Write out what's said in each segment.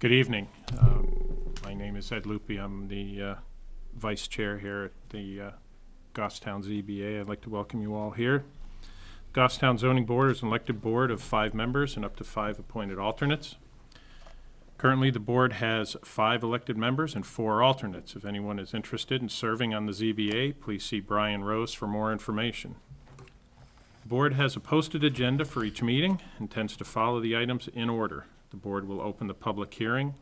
Good evening. My name is Ed Lupi. I'm the Vice Chair here at the Goffstown ZBA. I'd like to welcome you all here. Goffstown Zoning Board is an elected board of 5 members and up to 5 appointed alternates. Currently, the board has 5 elected members and 4 alternates. If anyone is interested in serving on the ZBA, please see Brian Rose for more information. The board has a posted agenda for each meeting and tends to follow the items in order. The board will open the public hearing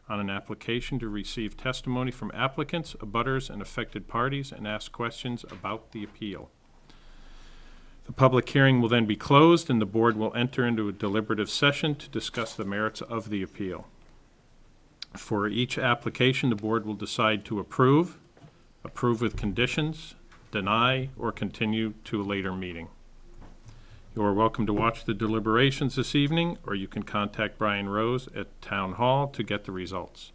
on an application to receive testimony from applicants, abutters, and affected parties and ask questions about the appeal. The public hearing will then be closed and the board will enter into a deliberative session to discuss the merits of the appeal. For each application, the board will decide to approve with conditions, deny, or continue to a later meeting. You are welcome to watch the deliberations this evening, or you can contact Brian Rose at Town Hall to get the results.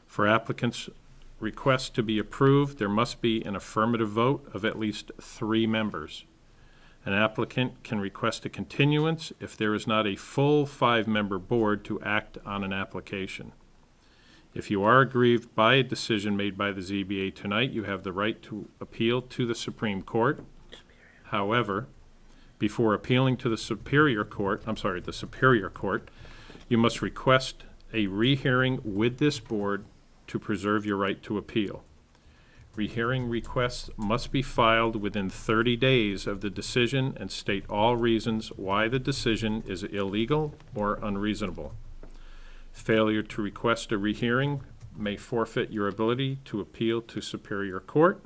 For applicants' requests to be approved, there must be an affirmative vote of at least 3 members. An applicant can request a continuance if there is not a full 5-member board to act on an application. If you are aggrieved by a decision made by the ZBA tonight, you have the right to appeal to the Supreme Court. However, before appealing to the Superior Court, you must request a rehearing with this board to preserve your right to appeal. Rehearing requests must be filed within 30 days of the decision and state all reasons why the decision is illegal or unreasonable. Failure to request a rehearing may forfeit your ability to appeal to Superior Court.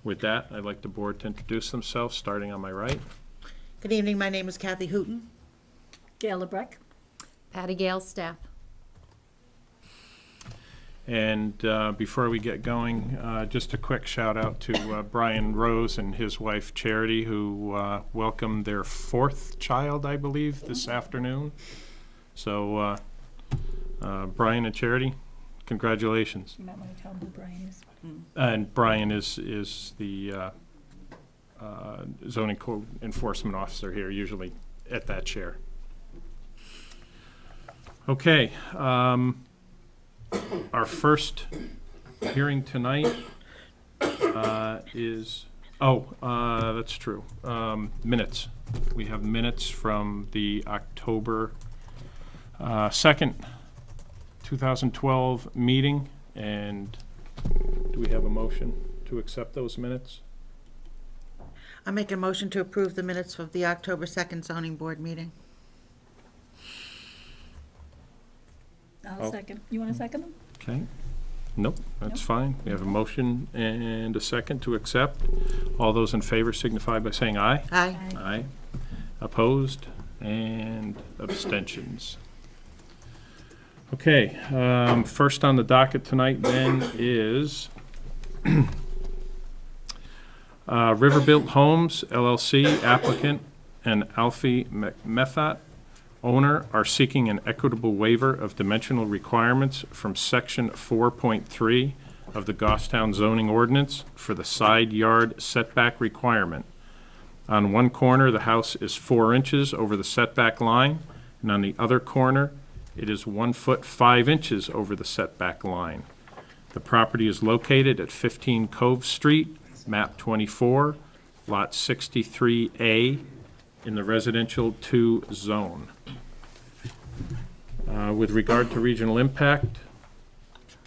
With that, I'd like the board to introduce themselves, starting on my right. Good evening, my name is Kathy Hooton. Gail LeBrecq. Patty Gale, staff. And before we get going, just a quick shout out to Brian Rose and his wife Charity, who welcomed their 4th child, I believe, this afternoon. So Brian and Charity, congratulations. You might want to tell them who Brian is. And Brian is the zoning code enforcement officer here, usually at that chair. Okay. Our first hearing tonight is, that's true, minutes. We have minutes from the October 2nd, 2012 meeting, and do we have a motion to accept those minutes? I make a motion to approve the minutes of the October 2nd zoning board meeting. I'll second. You want to second them? Okay. Nope, that's fine. We have a motion and a second to accept. All those in favor signify by saying aye. Aye. Aye. Opposed and abstentions. Okay, first on the docket tonight then is Riverbuilt Homes LLC applicant and Alfie Methat owner are seeking an equitable waiver of dimensional requirements from section 4.3 of the Goffstown zoning ordinance for the side yard setback requirement. On one corner, the house is 4 inches over the setback line, and on the other corner, it is 1 foot 5 inches over the setback line. The property is located at 15 Cove Street, map 24, lot 63A, in the residential 2 zone. With regard to regional impact,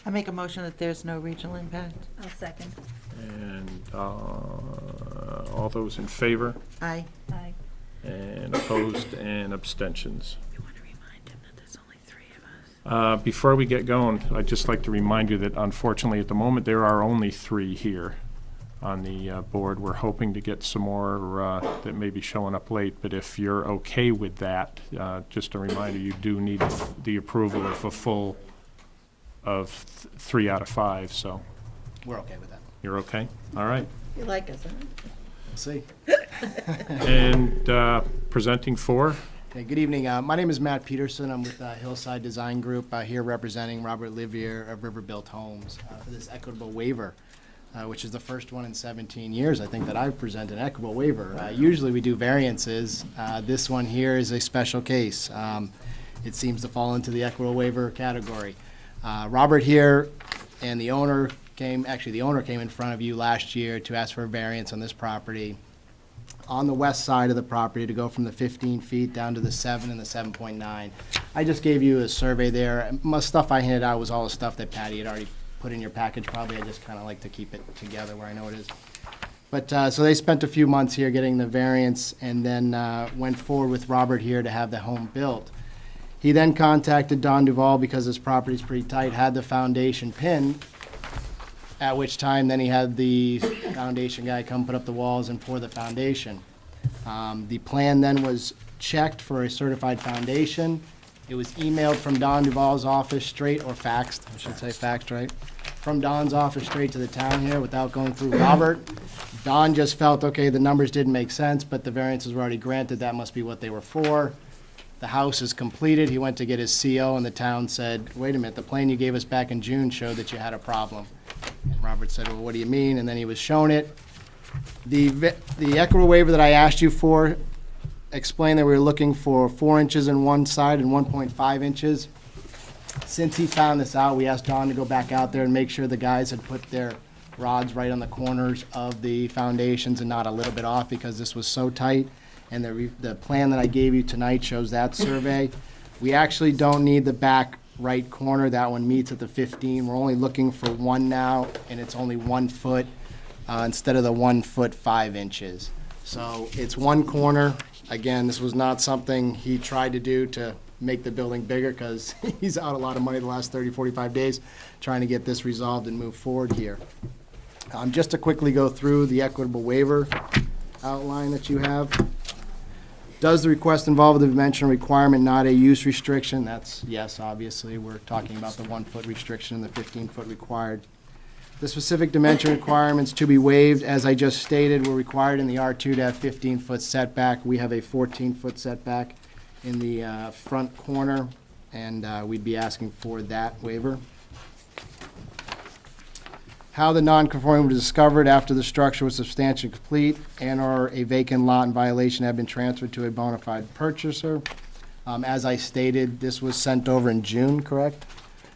I make a motion that there's no regional impact. I'll second. and all those in favor, Aye. Aye. and opposed, and abstentions. You want to remind him that there's only 3 of us. Before we get going, I'd just like to remind you that unfortunately at the moment there are only 3 here on the board. We're hoping to get some more that may be showing up late, but if you're okay with that, just a reminder, you do need the approval of a full of 3 out of 5, so We're okay with that. you're okay? All right. You like us, huh? We'll see. And presenting for? Okay, good evening. My name is Matt Peterson. I'm with Hillside Design Group here representing Robert Livier of Riverbuilt Homes for this equitable waiver, which is the first one in 17 years, I think, that I've presented an equitable waiver. Usually we do variances. This one here is a special case. it seems to fall into the equitable waiver category. Robert here and the owner came in front of you last year to ask for a variance on this property on the west side of the property to go from the 15 feet down to the 7 and the 7.9. I just gave you a survey there. Most stuff I handed out was all the stuff that Patty had already put in your package. Probably I just kind of like to keep it together where I know it is. But, so they spent a few months here getting the variance and then went forward with Robert here to have the home built. He then contacted Don Duval because his property's pretty tight, had the foundation pinned, at which time then he had the foundation guy come put up the walls and pour the foundation. The plan then was checked for a certified foundation. It was emailed from Don Duval's office straight, or faxed, I should say faxed, right? From Don's office straight to the town here without going through Robert. Don just felt, okay, the numbers didn't make sense, but the variances were already granted, that must be what they were for. The house is completed, he went to get his CO, and the town said, wait a minute, the plan you gave us back in June showed that you had a problem. And Robert said, well, what do you mean? And then he was shown it. The equitable waiver that I asked you for explained that we were looking for 4 inches on one side and 1.5 inches. Since he found this out, we asked Don to go back out there and make sure the guys had put their rods right on the corners of the foundations and not a little bit off, because this was so tight. And the plan that I gave you tonight shows that survey. We actually don't need the back right corner. That one meets at the 15. We're only looking for one now, and it's only 1 foot instead of the 1 foot 5 inches. So it's one corner. Again, this was not something he tried to do to make the building bigger, because he's out a lot of money the last 30, 45 days trying to get this resolved and move forward here. Just to quickly go through the equitable waiver outline that you have. Does the request involve the dimension requirement, not a use restriction? That's yes, obviously. We're talking about the 1 foot restriction and the 15 foot required. The specific dimension requirements to be waived, as I just stated, were required in the R2 to have 15 foot setback. We have a 14 foot setback in the front corner, and we'd be asking for that waiver. How the non-conforming was discovered after the structure was substantially complete and/or a vacant lot in violation had been transferred to a bona fide purchaser. As I stated, this was sent over in June, correct?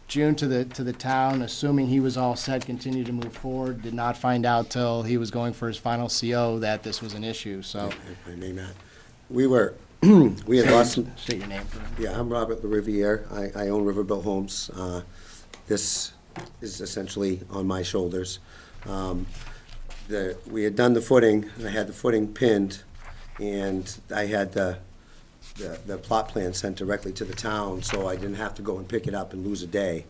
June to the town, assuming he was all set, continued to move forward. Did not find out till he was going for his final CO that this was an issue. So, If I may, Matt, we had lost some. State your name for him. Yeah, I'm Robert LaRiviere. I own Riverbilt Homes. This is essentially on my shoulders. We had done the footing, I had the footing pinned, and I had the plot plan sent directly to the town, so I didn't have to go and pick it up and lose a day.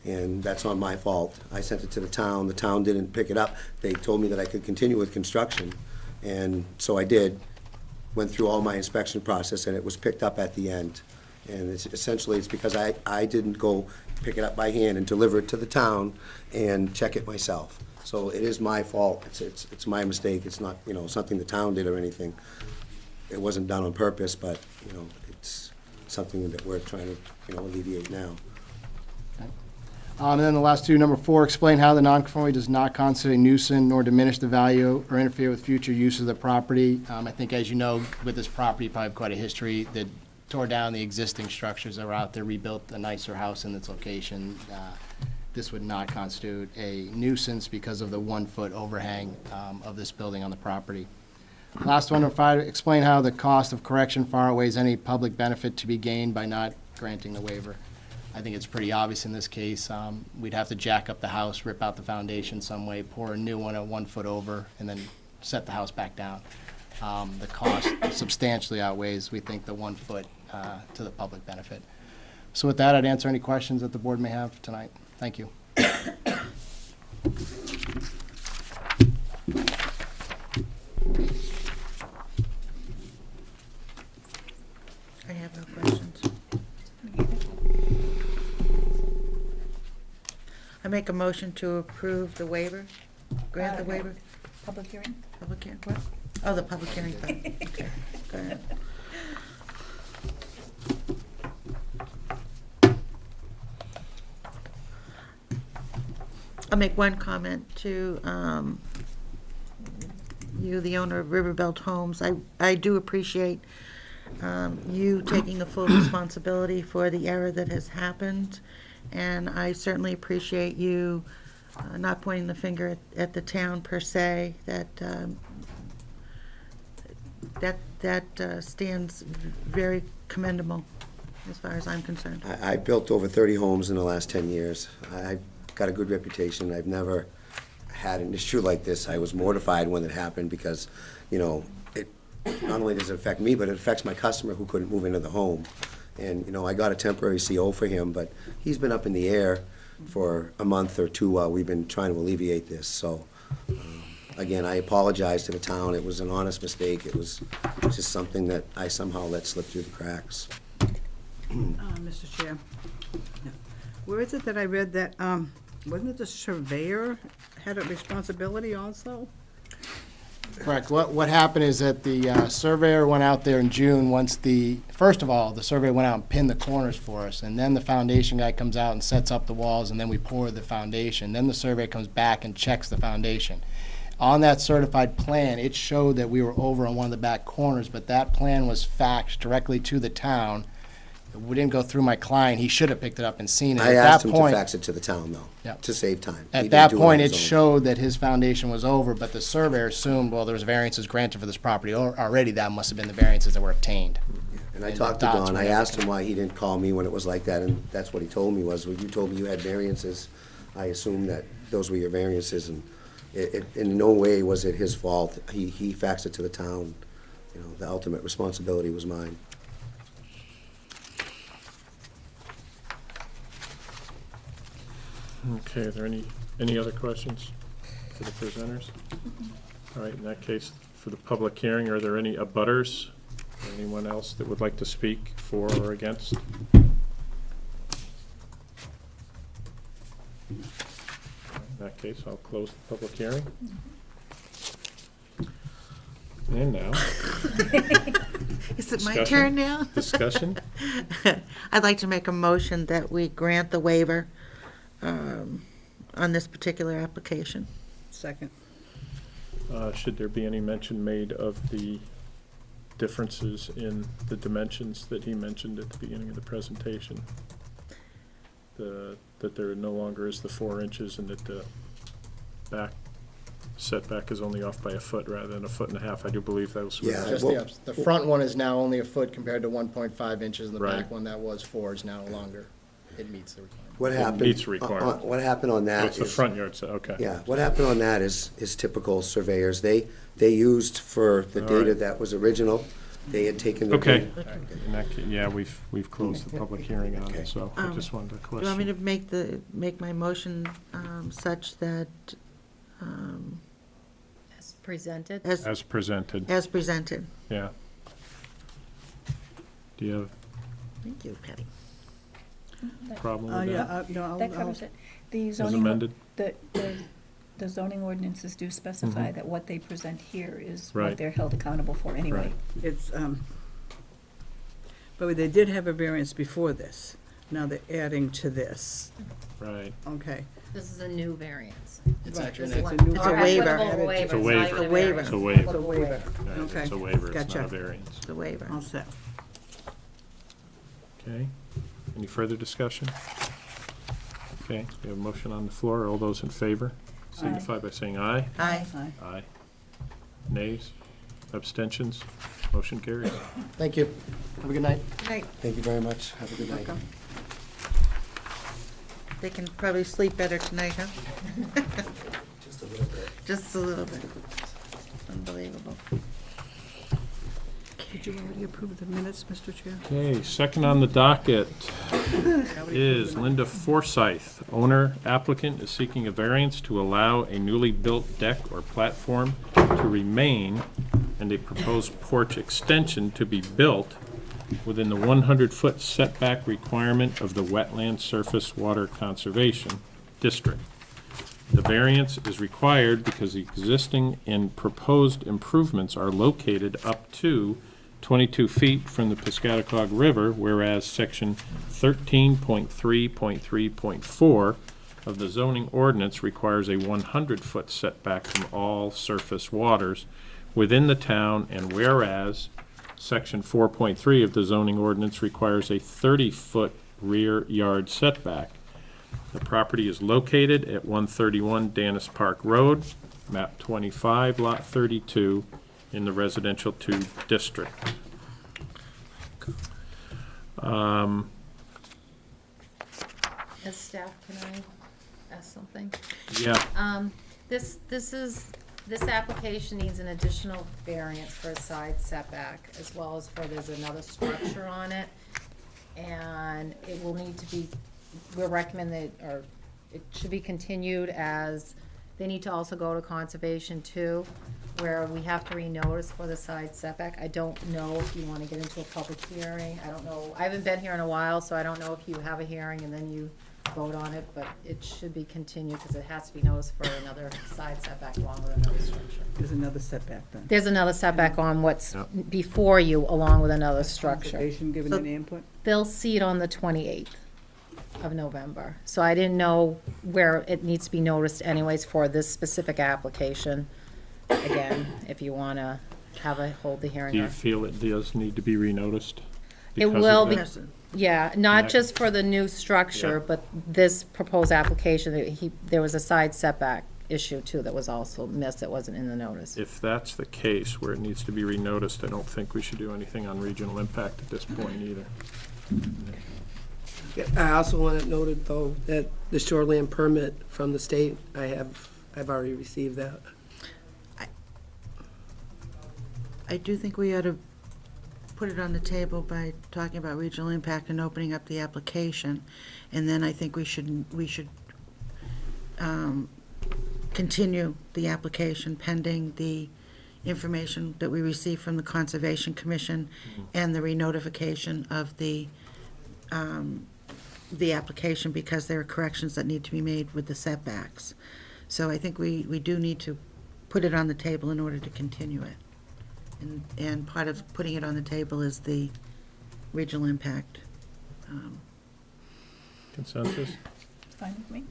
And that's on my fault. I sent it to the town didn't pick it up. They told me that I could continue with construction, and so I did. Went through all my inspection process, and it was picked up at the end. And it's because I didn't go pick it up by hand and deliver it to the town and check it myself. So it is my fault. It's my mistake. It's not, something the town did or anything. It wasn't done on purpose, but, it's something that we're trying to, alleviate now. And then the last two, number 4, explain how the nonconformity does not constitute a nuisance nor diminish the value or interfere with future use of the property. I think, as you know, with this property, you probably have quite a history that tore down the existing structures that were out there, rebuilt a nicer house in its location. This would not constitute a nuisance because of the 1 foot overhang of this building on the property. Last one, number 5, explain how the cost of correction far outweighs any public benefit to be gained by not granting the waiver. I think it's pretty obvious in this case. We'd have to jack up the house, rip out the foundation some way, pour a new one at 1 foot over, and then set the house back down. The cost substantially outweighs, we think, the 1 foot to the public benefit. So with that, I'd answer any questions that the board may have tonight. Thank you. I have no questions. I make a motion to approve the waiver, grant the No. waiver, Public hearing? public hearing, what? Oh, the public hearing, okay, go ahead. I'll make one comment to you, the owner of Riverbilt Homes. I do appreciate you taking the full responsibility for the error that has happened. And I certainly appreciate you not pointing the finger at the town per se, that stands very commendable as far as I'm concerned. I built over 30 homes in the last 10 years. I've got a good reputation. I've never had an issue like this. I was mortified when it happened because, you know, it not only does it affect me, but it affects my customer who couldn't move into the home. And, you know, I got a temporary CO for him, but he's been up in the air for a month or two while we've been trying to alleviate this. So, again, I apologize to the town. It was an honest mistake. It was just something that I somehow let slip through the cracks. Mr. Chair, where is it that I read that, wasn't it the surveyor had a responsibility also? Correct. What happened is that the surveyor went out there in June first of all, the surveyor went out and pinned the corners for us, and then the foundation guy comes out and sets up the walls, and then we pour the foundation. Then the surveyor comes back and checks the foundation. On that certified plan, it showed that we were over on one of the back corners, but that plan was faxed directly to the town. We didn't go through my client. He should have picked it up and seen it. I At asked that him to point, fax it to the town, though, Yep. to save time. He At didn't that do it on point, his it own. showed that his foundation was over, but the surveyor assumed, well, there was variances granted for this property already. That must have been the variances that were obtained. And I and talked to the dots Don, were I there. asked him why he didn't call me when it was like that, and that's what he told me was, well, you told me you had variances. I assumed that those were your variances, and it in no way was it his fault. He faxed it to the town. You know, the ultimate responsibility was mine. Okay, are there any other questions for the presenters? All right, in that case, for the public hearing, are there any abutters? Or anyone else that would like to speak for or against? In that case, I'll close the public hearing. And now, Is it my Discussion? turn now? discussion? I'd like to make a motion that we grant the waiver on this particular application. Second. Should there be any mention made of the differences in the dimensions that he mentioned at the beginning of the presentation? That there no longer is the 4 inches and that the back setback is only off by a foot rather than 1.5 feet. I do believe that was. Yeah. Just the front one is now only a foot compared to 1.5 inches, and the Right. back one that was 4 is now no longer. It meets the requirement. What happened? meets requirement. What happened on Oh, that it's the is- front yard, so, okay. Yeah, what happened on that is typical surveyors. They used for the All data right. that was original, they had taken the. Okay. In that ca- yeah, we've closed the public hearing on Okay. it, so I just wanted to Do you want me question. to make my motion such that, As presented. As presented, as presented? yeah. Do you have Thank you, Patty. a problem with Yeah, that? no, That covers it. The As zoning, amended? the zoning ordinances do specify that what they present here is Right. what they're held accountable for anyway. Right. it's, but they did have a variance before this. Now they're adding to this. Right. Okay. This is a new variance. It's actually, This an one- It's a new- It's a or waiver. equitable It's a not waiver. even A waiver. It's a waiver. It's a waiver. Right, Okay. It's a waiver, it's not Gotcha. a variance. The waiver. All set. Okay. Any further discussion? Okay, we have a motion on the floor. All those in favor signify by saying aye. Aye. Aye. Aye. Nays? Abstentions? Motion carries. thank you. Have a good night. Right. Thank you very much. Have a good night. Welcome. They can probably sleep better tonight, huh? Just a little bit. Just a little bit. Unbelievable. Did you already approve the minutes, Mr. Chair? Okay, second on the docket is Linda Forsyth. Owner applicant is seeking a variance to allow a newly built deck or platform to remain and a proposed porch extension to be built within the 100-foot setback requirement of the Wetland Surface Water Conservation District. The variance is required because the existing and proposed improvements are located up to 22 feet from the Piscataqua River, whereas section 13.3.3.4 of the zoning ordinance requires a 100-foot setback from all surface waters within the town, and whereas Section 4.3 of the zoning ordinance requires a 30-foot rear yard setback. The property is located at 131 Dennis Park Road, map 25, lot 32, in the residential 2 district. As staff, can I ask something? Yeah, This application needs an additional variance for a side setback, as well as for, there's another structure on it. And it will need to be, we'll recommend that, or it should be continued as, they need to also go to conservation too, where we have to renotice for the side setback. I don't know if you wanna get into a public hearing, I don't know, I haven't been here in a while, so I don't know if you have a hearing and then you vote on it, but it should be continued, because it has to be noticed for another side setback along with another structure. There's another setback then. There's another setback on what's Yep. before you, along with another structure. Conservation giving So- any input? They'll see it on the 28th of November. So I didn't know where it needs to be noticed anyways for this specific application. Again, if you want to hold the hearing. do you or- feel it does need to be renoticed? It because of will that? be- Yes. Yeah, not Right. just for the new structure, Yeah. but this proposed application, there was a side setback issue too that was also missed, that wasn't in the notice. If that's the case, where it needs to be renoticed, I don't think we should do anything on regional impact at this point either. Yeah, I also want it noted, though, that the shoreline permit from the state, I've already received that. I do think we ought to put it on the table by talking about regional impact and opening up the application. And then I think we should continue the application pending the information that we receive from the Conservation Commission and the re-notification of the application, because there are corrections that need to be made with the setbacks. So I think we do need to put it on the table in order to continue it. And part of putting it on the table is the regional impact. Consensus? Fine with me.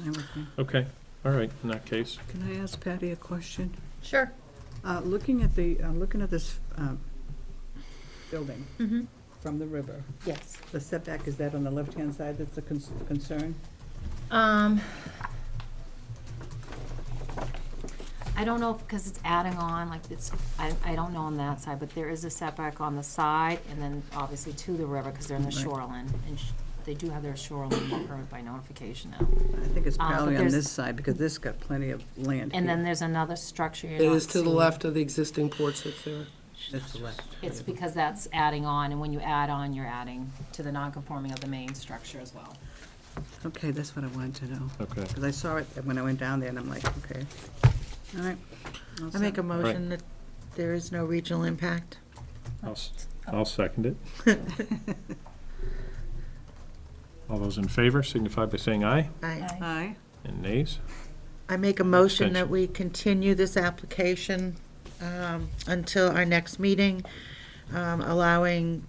I'm with you. Okay, all right, in that case. Can I ask Patty a question? Sure. Looking at this building Mhm. from the river, Yes. the setback, is that on the left-hand side that's a concern? I don't know, because it's adding on, like, I don't know on that side, but there is a setback on the side, and then obviously to the river, because they're in the Right. shoreline, and they do have their shoreline permit by notification now. I think it's but probably on there's- this side, because this got plenty of land And then here. there's another structure you're It not is to the seeing. left of the existing porch that's there. That's the left. It's because that's adding on, and when you add on, you're adding to the non-conforming of the main structure as well. Okay, that's what I wanted to know. Okay. Because I saw it when I went down there, and I'm like, okay. All right. All I make a set. motion that there is no regional impact. I'll second it. All those in favor signify by saying aye, I Aye. and nays. I make a motion that Abstention. we continue this application until our next meeting, allowing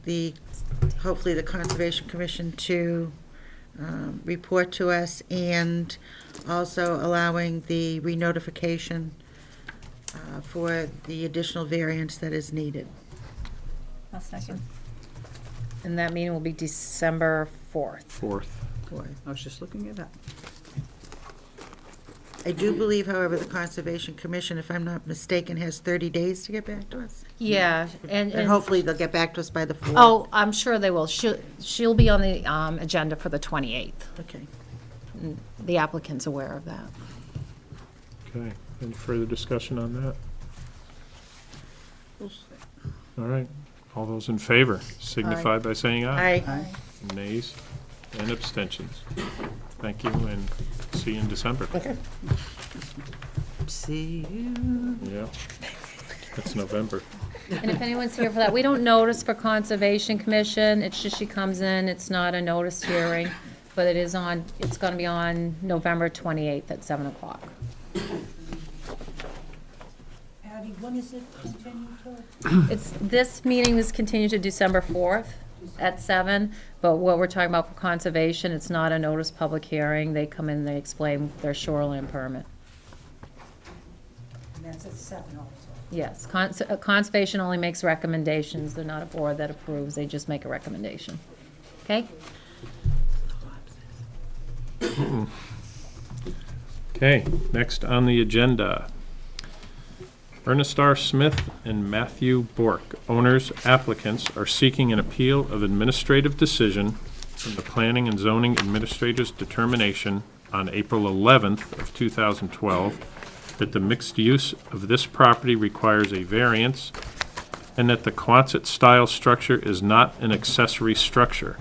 hopefully the Conservation Commission to report to us, and also allowing the re-notification for the additional variance that is needed. I'll second. And that meeting will be December 4th. Fourth. I was just looking it up. I do believe, however, the Conservation Commission, if I'm not mistaken, has 30 days to get back to us. Yeah, And hopefully they'll get back to us by the 4th. Oh, I'm sure they will. She'll be on the agenda for the 28th. Okay. The applicant's aware of that. Okay, any further discussion on that? All right, all those in favor signify by saying aye. Aye. Aye. Nays and abstentions. Thank you, and see you in December. See you. Yeah, it's November. And if anyone's here for that, we don't notice for Conservation Commission, it's just she comes in, it's not a notice hearing, but it's gonna be on November 28th at 7 o'clock. Patty, when is it continued till? This meeting is continued to December 4th at 7, but what we're talking about for Conservation, it's not a notice public hearing. They come in, they explain their shoreline permit. And that's at 7 also. Yes, conservation only makes recommendations, they're not a board that approves, they just make a recommendation. Okay? Okay, next on the agenda. Ernest R. Smith and Matthew Bork, owners applicants, are seeking an appeal of administrative decision from the Planning and Zoning Administrator's determination on April 11th of 2012 that the mixed use of this property requires a variance and that the Quonset-style structure is not an accessory structure.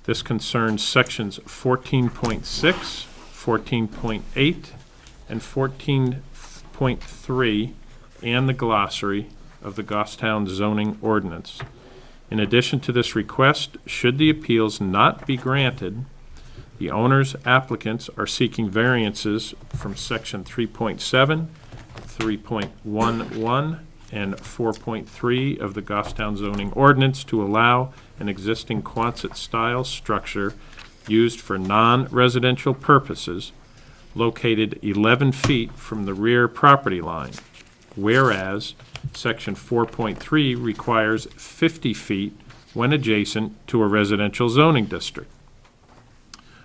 This concerns sections 14.6, 14.8, and 14.3, and the glossary of the Goffstown zoning ordinance. In addition to this request, should the appeals not be granted, the owners applicants are seeking variances from section 3.7, 3.11, and 4.3 of the Goffstown zoning ordinance to allow an existing Quonset-style structure used for non-residential purposes located 11 feet from the rear property line, whereas section 4.3 requires 50 feet when adjacent to a residential zoning district.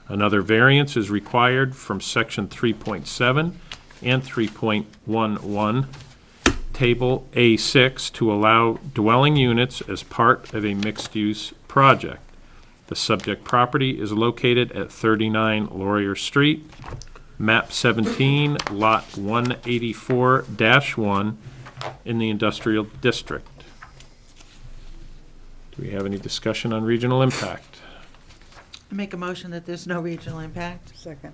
Another variance is required from section 3.7 and 3.11, table A6, to allow dwelling units as part of a mixed-use project. The subject property is located at 39 Laurier Street, map 17, lot 184-1, in the industrial district. Do we have any discussion on regional impact? Make a motion that there's no regional impact. Second.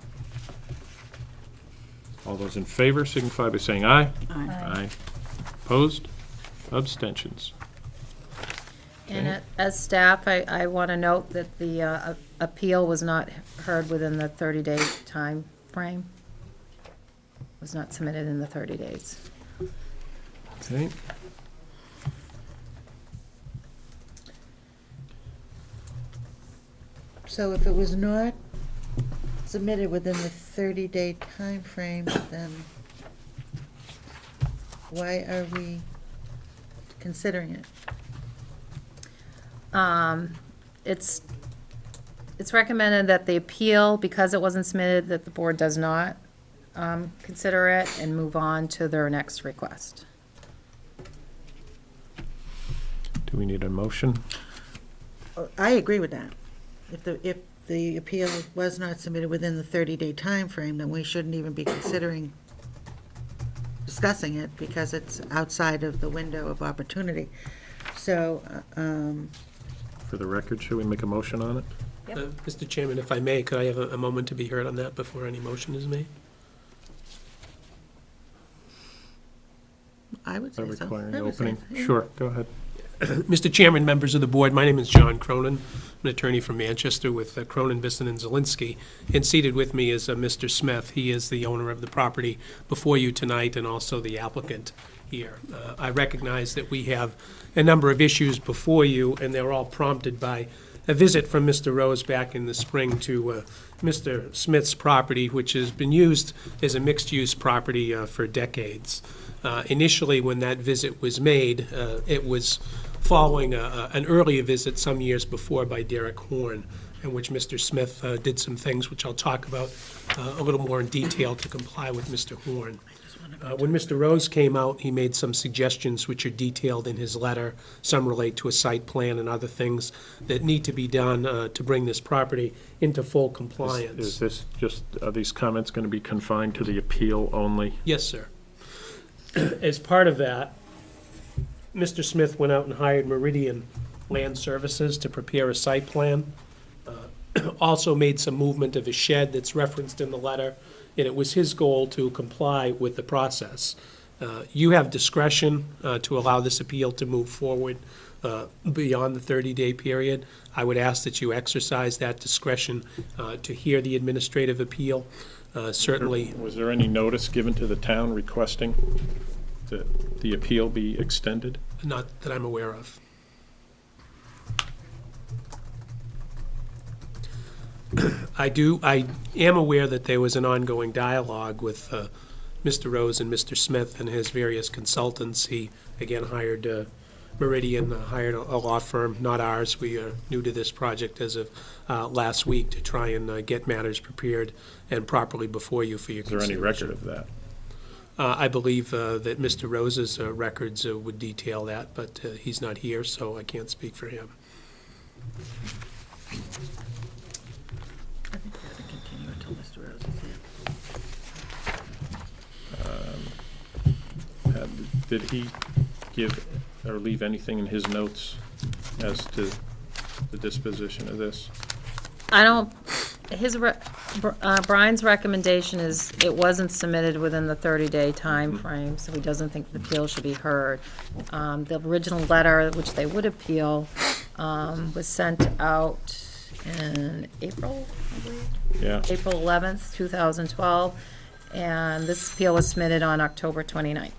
All those in favor signify by saying aye. Aye. Aye. Opposed? Abstentions? And as staff, I want to note that the appeal was not heard within the 30-day time frame. Was not submitted in the 30 days. Okay. So if it was not submitted within the 30-day time frame, then why are we considering it? It's recommended that the appeal, because it wasn't submitted, that the board does not consider it and move on to their next request. Do we need a motion? I agree with that. If the appeal was not submitted within the 30-day time frame, then we shouldn't even be considering discussing it because it's outside of the window of opportunity. So, For the record, should we make a motion on it? Mr. Chairman, if I may, could I have a moment to be heard on that before any motion is made? I would say so. Requiring I would say opening? so, yeah. Sure, go ahead. Mr. Chairman, members of the board, my name is John Cronin. I'm an attorney from Manchester with Cronin, Bisson, and Zelinski. And seated with me is Mr. Smith. He is the owner of the property before you tonight and also the applicant here. I recognize that we have a number of issues before you, and they're all prompted by a visit from Mr. Rose back in the spring to Mr. Smith's property, which has been used as a mixed-use property for decades. Initially, when that visit was made, it was following an earlier visit some years before by Derek Horn, in which Mr. Smith did some things which I'll talk about a little more in detail to comply with Mr. Horn. When Mr. Rose came out, he made some suggestions which are detailed in his letter. Some relate to a site plan and other things that need to be done to bring this property into full compliance. Is this just, are these comments going to be confined to the appeal only? Yes, sir. As part of that, Mr. Smith went out and hired Meridian Land Services to prepare a site plan. Also made some movement of a shed that's referenced in the letter, and it was his goal to comply with the process. You have discretion to allow this appeal to move forward beyond the 30-day period. I would ask that you exercise that discretion to hear the administrative appeal. Certainly. Was there any notice given to the town requesting that the appeal be extended? Not that I'm aware of. I am aware that there was an ongoing dialogue with Mr. Rose and Mr. Smith and his various consultants. He, again, hired Meridian, hired a law firm, not ours. We are new to this project as of last week to try and get matters prepared and properly before you for your Is there any consideration. record of that? I believe that Mr. Rose's records would detail that, but he's not here, so I can't speak for him. I think we have to continue until Mr. Rose is here. Did he give or leave anything in his notes as to the disposition of this? I don't, Brian's recommendation is it wasn't submitted within the 30-day time frame, so he doesn't think the appeal should be heard. The original letter, which they would appeal, was sent out in April, I believe, Yeah, April 11th, 2012, and this appeal was submitted on October 29th.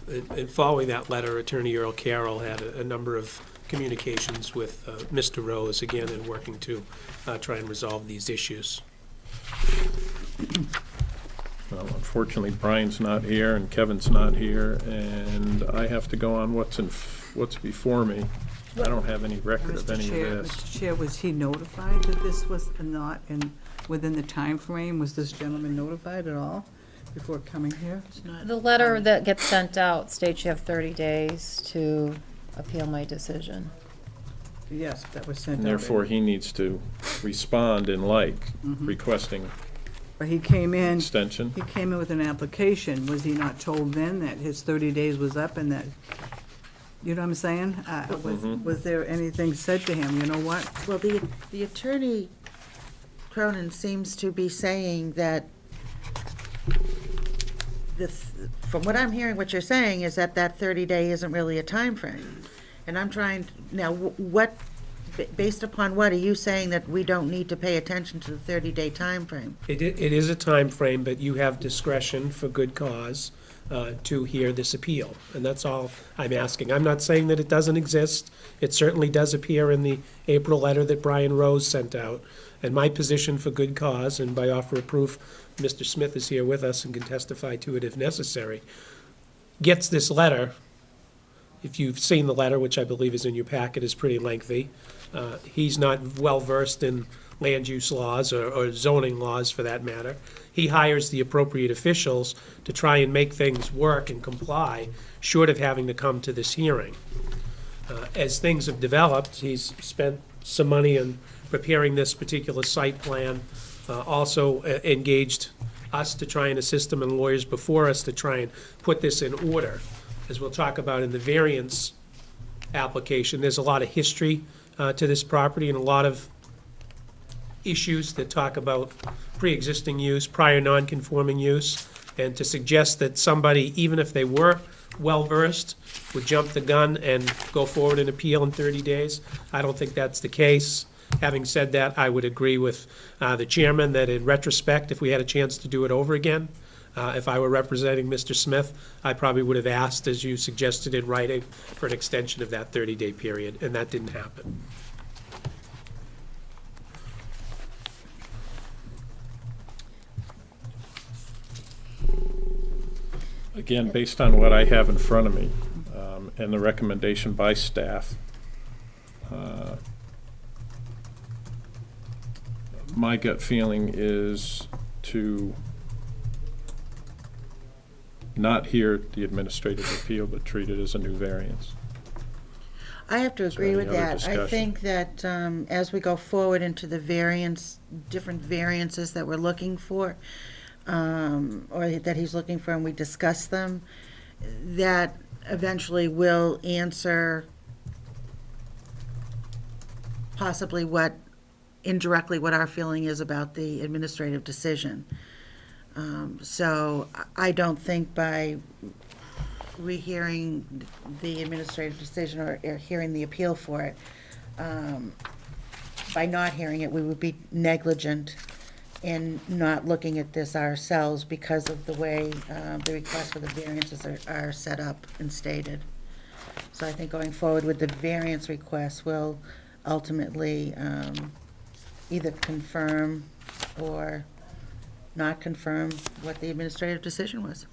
And following that letter, Attorney Earl Carroll had a number of communications with Mr. Rose, again, in working to try and resolve these issues. well, unfortunately, Brian's not here and Kevin's not here, and I have to go on what's before me. I don't have any record of any of this. Mr. Chair, was he notified that this was not within the time frame? Was this gentleman notified at all before coming here? It's not- The letter that gets sent out states you have 30 days to appeal my decision. Yes, that was sent out. And therefore, he needs to respond in like, requesting But he came in extension. with an application. Was he not told then that his 30 days was up and that, you know what I'm saying? Was there anything said to him, you know what? Well, the attorney, Cronin, seems to be saying that from what I'm hearing, what you're saying is that 30-day isn't really a time frame. And I'm trying, now, what, based upon what, are you saying that we don't need to pay attention to the 30-day time frame? It is a time frame, but you have discretion for good cause to hear this appeal, and that's all I'm asking. I'm not saying that it doesn't exist. It certainly does appear in the April letter that Brian Rose sent out. And my position for good cause, and by offer of proof, Mr. Smith is here with us and can testify to it if necessary, gets this letter. If you've seen the letter, which I believe is in your packet, is pretty lengthy. He's not well-versed in land use laws or zoning laws, for that matter. He hires the appropriate officials to try and make things work and comply, short of having to come to this hearing. As things have developed, he's spent some money on preparing this particular site plan, also engaged us to try and assist him and lawyers before us to try and put this in order. As we'll talk about in the variance application, there's a lot of history to this property and a lot of issues that talk about pre-existing use, prior non-conforming use, and to suggest that somebody, even if they were well-versed, would jump the gun and go forward and appeal in 30 days. I don't think that's the case. Having said that, I would agree with the chairman that in retrospect, if we had a chance to do it over again, if I were representing Mr. Smith, I probably would have asked, as you suggested in writing, for an extension of that 30-day period, and that didn't happen. Again, based on what I have in front of me, and the recommendation by staff, my gut feeling is to not hear the administrative appeal, but treat it as a new variance. I have to Is there agree any with other that. I discussion? think that as we go forward into the different variances that we're looking for, or that he's looking for, and we discuss them, that eventually will answer possibly indirectly what our feeling is about the administrative decision. So I don't think by rehearing the administrative decision or hearing the appeal for it, by not hearing it, we would be negligent in not looking at this ourselves because of the way the requests for the variances are set up and stated. So I think going forward with the variance request will ultimately either confirm or not confirm what the administrative decision was.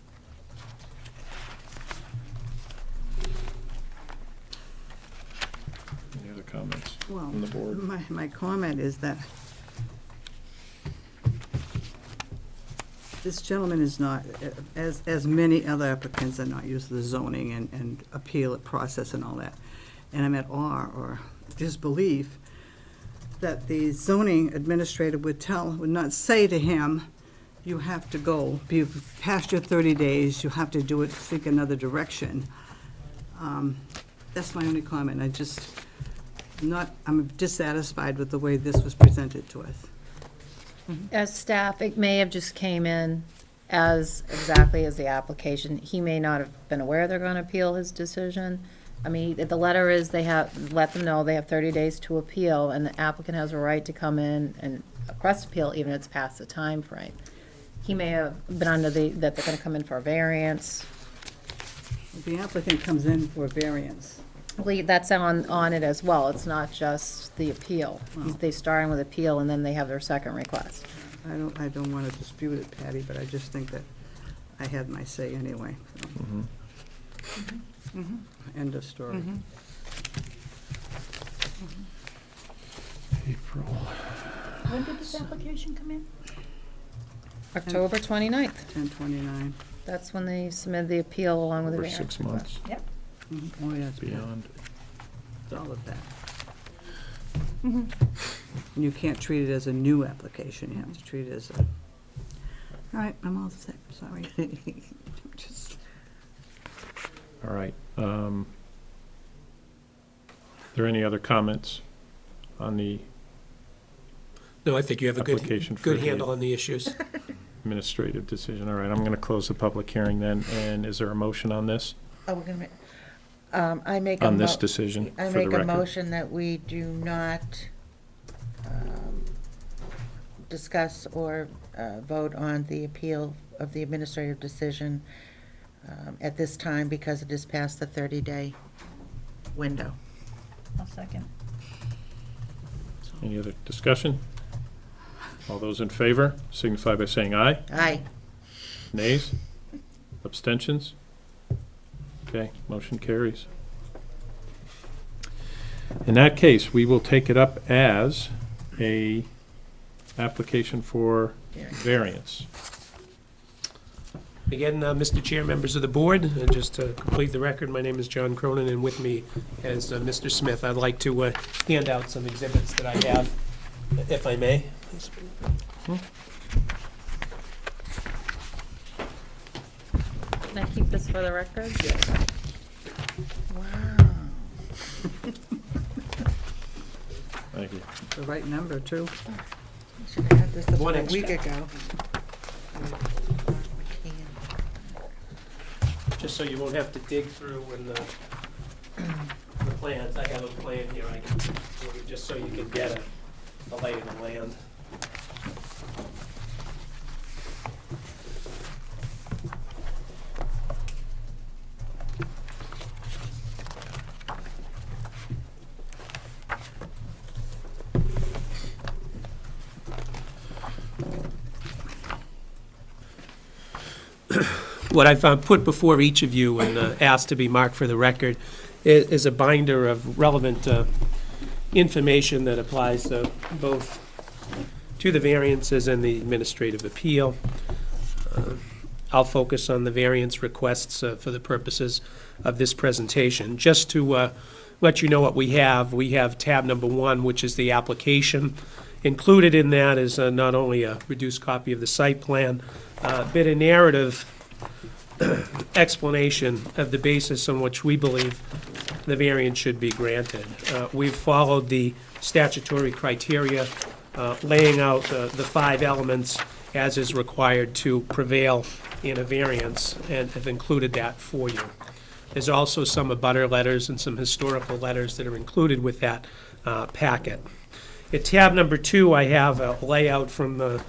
Any other comments Well, from the board? my comment is that this gentleman is not, as many other applicants are not used to the zoning and appeal process and all that. And I'm at awe or disbelief that the zoning administrator would not say to him, you have to go, you've passed your 30 days, you have to do it, think another direction. That's my only comment. I'm dissatisfied with the way this was presented to us. As staff, it may have just came in as exactly as the application. He may not have been aware they're gonna appeal his decision. I mean, the letter is let them know they have 30 days to appeal, and the applicant has a right to come in and request appeal even if it's past the time frame. He may have been under that they're gonna come in for a variance. The applicant comes in for a variance. Well, that's on it as well. It's not just the appeal. They starting with appeal and then they have their second request. I don't want to dispute it, Patty, but I just think that I had my say anyway. So. End of story. April. When did this application come in? October 29th. 10/29. That's when they submitted the appeal along with the For variance 6 months Yep. Oh, yeah, it's beyond. all of that. And you can't treat it as a new application, you have to treat it as a, all right, I'm all set, sorry. Just- All right. Are there any other comments on the No, I think you have a Application for good the- handle on the issues. administrative decision? All right, I'm going to close the public hearing then. And is there a motion on this, Oh, we're gonna, I make a on this mo- decision I for the make a record? motion that we do not discuss or vote on the appeal of the administrative decision at this time because it is past the 30-day window. I'll second. Any other discussion? All those in favor signify by saying aye. Aye. Nays? Abstentions? Okay, motion carries. In that case, we will take it up as a application for variance. Again, Mr. Chair, members of the board, and just to complete the record, my name is John Cronin, and with me is Mr. Smith. I'd like to hand out some exhibits that I have, if I may. Can I keep this for the record? Wow. Thank you. The right number, too. Should have had this One about a week extra. ago. Just so you won't have to dig through when the plans, I have a plan here, I can, just so you can get a lay of the land. What I've put before each of you and asked to be marked for the record is a binder of relevant information that applies both to the variances and the administrative appeal. I'll focus on the variance requests for the purposes of this presentation. Just to let you know what we have tab number 1, which is the application. Included in that is not only a reduced copy of the site plan, but a narrative explanation of the basis on which we believe the variance should be granted. We've followed the statutory criteria, laying out the 5 elements as is required to prevail in a variance, and have included that for you. There's also some abutter letters and some historical letters that are included with that packet. At tab number 2, I have a layout from the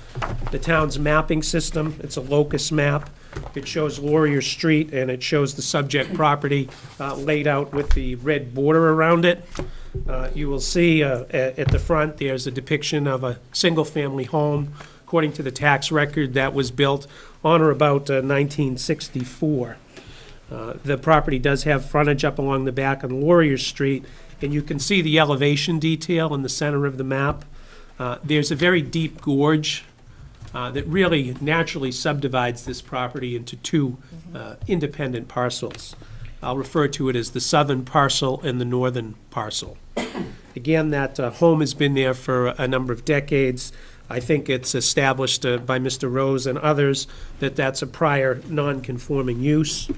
town's mapping system. It's a locus map. It shows Laurier Street, and it shows the subject property laid out with the red border around it. You will see at the front, there's a depiction of a single-family home according to the tax record, that was built on or about 1964. The property does have frontage up along the back on Laurier Street, and you can see the elevation detail in the center of the map. There's a very deep gorge that really naturally subdivides this property into two independent parcels. I'll refer to it as the southern parcel and the northern parcel. Again, that home has been there for a number of decades. I think it's established by Mr. Rose and others that that's a prior non-conforming use.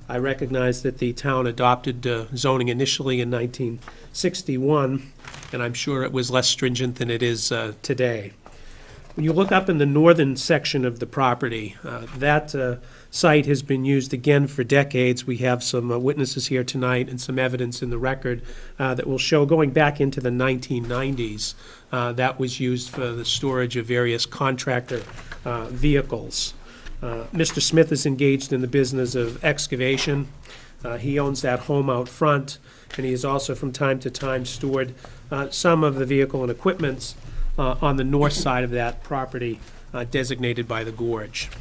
I recognize that the town adopted zoning initially in 1961, and I'm sure it was less stringent than it is today. When you look up in the northern section of the property, that site has been used again for decades. We have some witnesses here tonight and some evidence in the record that will show going back into the 1990s, that was used for the storage of various contractor vehicles. Mr. Smith is engaged in the business of excavation. He owns that home out front, and he has also from time to time stored some of the vehicle and equipments on the north side of that property designated by the gorge.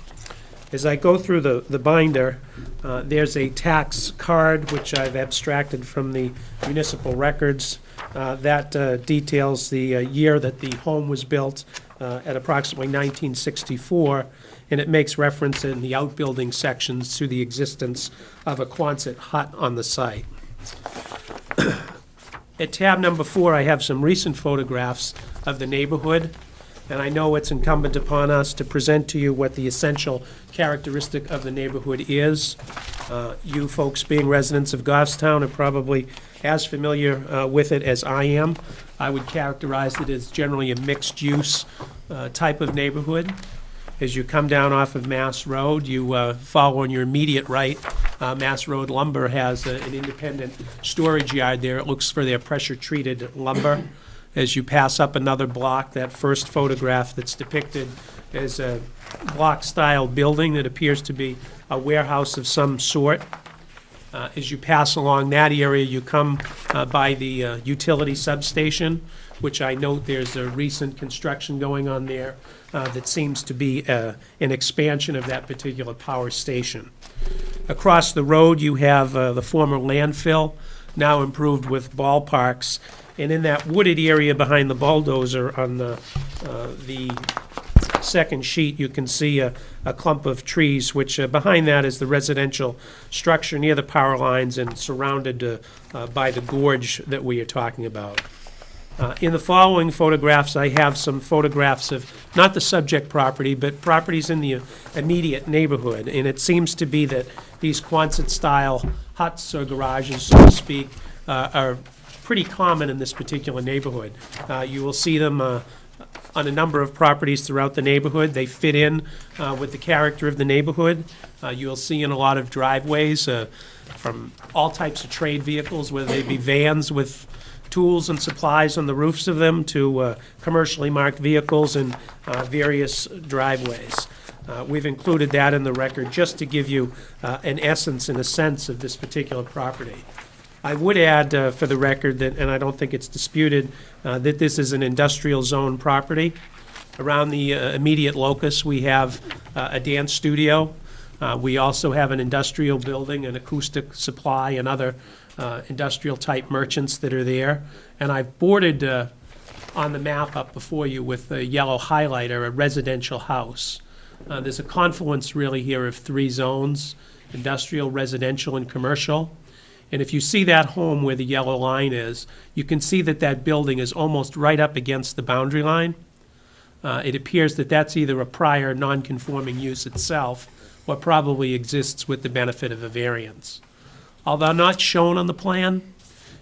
As I go through the binder, there's a tax card which I've abstracted from the municipal records that details the year that the home was built at approximately 1964, and it makes reference in the outbuilding sections to the existence of a Quonset hut on the site. At tab number 4, I have some recent photographs of the neighborhood, and I know it's incumbent upon us to present to you what the essential characteristic of the neighborhood is. You folks, being residents of Goffstown, are probably as familiar with it as I am. I would characterize it as generally a mixed-use type of neighborhood. As you come down off of Mass Road, you follow on your immediate right. Mass Road Lumber has an independent storage yard there. It looks for their pressure-treated lumber. As you pass up another block, that first photograph that's depicted is a block-style building that appears to be a warehouse of some sort. As you pass along that area, you come by the utility substation, which I note there's a recent construction going on there that seems to be an expansion of that particular power station. Across the road, you have the former landfill, now improved with ballparks. And in that wooded area behind the bulldozer on the second sheet, you can see a clump of trees, which behind that is the residential structure near the power lines and surrounded by the gorge that we are talking about. In the following photographs, I have some photographs of not the subject property, but properties in the immediate neighborhood. And it seems to be that these Quonset-style huts or garages, so to speak, are pretty common in this particular neighborhood. You will see them on a number of properties throughout the neighborhood. They fit in with the character of the neighborhood. You'll see in a lot of driveways from all types of trade vehicles, whether they be vans with tools and supplies on the roofs of them to commercially marked vehicles and various driveways. We've included that in the record just to give you an essence and a sense of this particular property. I would add for the record that, and I don't think it's disputed, that this is an industrial zone property. Around the immediate locus, we have a dance studio. We also have an industrial building, an acoustic supply, and other industrial-type merchants that are there. And I've boarded on the map up before you with a yellow highlighter a residential house. There's a confluence really here of 3 zones: industrial, residential, and commercial. And if you see that home where the yellow line is, you can see that that building is almost right up against the boundary line. It appears that that's either a prior non-conforming use itself or probably exists with the benefit of a variance. Although not shown on the plan,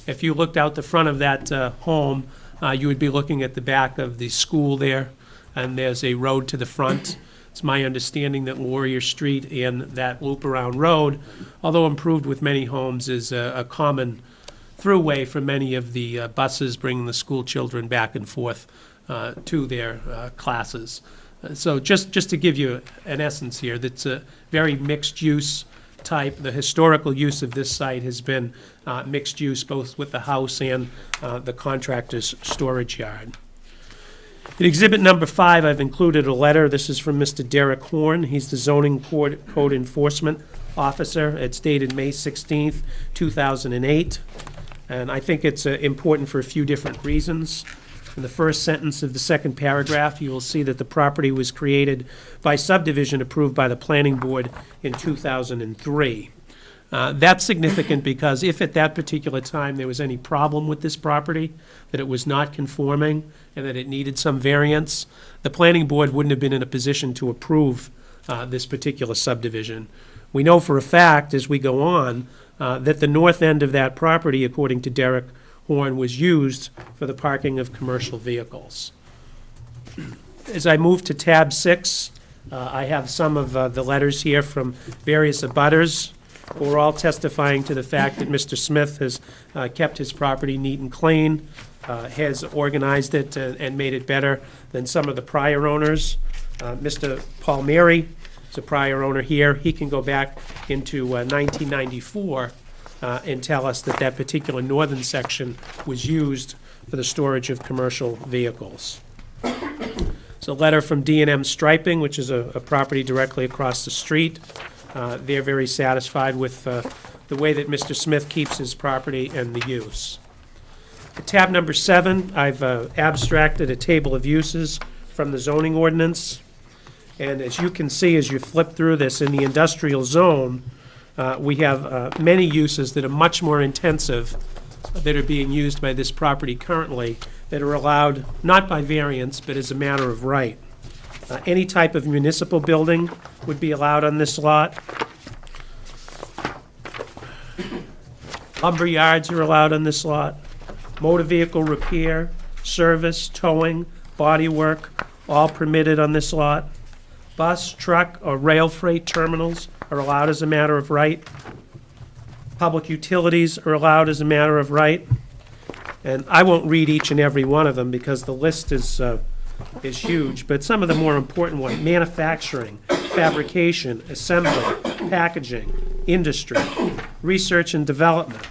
if you looked out the front of that home, you would be looking at the back of the school there, and there's a road to the front. It's my understanding that Laurier Street and that loop-around road, although improved with many homes, is a common throughway for many of the buses bringing the school children back and forth to their classes. So just to give you an essence here, that's a very mixed-use type. The historical use of this site has been mixed use, both with the house and the contractor's storage yard. In exhibit number 5, I've included a letter. This is from Mr. Derek Horn. He's the zoning code enforcement officer. It's dated May 16th, 2008. And I think it's important for a few different reasons. In the first sentence of the second paragraph, you will see that the property was created by subdivision approved by the planning board in 2003. That's significant because if at that particular time there was any problem with this property, that it was not conforming and that it needed some variance, the planning board wouldn't have been in a position to approve this particular subdivision. We know for a fact, as we go on, that the north end of that property, according to Derek Horn, was used for the parking of commercial vehicles. As I move to tab 6, I have some of the letters here from various abutters who are all testifying to the fact that Mr. Smith has kept his property neat and clean, has organized it and made it better than some of the prior owners. Mr. Palmieri is a prior owner here. He can go back into 1994 and tell us that that particular northern section was used for the storage of commercial vehicles. It's a letter from D&M Striping, which is a property directly across the street. They're very satisfied with the way that Mr. Smith keeps his property and the use. At tab number 7, I've abstracted a table of uses from the zoning ordinance. And as you can see, as you flip through this, in the industrial zone, we have many uses that are much more intensive that are being used by this property currently that are allowed not by variance, but as a matter of right. Any type of municipal building would be allowed on this lot. Lumber yards are allowed on this lot. Motor vehicle repair, service, towing, body work, all permitted on this lot. Bus, truck, or rail freight terminals are allowed as a matter of right. Public utilities are allowed as a matter of right. And I won't read each and every one of them because the list is huge, but some of the more important ones: manufacturing, fabrication, assembly, packaging, industry, research and development,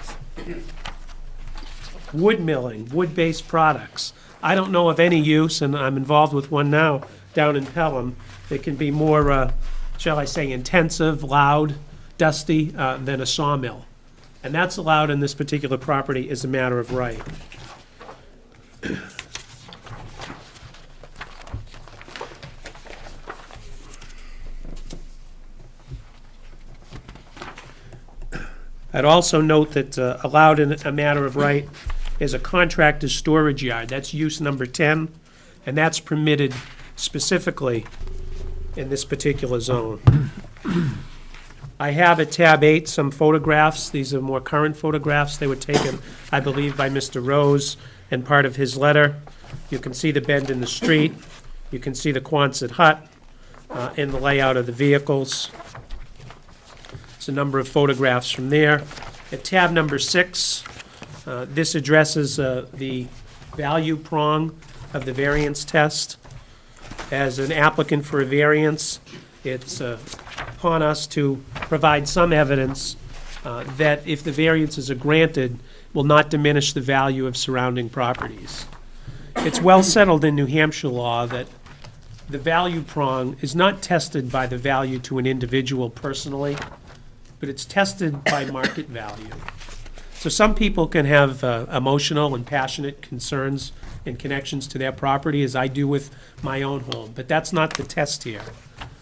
wood milling, wood-based products. I don't know of any use, and I'm involved with one now down in Pelham, that can be more, shall I say, intensive, loud, dusty than a sawmill. And that's allowed in this particular property as a matter of right. I'd also note that allowed in a matter of right is a contractor's storage yard. That's use number 10, and that's permitted specifically in this particular zone. I have at tab 8 some photographs. These are more current photographs. They were taken, I believe, by Mr. Rose and part of his letter. You can see the bend in the street. You can see the Quonset hut and the layout of the vehicles. There's a number of photographs from there. At tab number 6, this addresses the value prong of the variance test. As an applicant for a variance, it's upon us to provide some evidence that if the variances are granted, will not diminish the value of surrounding properties. It's well settled in New Hampshire law that the value prong is not tested by the value to an individual personally, but it's tested by market value. So some people can have emotional and passionate concerns and connections to their property, as I do with my own home, but that's not the test here.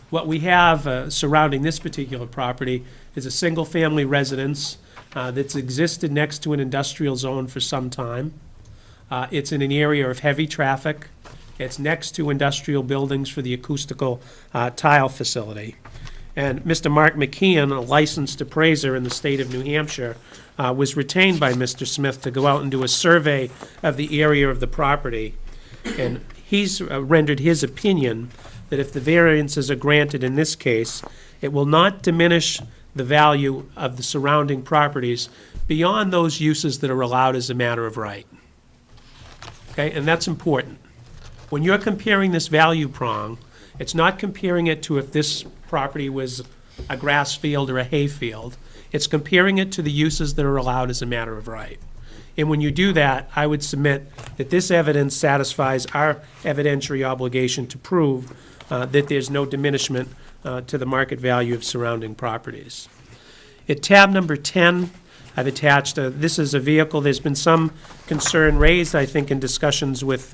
What we have surrounding this particular property is a single-family residence that's existed next to an industrial zone for some time. It's in an area of heavy traffic. It's next to industrial buildings for the acoustical tile facility. And Mr. Mark McKeon, a licensed appraiser in the state of New Hampshire, was retained by Mr. Smith to go out and do a survey of the area of the property. And he's rendered his opinion that if the variances are granted in this case, it will not diminish the value of the surrounding properties beyond those uses that are allowed as a matter of right. Okay, and that's important. When you're comparing this value prong, it's not comparing it to if this property was a grass field or a hay field. It's comparing it to the uses that are allowed as a matter of right. And when you do that, I would submit that this evidence satisfies our evidentiary obligation to prove that there's no diminishment to the market value of surrounding properties. At tab number 10, I've attached, this is a vehicle, there's been some concern raised, I think, in discussions with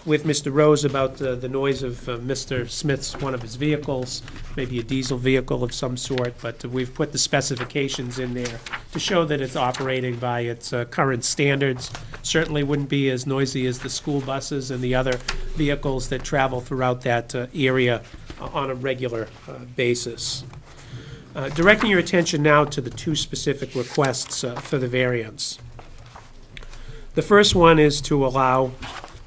Mr. Rose about the noise of Mr. Smith's, one of his vehicles, maybe a diesel vehicle of some sort, but we've put the specifications in there to show that it's operating by its current standards. Certainly wouldn't be as noisy as the school buses and the other vehicles that travel throughout that area on a regular basis. Directing your attention now to the two specific requests for the variance. The first one is to allow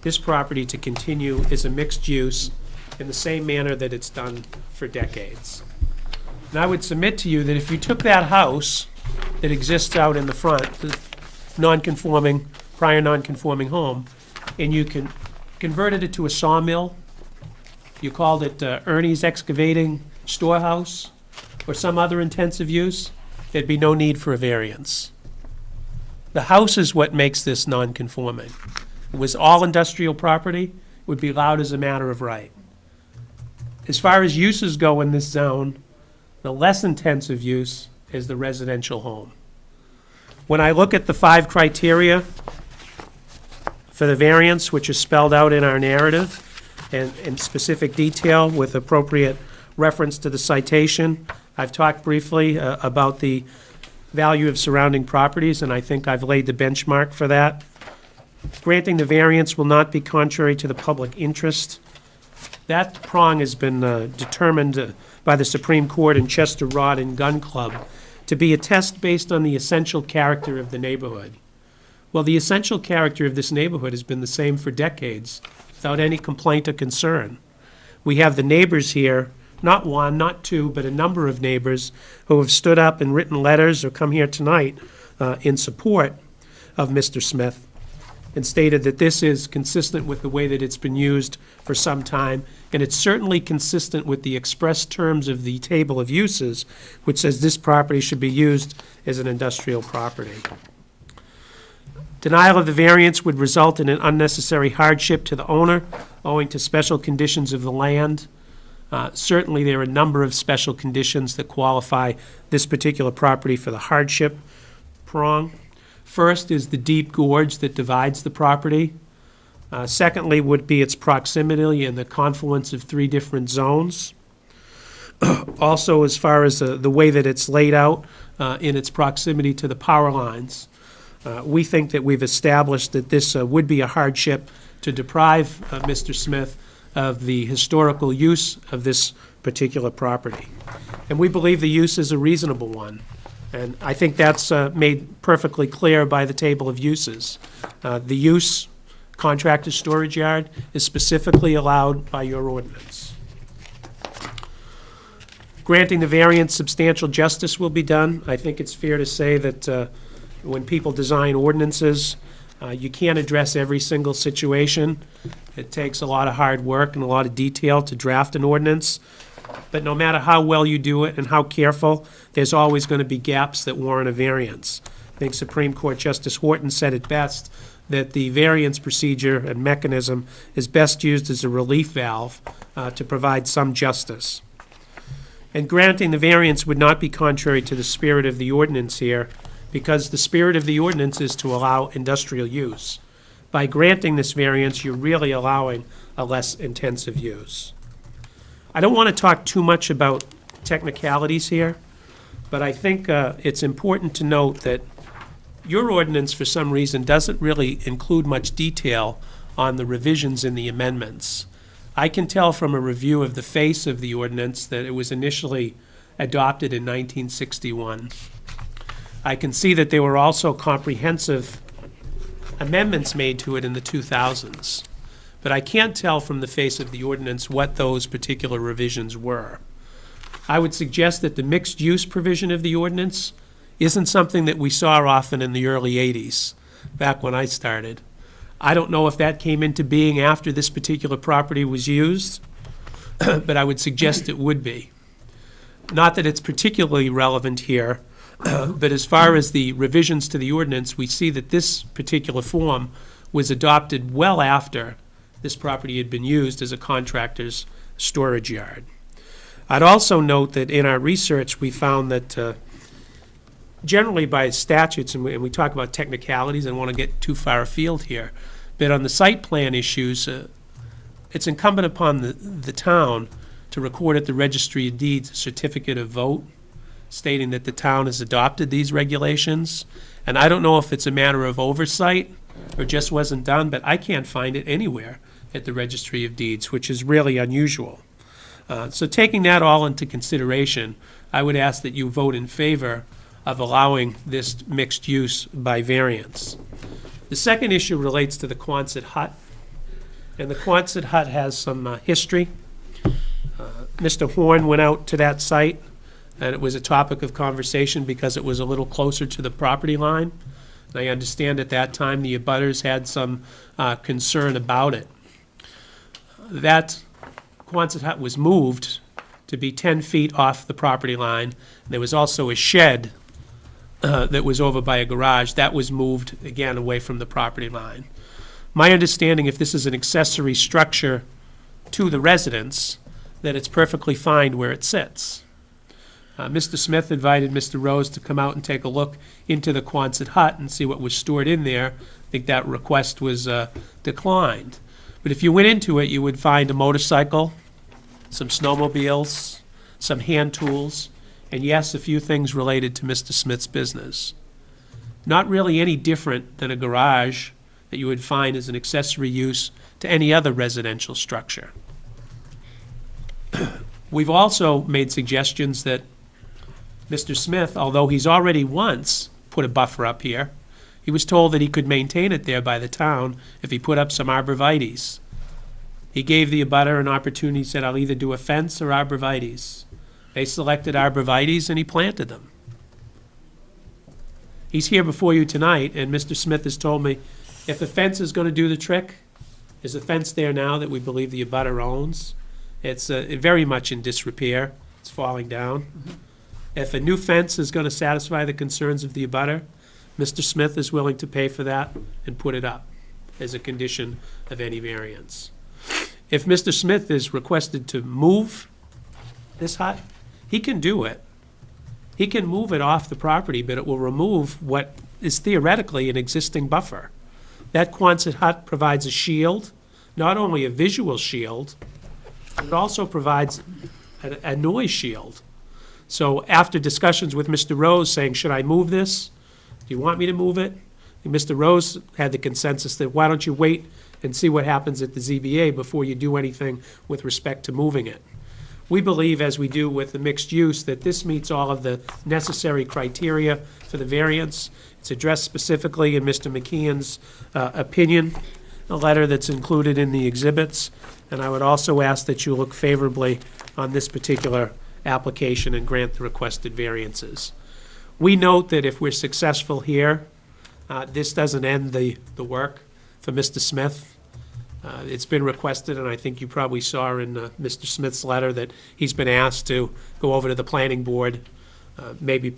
this property to continue as a mixed use in the same manner that it's done for decades. And I would submit to you that if you took that house that exists out in the front, the non-conforming, prior non-conforming home, and you can converted it to a sawmill, you called it Ernie's Excavating Storehouse, or some other intensive use, there'd be no need for a variance. The house is what makes this non-conforming. If it was all industrial property, it would be allowed as a matter of right. As far as uses go in this zone, the less intensive use is the residential home. When I look at the 5 criteria for the variance, which is spelled out in our narrative and in specific detail with appropriate reference to the citation, I've talked briefly about the value of surrounding properties, and I think I've laid the benchmark for that. Granting the variance will not be contrary to the public interest. That prong has been determined by the Supreme Court in Chester Rod and Gun Club to be a test based on the essential character of the neighborhood. Well, the essential character of this neighborhood has been the same for decades, without any complaint or concern. We have the neighbors here, not one, not two, but a number of neighbors who have stood up and written letters or come here tonight in support of Mr. Smith and stated that this is consistent with the way that it's been used for some time, and it's certainly consistent with the express terms of the table of uses, which says this property should be used as an industrial property. Denial of the variance would result in an unnecessary hardship to the owner owing to special conditions of the land. Certainly, there are a number of special conditions that qualify this particular property for the hardship prong. First is the deep gorge that divides the property. Secondly would be its proximity and the confluence of 3 different zones. Also, as far as the way that it's laid out in its proximity to the power lines, we think that we've established that this would be a hardship to deprive Mr. Smith of the historical use of this particular property. And we believe the use is a reasonable one. And I think that's made perfectly clear by the table of uses. The use, contractor storage yard, is specifically allowed by your ordinance. Granting the variance, substantial justice will be done. I think it's fair to say that when people design ordinances, you can't address every single situation. It takes a lot of hard work and a lot of detail to draft an ordinance. But no matter how well you do it and how careful, there's always going to be gaps that warrant a variance. I think Supreme Court Justice Horton said it best, that the variance procedure and mechanism is best used as a relief valve to provide some justice. And granting the variance would not be contrary to the spirit of the ordinance here, because the spirit of the ordinance is to allow industrial use. By granting this variance, you're really allowing a less intensive use. I don't want to talk too much about technicalities here, but I think it's important to note that your ordinance, for some reason, doesn't really include much detail on the revisions in the amendments. I can tell from a review of the face of the ordinance that it was initially adopted in 1961. I can see that there were also comprehensive amendments made to it in the 2000s. But I can't tell from the face of the ordinance what those particular revisions were. I would suggest that the mixed-use provision of the ordinance isn't something that we saw often in the early 80s, back when I started. I don't know if that came into being after this particular property was used, but I would suggest it would be. Not that it's particularly relevant here, But as far as the revisions to the ordinance, we see that this particular form was adopted well after this property had been used as a contractor's storage yard. I'd also note that in our research, we found that generally by statutes, and we talk about technicalities, I don't want to get too far afield here, but on the site plan issues, it's incumbent upon the town to record at the Registry of Deeds a certificate of vote stating that the town has adopted these regulations. And I don't know if it's a matter of oversight or just wasn't done, but I can't find it anywhere at the Registry of Deeds, which is really unusual. So taking that all into consideration, I would ask that you vote in favor of allowing this mixed use by variance. The second issue relates to the Quonset hut, and the Quonset hut has some history. Mr. Horn went out to that site, and it was a topic of conversation because it was a little closer to the property line. And I understand at that time the abutters had some concern about it. That Quonset hut was moved to be 10 feet off the property line. There was also a shed that was over by a garage. That was moved, again, away from the property line. My understanding, if this is an accessory structure to the residence, that it's perfectly fine where it sits. Mr. Smith invited Mr. Rose to come out and take a look into the Quonset hut and see what was stored in there. I think that request was declined. But if you went into it, you would find a motorcycle, some snowmobiles, some hand tools, and yes, a few things related to Mr. Smith's business. Not really any different than a garage that you would find as an accessory use to any other residential structure. We've also made suggestions that Mr. Smith, although he's already once put a buffer up here, he was told that he could maintain it there by the town if he put up some arborvitaes. He gave the abutter an opportunity, he said, I'll either do a fence or arborvitaes. They selected arborvitaes and he planted them. He's here before you tonight, and Mr. Smith has told me, if the fence is going to do the trick, there's a fence there now that we believe the abutter owns. It's very much in disrepair. It's falling down. If a new fence is going to satisfy the concerns of the abutter, Mr. Smith is willing to pay for that and put it up as a condition of any variance. If Mr. Smith is requested to move this hut, he can do it. He can move it off the property, but it will remove what is theoretically an existing buffer. That Quonset hut provides a shield, not only a visual shield, but it also provides a noise shield. So after discussions with Mr. Rose saying, should I move this? Do you want me to move it? And Mr. Rose had the consensus that why don't you wait and see what happens at the ZBA before you do anything with respect to moving it. We believe, as we do with the mixed use, that this meets all of the necessary criteria for the variance. It's addressed specifically in Mr. McKeon's opinion, a letter that's included in the exhibits. And I would also ask that you look favorably on this particular application and grant the requested variances. We note that if we're successful here, this doesn't end the work for Mr. Smith. It's been requested, and I think you probably saw in Mr. Smith's letter that he's been asked to go over to the planning board, maybe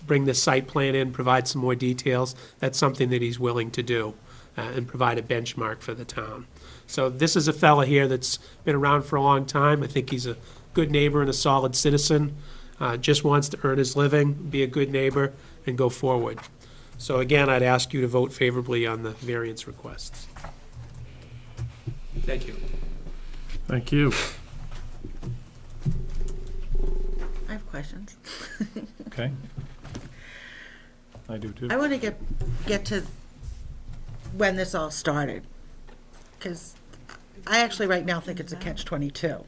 bring the site plan in, provide some more details. That's something that he's willing to do and provide a benchmark for the town. So this is a fella here that's been around for a long time. I think he's a good neighbor and a solid citizen, just wants to earn his living, be a good neighbor, and go forward. So again, I'd ask you to vote favorably on the variance requests. Thank you. Thank you. I have questions. Okay. I do too. I want to get to when this all started, because I actually right now think it's a catch-22.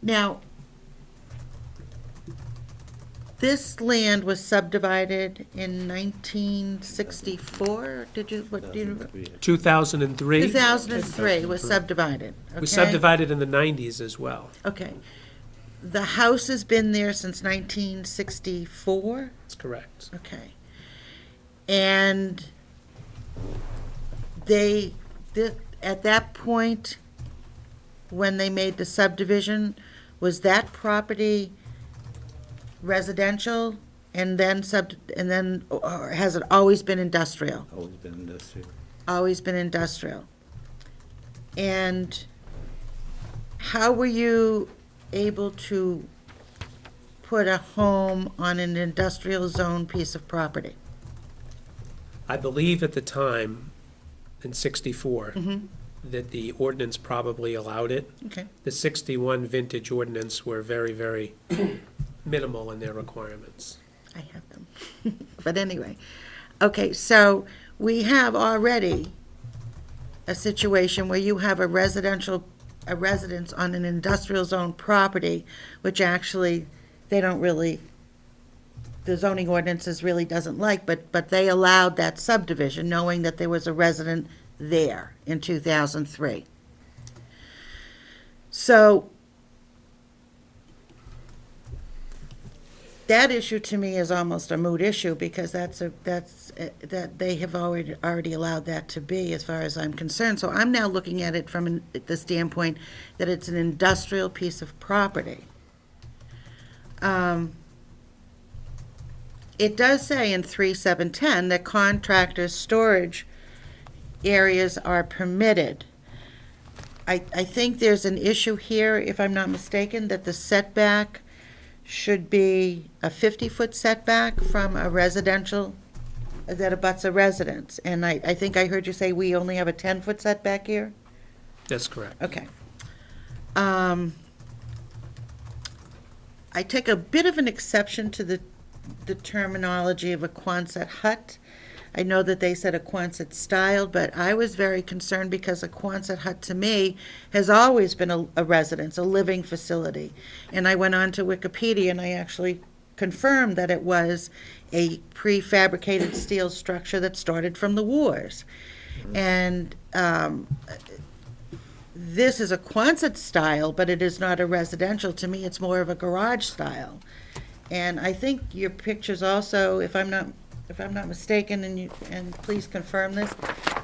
Now, this land was subdivided in 1964, did you, what, do you? 2003. 2003 was subdivided, okay? We subdivided in the 90s as well. Okay. The house has been there since 1964? That's correct. Okay. And at that point, when they made the subdivision, was that property residential and then or has it always been industrial? Always been industrial. Always been industrial. And how were you able to put a home on an industrial zone piece of property? I believe at the time, in 64, that the ordinance probably allowed it. Okay. The 61 vintage ordinance were very, very minimal in their requirements. I have them. But anyway, okay, so we have already a situation where you have a residence on an industrial zone property, which actually, they don't really, the zoning ordinances really doesn't like, but they allowed that subdivision, knowing that there was a resident there in 2003. So that issue to me is almost a moot issue, because that they have already allowed that to be, as far as I'm concerned. So I'm now looking at it from the standpoint that it's an industrial piece of property. It does say in 3.7.10 that contractors' storage areas are permitted. I think there's an issue here, if I'm not mistaken, that the setback should be a 50-foot setback from a residential, that abuts a residence. And I think I heard you say we only have a 10-foot setback here? That's correct. Okay. I take a bit of an exception to the terminology of a Quonset hut. I know that they said a Quonset style, but I was very concerned because a Quonset hut to me has always been a residence, a living facility. And I went on to Wikipedia and I actually confirmed that it was a prefabricated steel structure that started from the wars. And this is a Quonset style, but it is not a residential. To me, it's more of a garage style. And I think your pictures also, if I'm not mistaken, and please confirm this,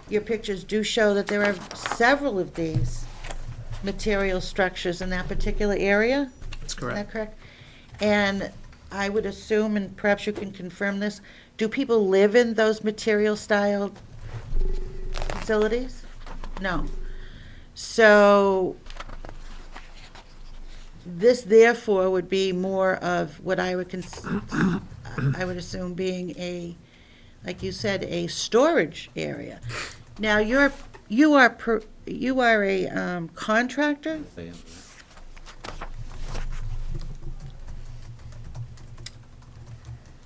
your pictures do show that there are several of these material structures in that particular area? That's Is correct. that correct? And I would assume, and perhaps you can confirm this, do people live in those material-styled facilities? No. So this therefore would be more of what I would I would assume being a, like you said, a storage area. Now, you are a contractor? I am.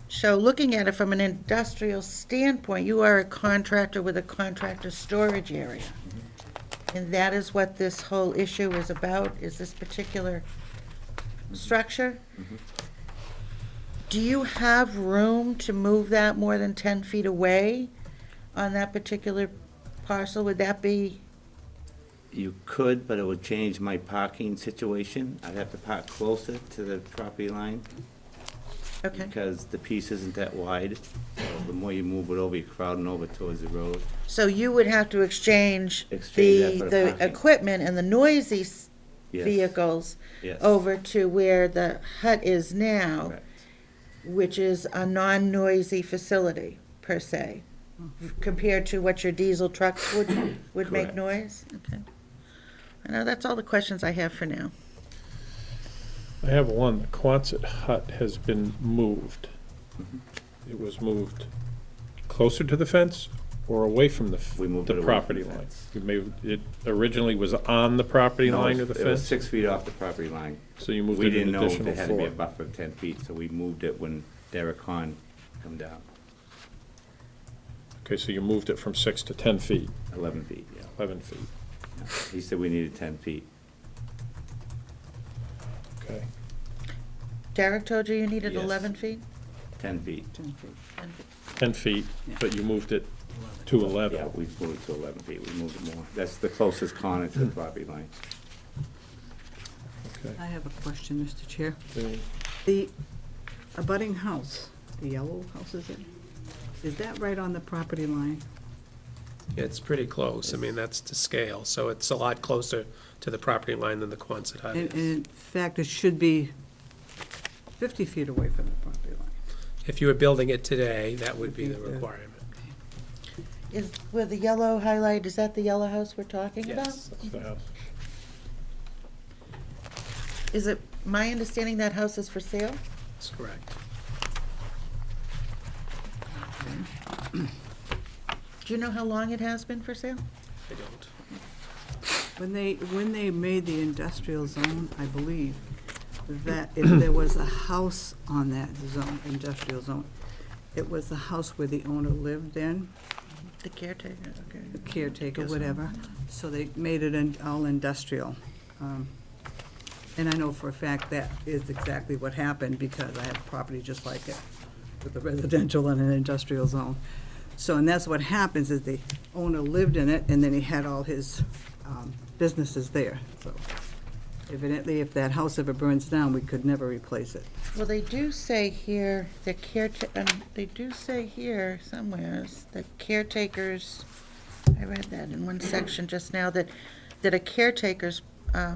So looking at it from an industrial standpoint, you are a contractor with a contractor storage area. And that is what this whole issue is about, is this particular structure? Do you have room to move that more than 10 feet away on that particular parcel? Would that be, You could, but it would change my parking situation. I'd have to park closer to the property line okay. because the piece isn't that wide. So the more you move it over, you're crowding over towards the road. So you would have to exchange Exchange that for the the parking. equipment and the noisy Yes. vehicles Yes. over to where the hut is now, Correct. which is a non-noisy facility, per se, compared to what your diesel trucks would make Correct. noise? Okay. I know that's all the questions I have for now. I have one. The Quonset hut has been moved. Mm-hmm. It was moved closer to the fence or away from We moved the it away from property the line? fence. You moved, it originally was on the property No, line of the it was fence? 6 feet off the property line. So you moved We it an didn't know there additional had to be a 4. buffer of 10 feet, so we moved it when Derek Hahn come down, Okay, so you moved it from 6 to 10 feet, 11 feet, yeah. 11 feet. He said we needed 10 feet. Okay. Derek told you you needed Yes. 11 feet? 10 feet. 10 feet, but you moved it to 11. Yeah, we moved it to 11 feet. We moved it more. That's the closest corner to the property line. Okay. I have a question, Mr. Chair. The- The abutting house, the yellow house, is that right on the property line? It's pretty close. I mean, that's to scale, so it's a lot closer to the property line than the Quonset hut And is. in fact, it should be 50 feet away from the property line. If you were building it today, that would be the requirement. Is, with the yellow highlight, is that the yellow house we're talking about? Yes. That's the house. Is it my understanding that house is for sale? That's correct. Do you know how long it has been for sale? I don't. When they made the industrial zone, I believe, that if there was a house on that zone, industrial zone, it was the house where the owner lived in, The caretaker, okay. the caretaker, Guess so. whatever. So they made it all industrial. And I know for a fact that is exactly what happened, because I have a property just like it, with a residential and an industrial zone. So, and that's what happens, is the owner lived in it, and then he had all his businesses there. So evidently, if that house ever burns down, we could never replace it. Well, they do say here, the they do say here somewhere, that caretakers, I read that in one section just now, that a caretaker's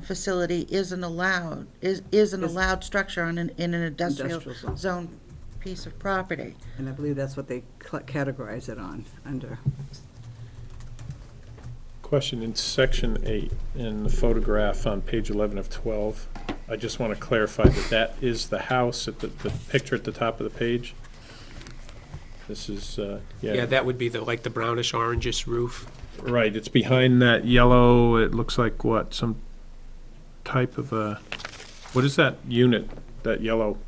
facility isn't allowed, is an allowed structure in an industrial Industrial zone. zone piece of property. And I believe that's what they categorize it on, under. Question, in section 8, in the photograph on page 11 of 12, I just want to clarify that that is the house at the picture at the top of the page. This is, Yeah, that would be like the brownish orangish roof. right, it's behind that yellow, it looks like what, some type of a, what is that unit, that yellow?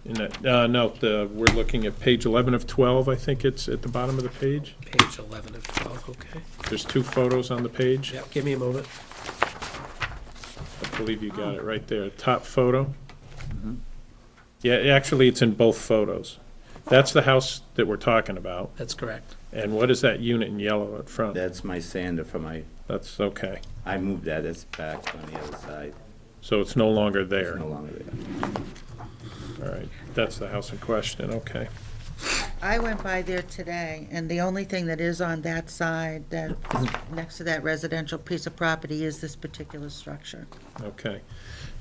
In that, no, we're looking at page 11 of 12, I think it's at the bottom of the page. Page 11 of 12, okay. There's 2 photos on the page. Yeah, give me a moment. I believe you got it right there, top photo. Yeah, actually, it's in both photos. That's the house that we're talking about. That's correct. And what is that unit in yellow up front? That's my sander for my, That's okay. I moved that, it's back on the other side. So it's no longer It's there. no longer there. All right, that's the house in question, okay. I went by there today, and the only thing that is on that side, that, next to that residential piece of property, is this particular structure. Okay.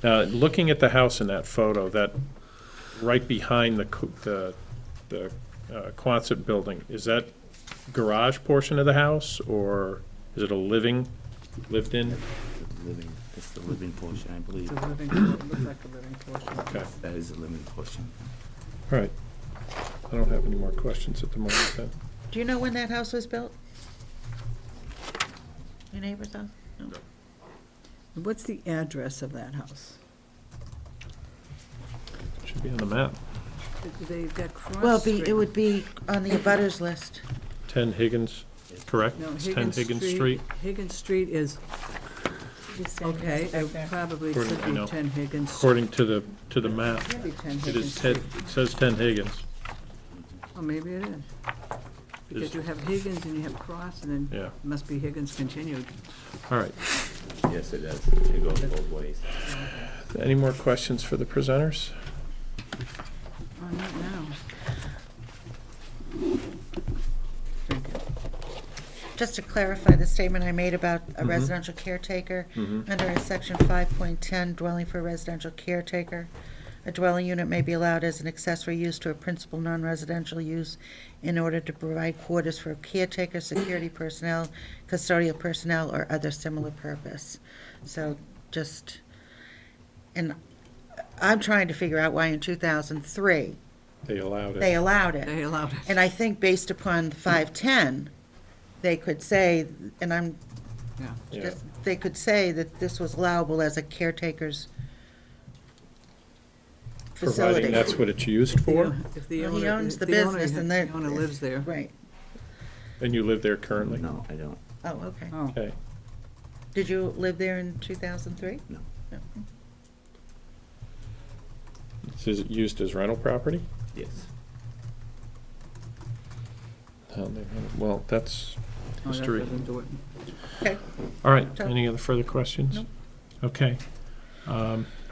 Now, looking at the house in that photo, that right behind the Quonset building, is that garage portion of the house, or is it a lived-in? Living, it's the living portion, I believe. It's a living, it looks like a living portion. Okay, That is the living portion. all right. I don't have any more questions at the moment then. Do you know when that house was built? Your neighbor's house? No. What's the address of that house? Should be on the map. They've got Cross Well, Street. it would be on the abutters list. 10 Higgins, correct? No, It's 10 Higgins Street. Higgins Street is, okay, it probably According- should I know. be 10 Higgins. According to the map, Should be 10 it Higgins is 10, Street. it says 10 Higgins. Oh, maybe it is. Because Is- you have Higgins and you have Cross, and then Yeah, it must be Higgins continued. all right. Yes, it does. It goes both ways. Any more questions for the presenters? Oh, not now. Thank you. Just to clarify the statement I made about a Mhm. residential caretaker, Mhm. under section 5.10, dwelling for a residential caretaker, a dwelling unit may be allowed as an accessory use to a principal non-residential use in order to provide quarters for caretaker, security personnel, custodial personnel, or other similar purpose. So just, and I'm trying to figure out why in 2003 They allowed they it. allowed it. They allowed it. And I think based upon 510, they could say, and I'm, Yeah. Yeah. just, they could say that this was allowable as a caretaker's facility. Providing that's what it's used for, If the Well, he owner- owns if the owner- business and The owner lives there. Right. and you live there currently? No, I don't. Oh, okay. Oh, Okay. Did you live there in 2003? No. No. Is it used as rental property? Yes. Well, that's oh, that history. doesn't do it. Okay. All right, So- any other further questions? Nope. Okay.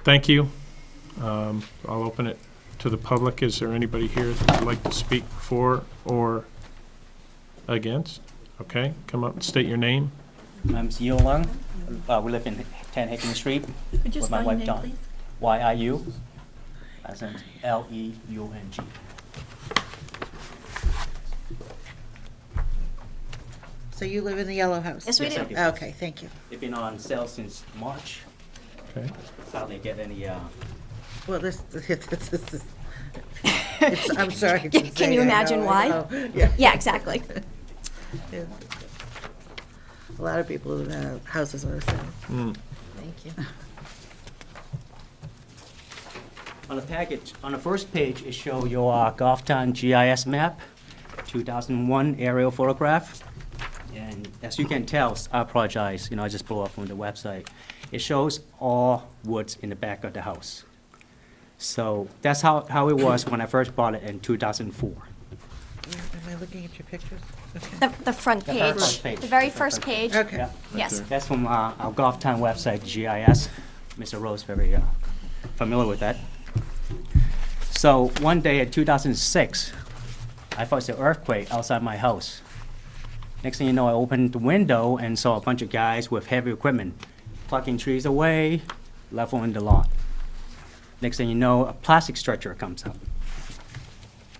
Thank you. I'll open it to the public. Is there anybody here that would like to speak for or against? Okay, come up and state your name. My name's Yiu Lung. We live in 10 Higgins Street Could you with my spell your wife name, Dawn. please? Y-I-U. as in Leung. So you live in the yellow house? Yes, we Yes, I do. do. Okay, thank you. It's been on sale since March. Okay. Hardly get any, Well, this, it's, I'm sorry to Can say you it, I imagine know, why? I know. Yeah. Yeah, exactly. Yeah. A lot of people live in houses on the sale. Thank you. on the package, on the first page, it show your Goffstown GIS map, 2001 aerial photograph. And as you can tell, I apologize, I just pulled up from the website. It shows all woods in the back of the house. So that's how it was when I first bought it in 2004. Am I looking at your pictures? The front The very page, first page. the very first page. Okay. Yeah. Yes. That's from our Goffstown website, GIS. Mr. Rose very familiar with that. So one day in 2006, I felt an earthquake outside my house. Next thing you know, I opened the window and saw a bunch of guys with heavy equipment plucking trees away, leveling the lawn. Next thing you know, a plastic stretcher comes up.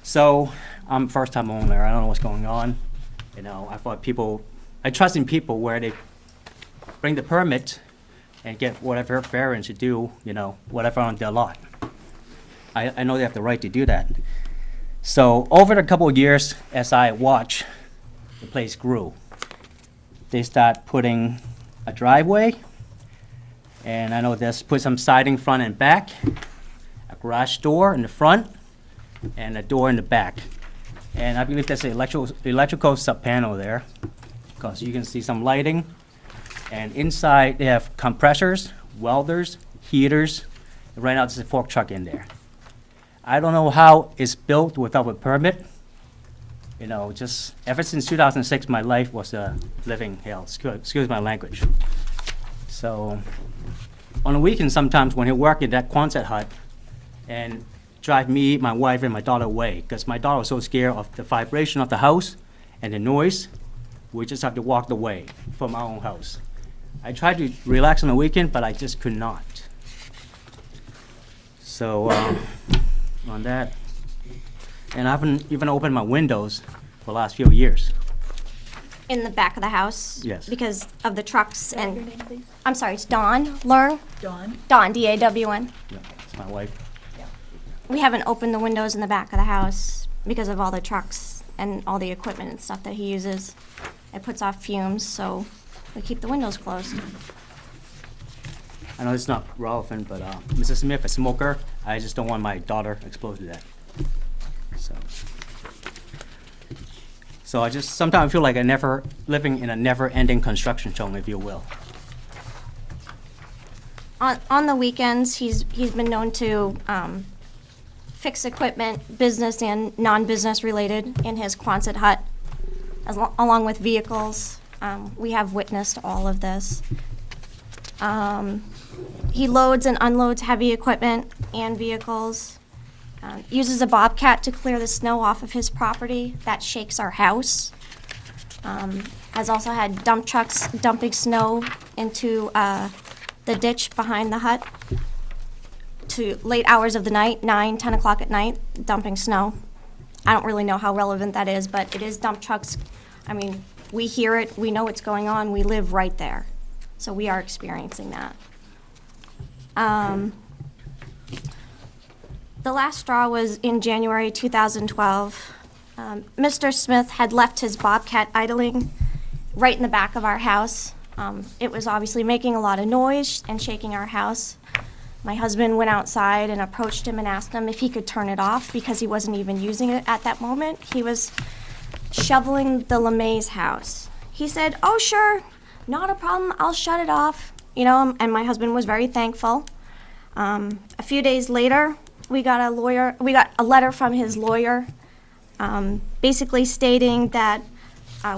So I'm a first-time owner. I don't know what's going on. I thought I trust in people where they bring the permit and get whatever variance to do, whatever on their lot. I know they have the right to do that. So over the couple of years, as I watch, the place grew. They start putting a driveway, and I know there's put some siding front and back, a garage door in the front, and a door in the back. And I believe there's an electrical sub-panel there, because you can see some lighting. And inside, they have compressors, welders, heaters. Right now, there's a fork truck in there. I don't know how it's built without a permit. Just ever since 2006, my life was a living hell. Excuse my language. So on the weekends, sometimes when he work in that Quonset hut and drive me, my wife, and my daughter away, because my daughter was so scared of the vibration of the house and the noise, we just have to walk away from our own house. I tried to relax on the weekend, but I just could not. So on that, and I haven't even opened my windows for the last few years. In the back of the house. Yes. Because of the trucks Your and, name, please? I'm sorry, it's Dawn Leung. Dawn? Dawn, D-A-W-N. Yeah, it's my wife. We haven't opened the windows in the back of the house because of all the trucks and all the equipment and stuff that he uses. It puts off fumes, so we keep the windows closed. I know it's not relevant, but Mrs. Smith, a smoker, I just don't want my daughter exposed to that. So I just sometimes feel like living in a never-ending construction zone, if you will. On the weekends, he's been known to fix equipment, business and non-business related, in his Quonset hut, along with vehicles. We have witnessed all of this. He loads and unloads heavy equipment and vehicles. Uses a bobcat to clear the snow off of his property. That shakes our house. Has also had dump trucks dumping snow into the ditch behind the hut to late hours of the night, 9, 10 o'clock at night, dumping snow. I don't really know how relevant that is, but it is dump trucks. I mean, we hear it, we know what's going on, we live right there. So we are experiencing that. The last straw was in January 2012. Mr. Smith had left his bobcat idling right in the back of our house. It was obviously making a lot of noise and shaking our house. My husband went outside and approached him and asked him if he could turn it off because he wasn't even using it at that moment. He was shoveling the LeMay's house. He said, "Oh, sure, not a problem, I'll shut it off." And my husband was very thankful. A few days later, we got a letter from his lawyer, basically stating that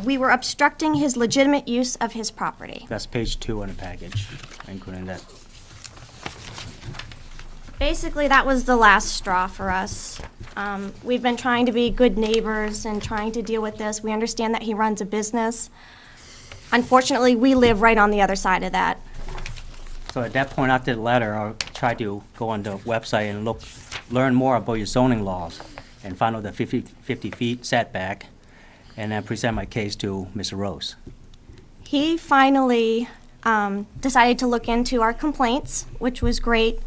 we were obstructing his legitimate use of his property. That's page 2 on the package, including that. Basically, that was the last straw for us. We've been trying to be good neighbors and trying to deal with this. We understand that he runs a business. Unfortunately, we live right on the other side of that. So at that point after the letter, I tried to go on the website and look learn more about your zoning laws and find out the 50 feet setback, and then present my case to Mr. Rose. He finally decided to look into our complaints, which was great.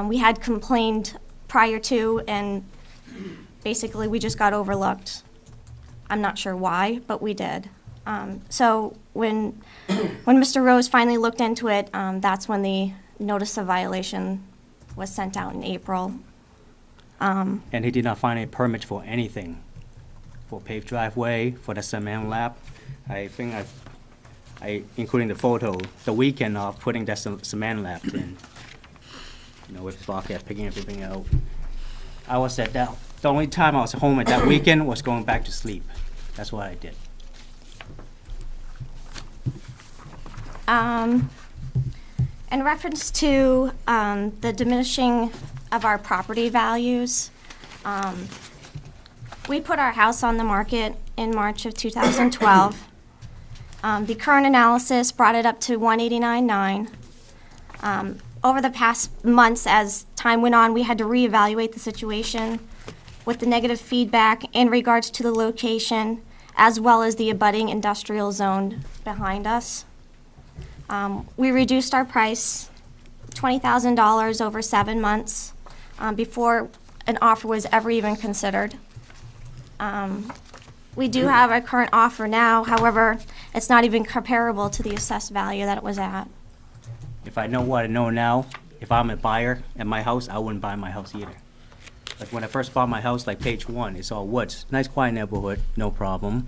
We had complained prior to, and basically we just got overlooked. I'm not sure why, but we did. So when Mr. Rose finally looked into it, that's when the notice of violation was sent out in April. And he did not find any permits for anything, for paved driveway, for the cement lab. I think including the photo, the weekend of putting that cement lab in, with his Bobcat picking everything out. I was at that, the only time I was home at that weekend was going back to sleep. That's what I did. In reference to the diminishing of our property values, we put our house on the market in March of 2012. The current analysis brought it up to 189.9. Over the past months, as time went on, we had to reevaluate the situation with the negative feedback in regards to the location, as well as the abutting industrial zone behind us. We reduced our price $20,000 over 7 months before an offer was ever even considered. We do have a current offer now, however, it's not even comparable to the assessed value that it was at. If I know what I know now, if I'm a buyer at my house, I wouldn't buy my house either. Like when I first bought my house, like page 1, it's all woods. Nice quiet neighborhood, no problem.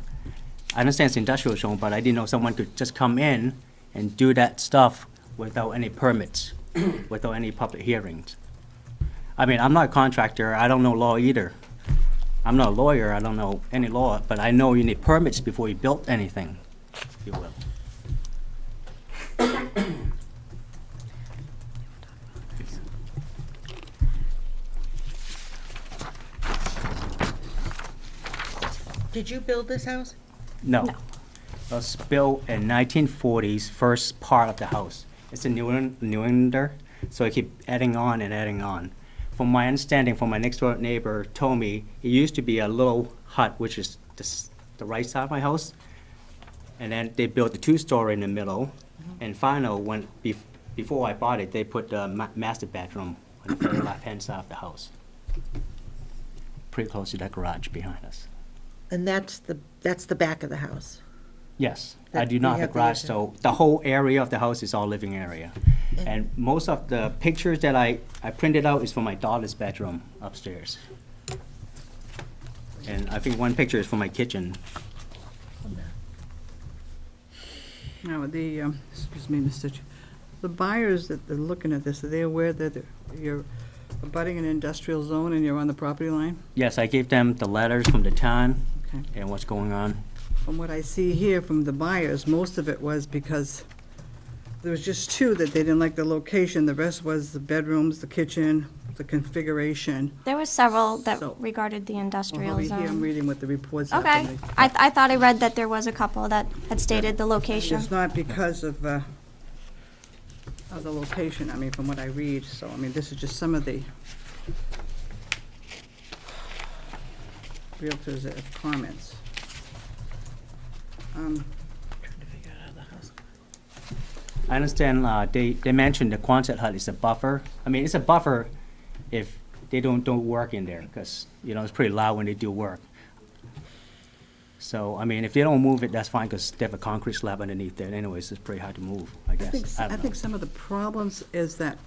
I understand it's industrial zone, but I didn't know someone could just come in and do that stuff without any permits, without any public hearings. I mean, I'm not a contractor, I don't know law either. I'm not a lawyer, I don't know any law, but I know you need permits before you build anything, if you will. Did you build this house? No. No. It was built in 1940s, first part of the house. It's a New Englander, so I keep adding on and adding on. From my understanding, from my next door neighbor told me, it used to be a little hut, which is the right side of my house. And then they built the 2-story in the middle. And finally, before I bought it, they put the master bedroom on the left-hand side of the house. Pretty close to that garage behind us. And that's the back of the house. Yes, I That do we not have have a the garage, issue. so the whole area of the house is all living area. And most of the pictures that I printed out is from my daughter's bedroom upstairs. And I think one picture is from my kitchen. Now, excuse me, the buyers that are looking at this, are they aware that you're abutting an industrial zone and you're on the property line? Yes, I gave them the letters from the town Okay. and what's going on. From what I see here from the buyers, most of it was because there was just 2 that they didn't like the location. The rest was the bedrooms, the kitchen, the configuration. There were several that So- regarded the Well, industrial over here, I'm zone. reading what the reports Okay, happened. I thought I read that there was a couple that had stated the location. It's not because of the location, I mean, from what I read, so, I mean, this is just some of the realtors that have comments. I understand they mentioned the Quonset hut is a buffer. I mean, it's a buffer if they don't work in there, because, it's pretty loud when they do work. So, I mean, if they don't move it, that's fine, because they have a concrete slab underneath there anyways, it's pretty hard to move, I guess. I don't think know. some of the problems is that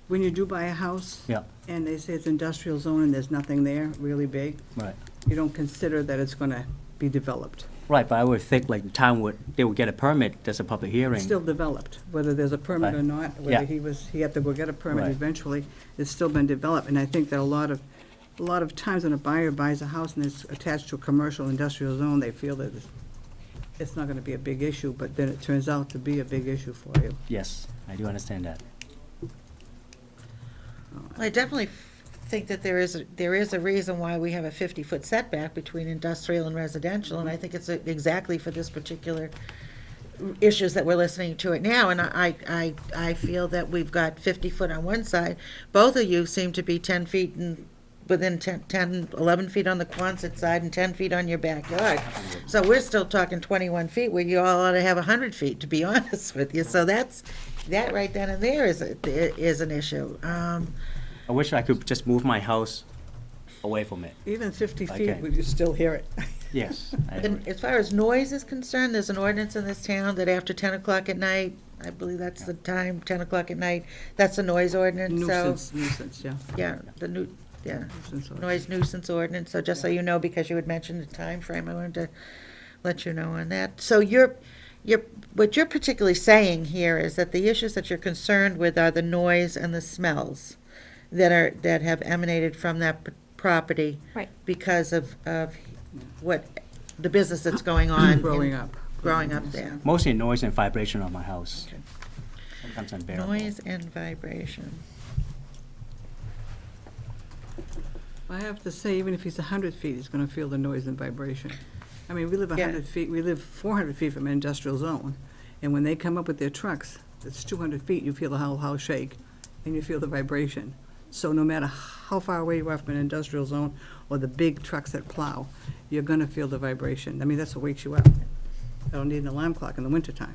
when you do buy a house. Yeah. And they say it's industrial zone and there's nothing there really big, Right. you don't consider that it's gonna be developed. Right, but I would think like the town they would get a permit, there's a public hearing. It's still developed, whether there's a permit or Right. not, Yeah. whether he had to go get a permit Right. eventually, it's still been developed. And I think that a lot of times when a buyer buys a house and it's attached to a commercial industrial zone, they feel that it's not gonna be a big issue, but then it turns out to be a big issue for you. Yes, I do understand that. I definitely think that there is a reason why we have a 50-foot setback between industrial and residential, and I think it's exactly for this particular issues that we're listening to it now, and I feel that we've got 50 foot on one side. Both of you seem to be 10 feet and within 11 feet on the Quonset side and 10 feet on your backyard. So we're still talking 21 feet, where you all ought to have 100 feet, to be honest with you. So that right then and there is an issue. I wish I could just move my house away from it. Even 50 Okay. feet, would you still hear it? Yes. I And agree. as far as noise is concerned, there's an ordinance in this town that after 10 o'clock at night, I believe that's the time, 10 o'clock at night, that's a noise ordinance, so, Nuisance, yeah. yeah, Nuisance ordinance. noise nuisance ordinance, so just so you know, because you had mentioned the time frame, I wanted to let you know on that. So what you're particularly saying here is that the issues that you're concerned with are the noise and the smells that have emanated from that Right. property because of what, the business that's going on. Growing up. Growing up there. Mostly noise and vibration on my house. Sometimes unbearable. Noise and vibration. I have to say, even if he's 100 feet, he's going to feel the noise and vibration. I mean, we live Yeah. 100 feet, we live 400 feet from an industrial zone, and when they come up with their trucks, it's 200 feet, you feel the whole house shake, and you feel the vibration. So no matter how far away you are from an industrial zone or the big trucks that plow, you're going to feel the vibration. I mean, that's what wakes you up. I don't need an alarm clock in the wintertime.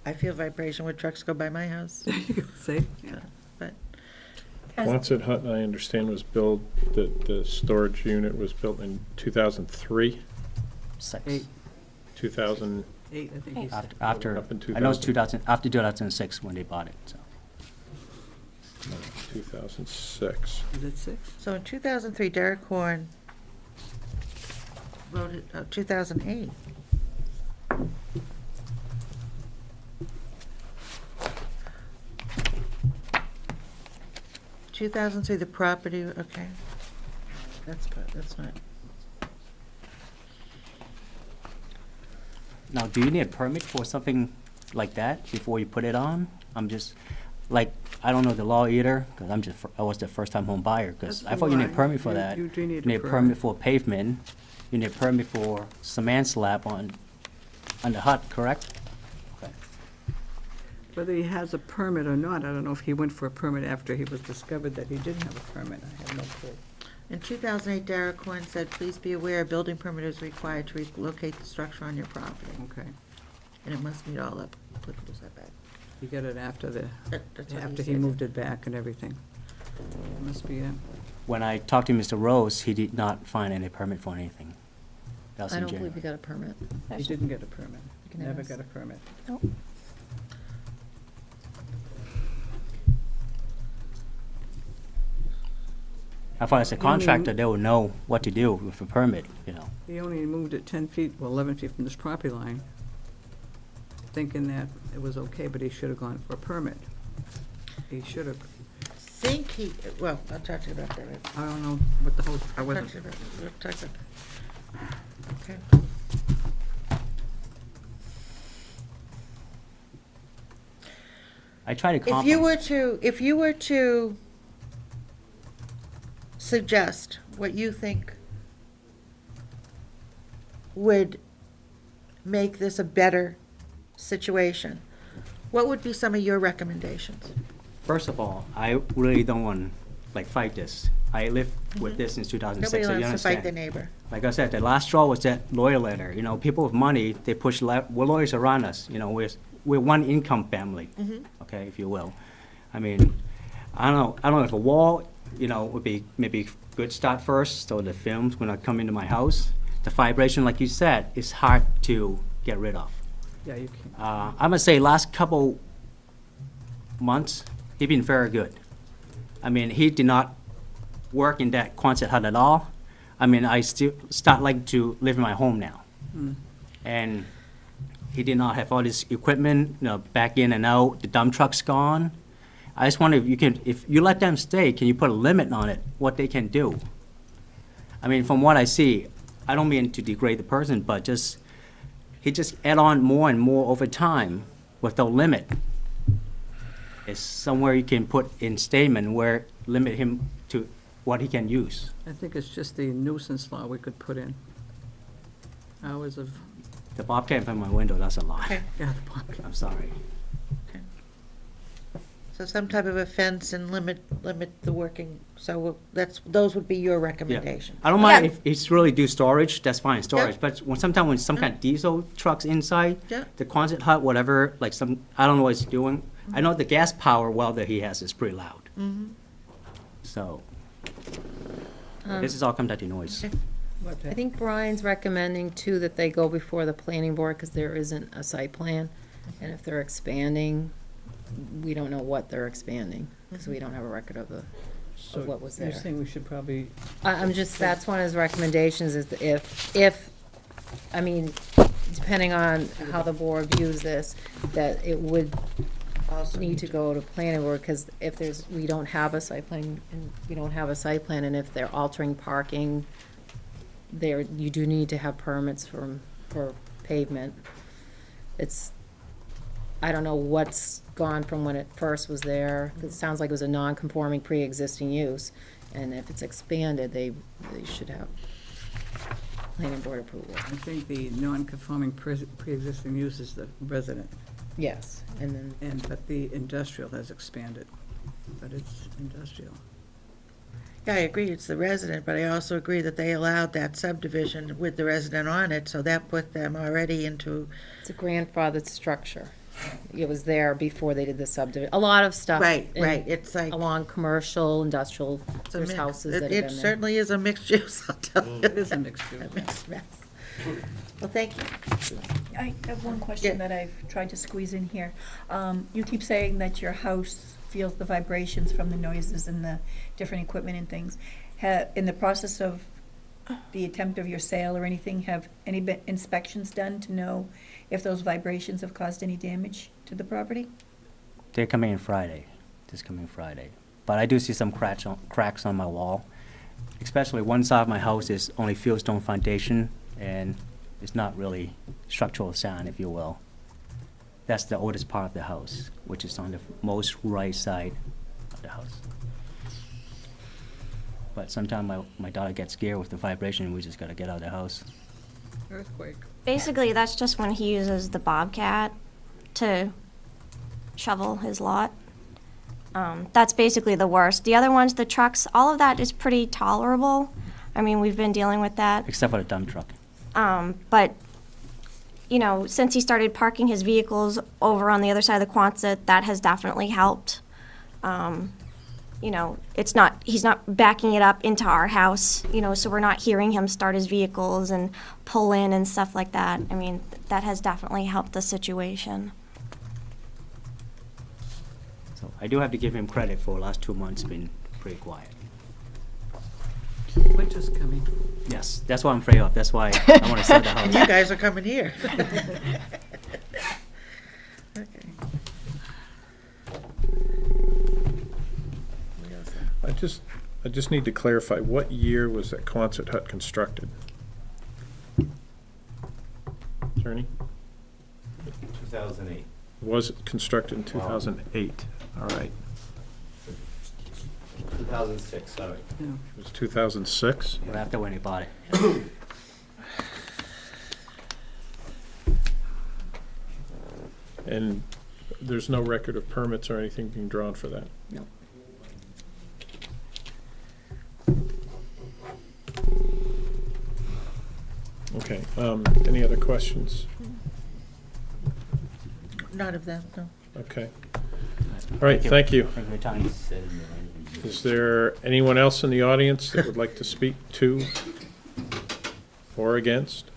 I feel vibration when trucks go by my house. See? Yeah, but Quonset hut, I understand, was built, the storage unit was built in 2003, 6. 8, 2000, 8, I think he said. After, Up in I know it's 2000. 2000, after 2006 when they bought it, so. no, 2006. Is it 6? So in 2003, Derek Horn wrote it, 2008. The property, okay. That's good, that's not. Now, do you need a permit for something like that before you put it on? I'm just, like, I don't know the law either, because I was the first-time home buyer, because That's I the thought you need a line. permit for You- that. you do need a You need a permit. permit for pavement, you need a permit for cement slab on the hut, correct? Okay. Whether he has a permit or not, I don't know if he went for a permit after he was discovered that he didn't have a permit. I have no clue. In 2008, Derek Horn said, "Please be aware, a building permit is required to relocate the structure on your property, Okay. and it must meet all applicable setbacks." He got it after That's what after he said. moved it back and everything. Must be it. When I talked to Mr. Rose, he did not find any permit for anything. That was I in don't believe January. we got a permit. He didn't get a permit. You can Never ask. got a permit. Nope. I thought as a contractor, they would know what to do with a permit, you know. He only moved it 10 feet, well, 11 feet from this property line, thinking that it was okay, but he should have gone for a permit. He should have, Think he, well, I'll talk to you about that. I don't know what the whole, I We'll wasn't, talk about. Okay. I try to If compromise. you were to suggest what you think would make this a better situation, what would be some of your recommendations? First of all, I really don't want, like, fight this. I lived with this since 2006, Nobody so you wants to fight understand. their neighbor. Like I said, the last straw was that lawyer letter. You know, people with money, they push, we're lawyers around us, you know, we're one income family, okay, if you will. I mean, I don't know if a wall, you know, would be maybe good start first, so the films when I come into my house. The vibration, like you said, is hard to get rid of. yeah, you can't. I must say, last couple months, he's been very good. I mean, he did not work in that Quonset hut at all. I mean, I still start like to live in my home now. And he did not have all this equipment, you know, back in and out, the dump truck's gone. I just wonder if you let them stay, can you put a limit on it, what they can do? I mean, from what I see, I don't mean to degrade the person, but he just add on more and more over time with no limit. It's somewhere you can put in statement where limit him to what he can use. I think it's just the nuisance law we could put in. Hours of, The bobcat from my window, that's a lot. Okay. yeah, the block. I'm sorry. So some type of a fence and limit the working, those would be your Yeah. recommendations. I don't mind Yeah. if it's really do storage, that's fine, storage, but sometimes when some kind of diesel trucks inside, Yeah. the Quonset hut, whatever, like I don't know what it's doing. I know the gas power well that he has is pretty loud. So, this is all come down to noise. I think Brian's recommending too that they go before the planning board, because there isn't a site plan. And if they're expanding, we don't know what they're expanding, because we don't have a record of So what was you're there. saying we should probably, I'm just, that's one of his recommendations, is that if, I mean, depending on how the board views this, that it would Also need to go to planning board, because if we don't have a site plan, and if they're altering parking, you do need to have permits for pavement. I don't know what's gone from when it first was there. It sounds like it was a non-conforming pre-existing use, and if it's expanded, they should have planning board approval. I think the non-conforming pre-existing use is the resident, Yes, and then, but the industrial has expanded, but it's industrial. Yeah, I agree, it's the resident, but I also agree that they allowed that subdivision with the resident on it, so that put them already into, it's a grandfathered structure. It was there before they did the subdivision. A lot of stuff. right, in- right, it's like. Along commercial, industrial, it's a there's mix. houses that have It been there. certainly is a mixed use, I'll tell you. It is a mixed use. A mixed mess. Well, thank you. I have one question Yeah. that I've tried to squeeze in here. You keep saying that your house feels the vibrations from the noises and the different equipment and things. In the process of the attempt of your sale or anything, have any inspections done to know if those vibrations have caused any damage to the property? They're coming in Friday, this coming Friday. But I do see some cracks on my wall. Especially one side of my house is only fieldstone foundation, and it's not really structural sound, if you will. That's the oldest part of the house, which is on the most right side of the house. But sometimes my daughter gets scared with the vibration, and we just gotta get out of the house. Earthquake. Basically, that's just when he uses the Bobcat to shovel his lot. That's basically the worst. The other ones, the trucks, all of that is pretty tolerable. I mean, we've been dealing with that. Except for the dump truck. But, you know, since he started parking his vehicles over on the other side of the Quonset, that has definitely helped. You know, he's not backing it up into our house, you know, so we're not hearing him start his vehicles and pull in and stuff like that. I mean, that has definitely helped the situation. So I do have to give him credit for the last 2 months being pretty quiet. Winter's coming. Yes, that's what I'm afraid of. That's why I want to sell the And house. you guys are coming here. Okay. I just need to clarify, what year was that Quonset hut constructed? Attorney? 2008. Was it constructed in 2008? All right. 2006, sorry. It was 2006? Right after when he bought it. And there's no record of permits or anything being drawn for that? No. Okay, any other questions? None of them, no. Okay. All right, thank you. Thank you for your time. Is there anyone else in the audience that would like to speak to or against?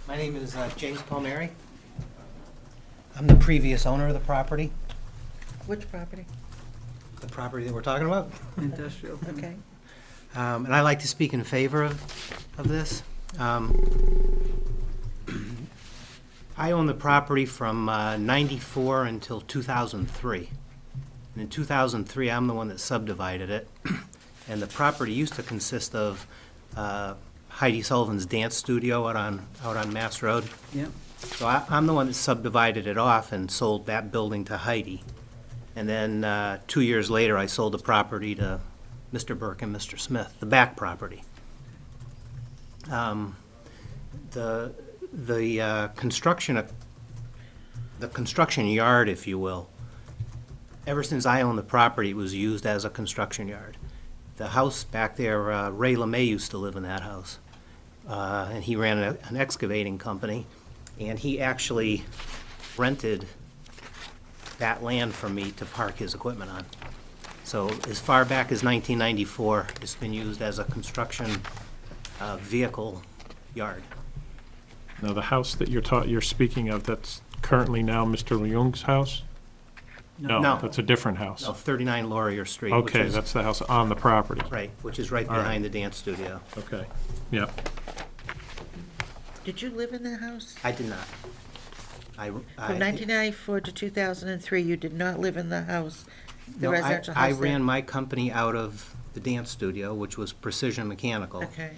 My name is James Palmieri. I'm the previous owner of the property, Which property? the property that we're talking about. Industrial. Okay. And I'd like to speak in favor of this. I own the property from 94 until 2003. And in 2003, I'm the one that subdivided it. And the property used to consist of Heidi Sullivan's dance studio out on Mass Road. Yep. So I'm the one that subdivided it off and sold that building to Heidi. And then 2 years later, I sold the property to Mr. Burke and Mr. Smith, the back property. The construction the construction yard, if you will. Ever since I owned the property, it was used as a construction yard. The house back there, Ray LeMay used to live in that house. And he ran an excavating company, and he actually rented that land for me to park his equipment on. So as far back as 1994, it's been used as a construction vehicle yard. Now, the house that you're speaking of, that's currently now Mr. Leung's house? No. That's a different house. No, 39 Laurier Street. which Okay, is- that's the house on the property. Right, which is right All right. behind the dance studio. Okay, yeah. Did you live in that house? I did not. From 1994 to 2003, you did not live in the house, the No, residential house I there? ran my company out of the dance studio, which was Precision Mechanical. Okay,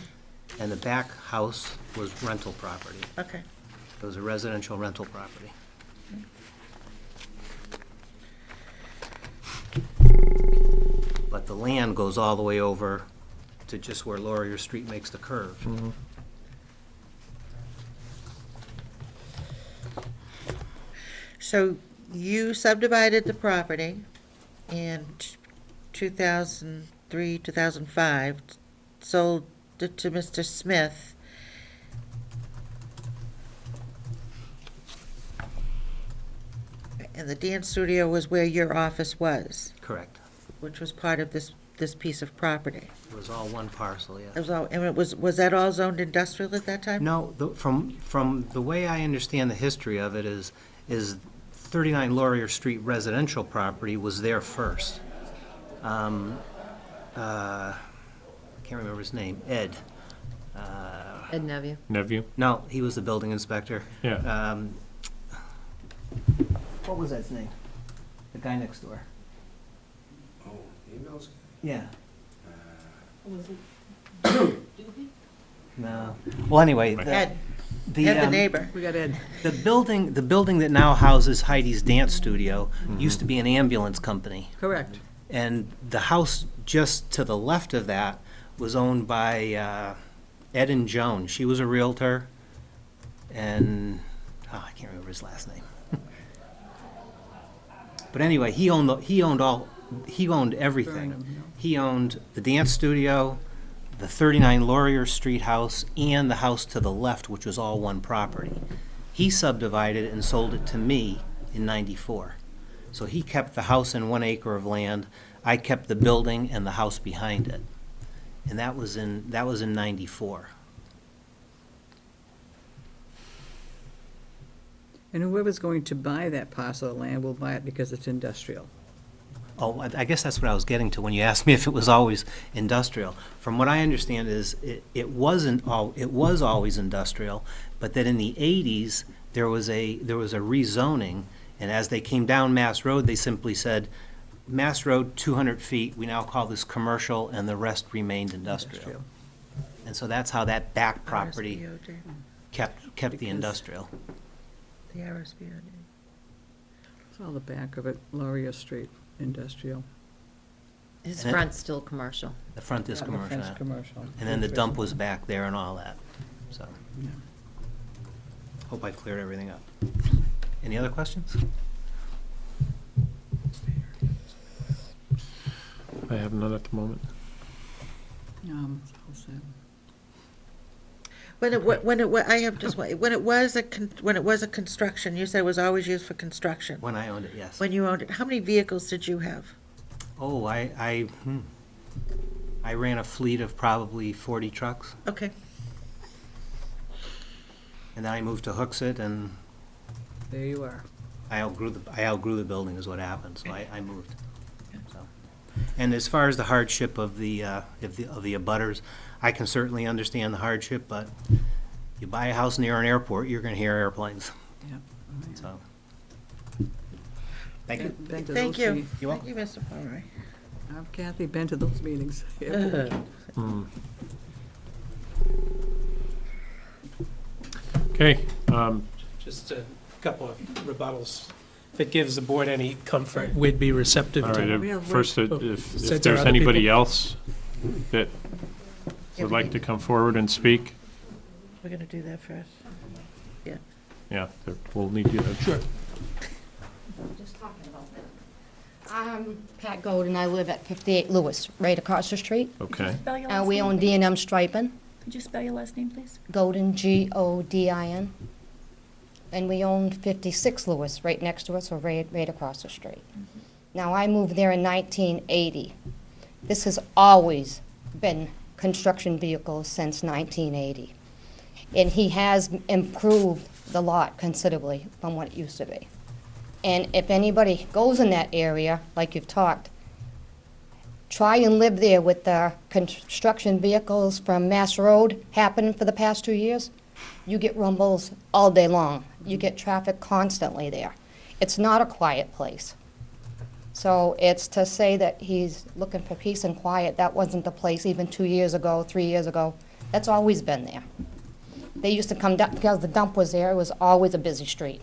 And the back house was rental property. okay. It was a residential rental property. But the land goes all the way over to just where Laurier Street makes the curve. So you subdivided the property in 2003, 2005, sold it to Mr. Smith. And the dance studio was where your office was, Correct. which was part of this piece of property. It was all one parcel, yeah. It was all, and was that all zoned industrial at that time? No, from the way I understand the history of it is 39 Laurier Street residential property was there first. I can't remember his name, Ed. Ed Neville. Nephew? No, he was the building inspector. Yeah. What was that name? The guy next door. Oh, he knows. Yeah. No. Well, anyway, Ed, the Ed the neighbor. We got Ed. the building that now houses Heidi's dance studio used to be an ambulance company. Correct. And the house just to the left of that was owned by Ed and Joan. She was a realtor, and I can't remember his last name. But anyway, he owned everything. Burnham, no. He owned the dance studio, the 39 Laurier Street house, and the house to the left, which was all one property. He subdivided it and sold it to me in '94. So he kept the house and 1 acre of land. I kept the building and the house behind it. And that was in '94. And whoever's going to buy that parcel of land will buy it because it's industrial. Oh, I guess that's what I was getting to when you asked me if it was always industrial. From what I understand is it was always industrial, but that in the 80s, there was a rezoning, and as they came down Mass Road, they simply said, Mass Road, 200 feet, we now call this commercial, and the rest remained industrial. And so that's how that back property RSBOD, kept the industrial. The RSBOD. It's all the back of it, Laurier Street, industrial. His And it- front's still commercial. The front is The commercial. front's now. commercial. And then the dump was back there and all that, so. Yeah. Hope I cleared everything up. Any other questions? I have none at the moment. All set. When it was a construction, you said it was always used for construction. When I owned it, yes. When you owned it, how many vehicles did you have? Oh, I ran a fleet of probably 40 trucks, Okay, and then I moved to Hooksett, and There you are. I outgrew the building is what happened, so I moved. So, and as far as the hardship of the abutters, I can certainly understand the hardship, but you buy a house near an airport, you're gonna hear airplanes, Yeah. so. Thank you. Been to thank those you. meetings. You're Thank you, Mr. Pomeroy. I've Kathy been to those meetings. Okay, Just a couple of rebuttals. If it gives the board any comfort, we'd be receptive all to. right, We have first, Oh, if since there there's are other anybody people. else that would like to come forward and speak, We're gonna do that first. yeah, we'll need you to. Sure. Just talking about that. I'm Pat Golden, I live at 58 Lewis, right across the street. Okay. Spell your last We name, own please? D&M Striping, Could you spell your last name, please? Golden, Godin. And we own 56 Lewis, right next to us, or right across the street. Now, I moved there in 1980. This has always been construction vehicles since 1980. And he has improved the lot considerably from what it used to be. And if anybody goes in that area, like you've talked, try and live there with the construction vehicles from Mass Road happening for the past 2 years. You get rumbles all day long. You get traffic constantly there. It's not a quiet place. So it's to say that he's looking for peace and quiet, that wasn't the place even 2 years ago, 3 years ago. That's always been there. They used to come down, because the dump was there, it was always a busy street.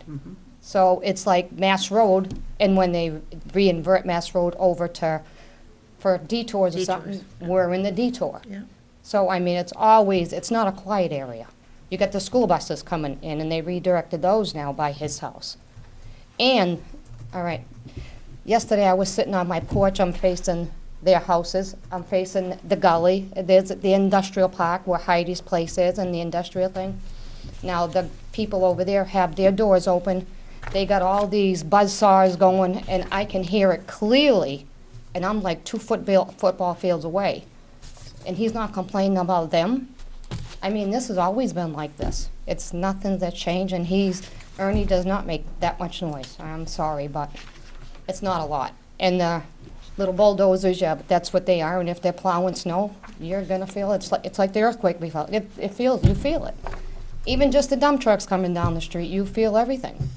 So it's like Mass Road, and when they reinvert Mass Road over to, for detours or something, we're in the detour. Yeah. So, I mean, it's always, it's not a quiet area. You got the school buses coming in, and they redirected those now by his house. And, all right, yesterday I was sitting on my porch, I'm facing their houses, I'm facing the gully, there's the industrial park where Heidi's place is and the industrial thing. Now, the people over there have their doors open, they got all these buzzsaws going, and I can hear it clearly, and I'm like 2 football fields away. And he's not complaining about them. I mean, this has always been like this. It's nothing that changed, and Ernie does not make that much noise. I'm sorry, but it's not a lot. And the little bulldozers, yeah, but that's what they are, and if they're plowing snow, you're gonna feel it. It's like the earthquake we felt. You feel it. Even just the dump trucks coming down the street, you feel everything.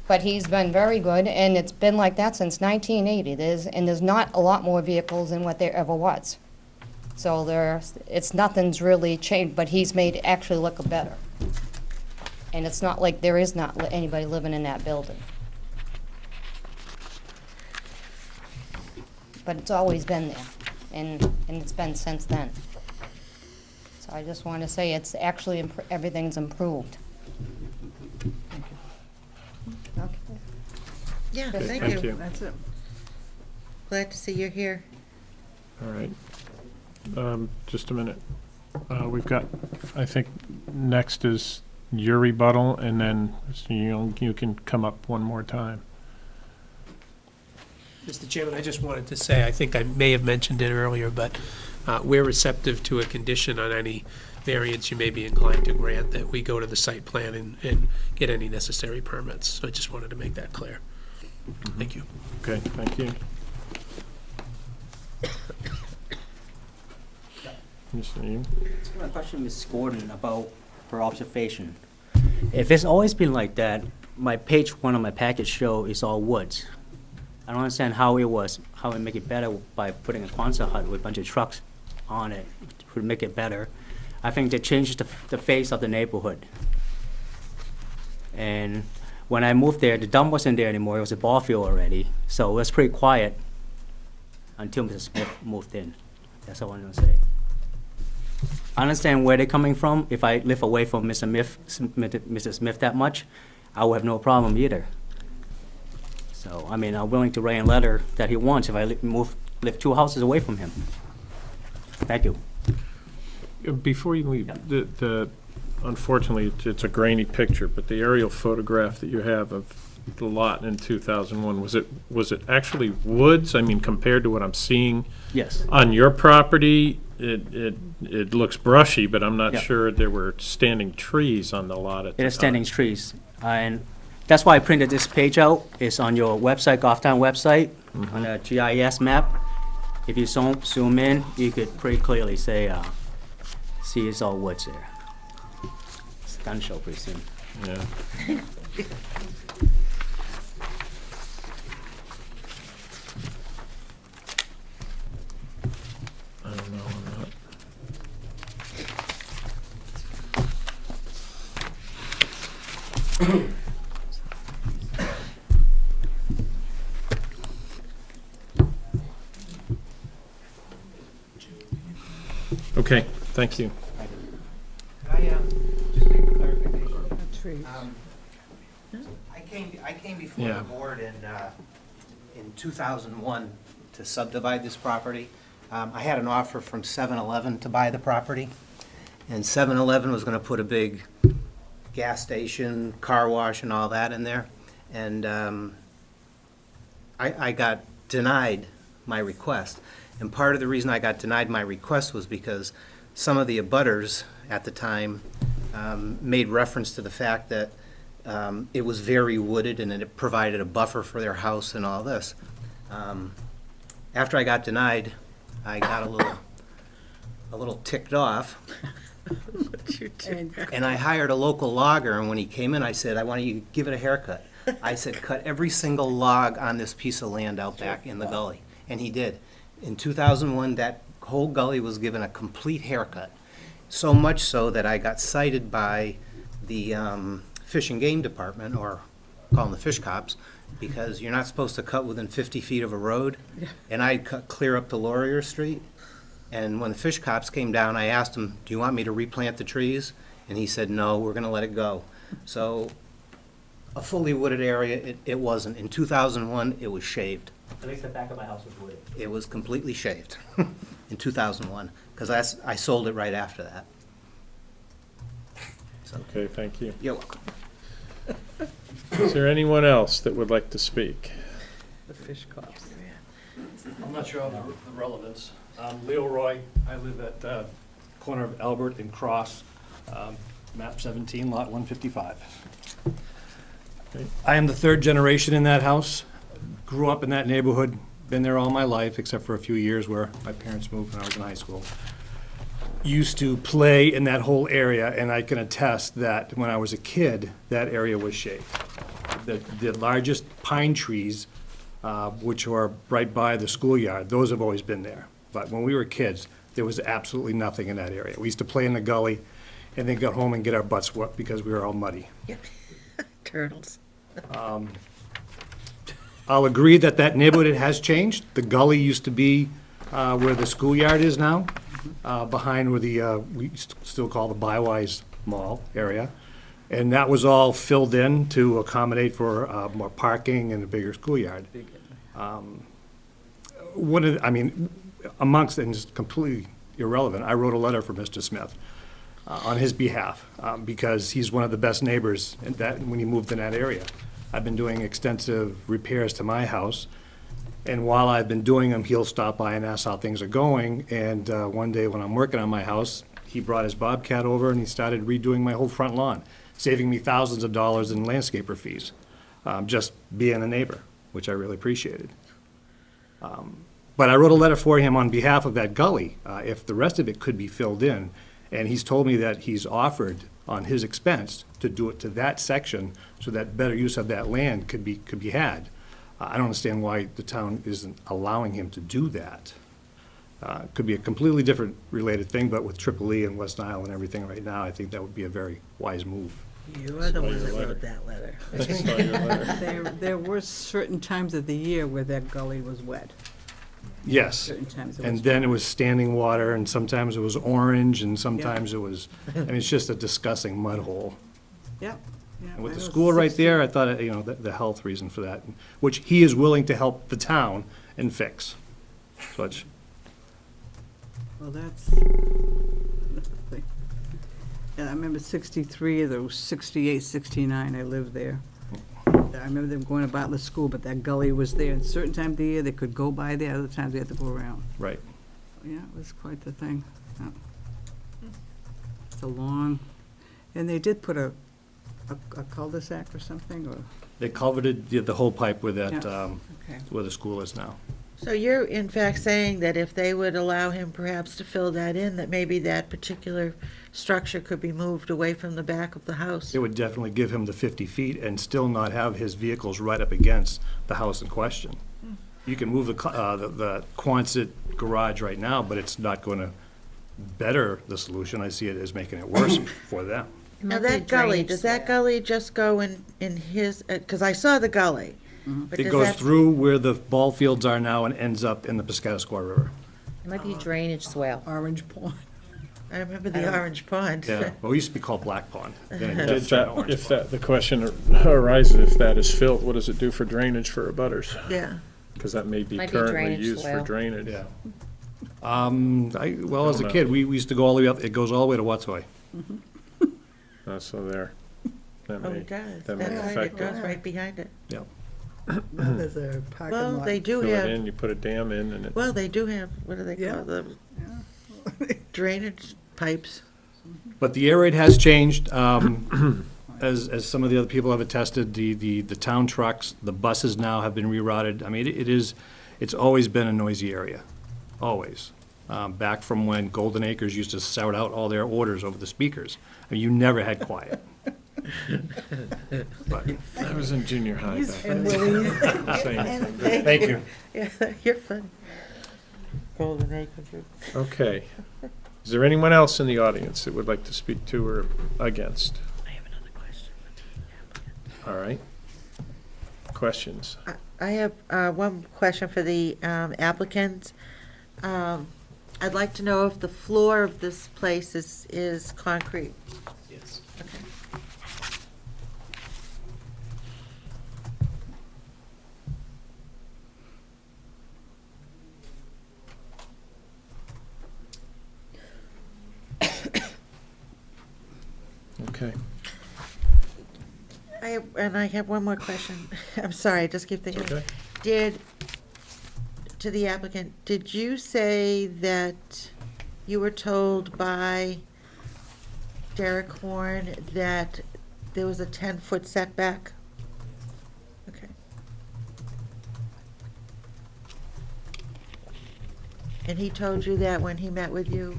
But he's been very good, and it's been like that since 1980. There's not a lot more vehicles than what there ever was. So nothing's really changed, but he's made it actually look better. And it's not like there is not anybody living in that building. But it's always been there, and it's been since then. So I just want to say it's actually, everything's improved. Okay. Yeah, Okay, thank thank you. you. That's it. Glad to see you're here. All right. Just a minute. We've got, I think, next is your rebuttal, and then you can come up one more time. Mr. Chairman, I just wanted to say, I think I may have mentioned it earlier, but we're receptive to a condition on any variance you may be inclined to grant, that we go to the site plan and get any necessary permits. So I just wanted to make that clear. Thank you. Okay, thank you. Mr. Ian? I have a question, Ms. Gordon, about her observation. If it's always been like that, my page 1 of my package show is all woods. I don't understand how it make it better by putting a Quonset hut with a bunch of trucks on it would make it better. I think that changes the face of the neighborhood. And when I moved there, the dump wasn't there anymore, it was a ball field already, so it was pretty quiet until Mrs. Smith moved in. That's all I want to say. I understand where they're coming from. If I live away from Mrs. Smith that much, I would have no problem either. So, I mean, I'm willing to write a letter that he wants if I live 2 houses away from him. Thank you. Before you leave, unfortunately, it's a grainy picture, but the aerial photograph that you have of the lot in 2001, was it actually woods? I mean, compared to what I'm seeing Yes. on your property, it looks brushy, but I'm not Yeah. sure there were standing trees on the lot at the It time. is standing trees. And that's why I printed this page out. It's on your website, Goffstown website, on the GIS map. If you zoom in, you could pretty clearly see it's all woods there. It's gonna show pretty soon. Yeah. I don't know, I'm not. Okay, thank you. Can I just make a clarification? I came before Yeah. the board in 2001 to subdivide this property. I had an offer from 7-Eleven to buy the property, and 7-Eleven was gonna put a big gas station, car wash, and all that in there. And I got denied my request. And part of the reason I got denied my request was because some of the abutters at the time made reference to the fact that it was very wooded and it provided a buffer for their house and all this. After I got denied, I got a little ticked off. And I hired a local logger, and when he came in, I said, I want you to give it a haircut. I said, cut every single log on this piece of land out back in the gully. And he did. In 2001, that whole gully was given a complete haircut. So much so that I got cited by the Fish and Game Department, or call them the fish cops, because you're not supposed to cut within 50 feet of a road. And I cut clear up to Laurier Street. And when the fish cops came down, I asked him, do you want me to replant the trees? And he said, no, we're gonna let it go. So, a fully wooded area, it wasn't. In 2001, it was shaved. At least the back of my house was wooded. It was completely shaved in 2001, because I sold it right after that. So, Okay, thank you. you're welcome. Is there anyone else that would like to speak? The fish cops. I'm not sure of the relevance. Leo Roy, I live at corner of Albert and Cross, map 17, lot 155. Okay. I am the third generation in that house. Grew up in that neighborhood, been there all my life, except for a few years where my parents moved when I was in high school. Used to play in that whole area, and I can attest that when I was a kid, that area was shaved. The largest pine trees, which are right by the schoolyard, those have always been there. But when we were kids, there was absolutely nothing in that area. We used to play in the gully and then go home and get our butts whooped because we were all muddy. Turtles. I'll agree that that neighborhood has changed. The gully used to be where the schoolyard is now, behind where we still call the Bywise Mall area. And that was all filled in to accommodate for more parking and a bigger schoolyard. Amongst, and it's completely irrelevant, I wrote a letter for Mr. Smith on his behalf, because he's one of the best neighbors when he moved in that area. I've been doing extensive repairs to my house, and while I've been doing them, he'll stop by and ask how things are going, and one day when I'm working on my house, he brought his Bobcat over and he started redoing my whole front lawn, saving me thousands of dollars in landscaper fees, just being a neighbor, which I really appreciated. But I wrote a letter for him on behalf of that gully, if the rest of it could be filled in. And he's told me that he's offered on his expense to do it to that section so that better use of that land could be had. I don't understand why the town isn't allowing him to do that. Could be a completely different related thing, but with Triple E and West Nile and everything right now, I think that would be a very wise move. You are the one that wrote that letter. I saw your letter. There were certain times of the year where that gully was wet. Yes, Certain times it and was then it was standing water, and sometimes it was orange, and sometimes it was, it's just a disgusting mud hole. Yep. Yeah, And with I the was school right 60 there, I thought, the health reason for that, which he is willing to help the town and fix. So it's, Well, that's the thing. Yeah, I remember 63, there was 68, 69, I lived there. I remember them going about the school, but that gully was there. And certain times of the year, they could go by there, other times they had to go around. right. Yeah, it was quite the thing. Yeah. It's a long, and they did put a cul-de-sac or something, or? They culverted the whole pipe where that, Yeah. Okay. where the school is now. So you're in fact saying that if they would allow him perhaps to fill that in, that maybe that particular structure could be moved away from the back of the house? It would definitely give him the 50 feet and still not have his vehicles right up against the house in question. You can move the Quonset garage right now, but it's not going to better the solution. I see it as making it worse for them. Now that gully, does that gully just go in his, because I saw the gully. But It does goes that- through where the ball fields are now and ends up in the Piscataqua River. It might be a drainage swale. Orange Pond. I remember I the don't- orange pond. Yeah, well, it used to be called Black Pond. Then it If did turn that, orange if pond. that, the question arises, if that is filled, what does it do for drainage for abutters? Yeah. Because that may be Might be currently drainage used for swale. drainage. Yeah. Well, as a Don't know. kid, we used to go all the way up, it goes all the way to Watsoi. So there. That Oh, may- it does. that may That's right, affect it goes right behind it. Yeah. Now there's a parking Well, lot. they do Fill it have, in, you put a dam in, and it, well, they do have, what do they Yeah. call them? Drainage pipes. But the air raid has changed. As some of the other people have attested, the town trucks, the buses now have been rerouted. I mean, it's always been a noisy area, always. Back from when Golden Acres used to shout out all their orders over the speakers. I mean, you never had quiet. But I was in junior high back then. And Willie's. Same. Thank you. Yeah, you're funny. Golden Acres. Okay. Is there anyone else in the audience that would like to speak to or against? I have another question. All right. Questions? I have one question for the applicant. I'd like to know if the floor of this place is concrete. Yes. Okay. Okay. I have one more question. I'm sorry, I just keep thinking. Okay. To the applicant, did you say that you were told by Derek Horn that there was a 10-foot setback? Okay. And he told you that when he met with you?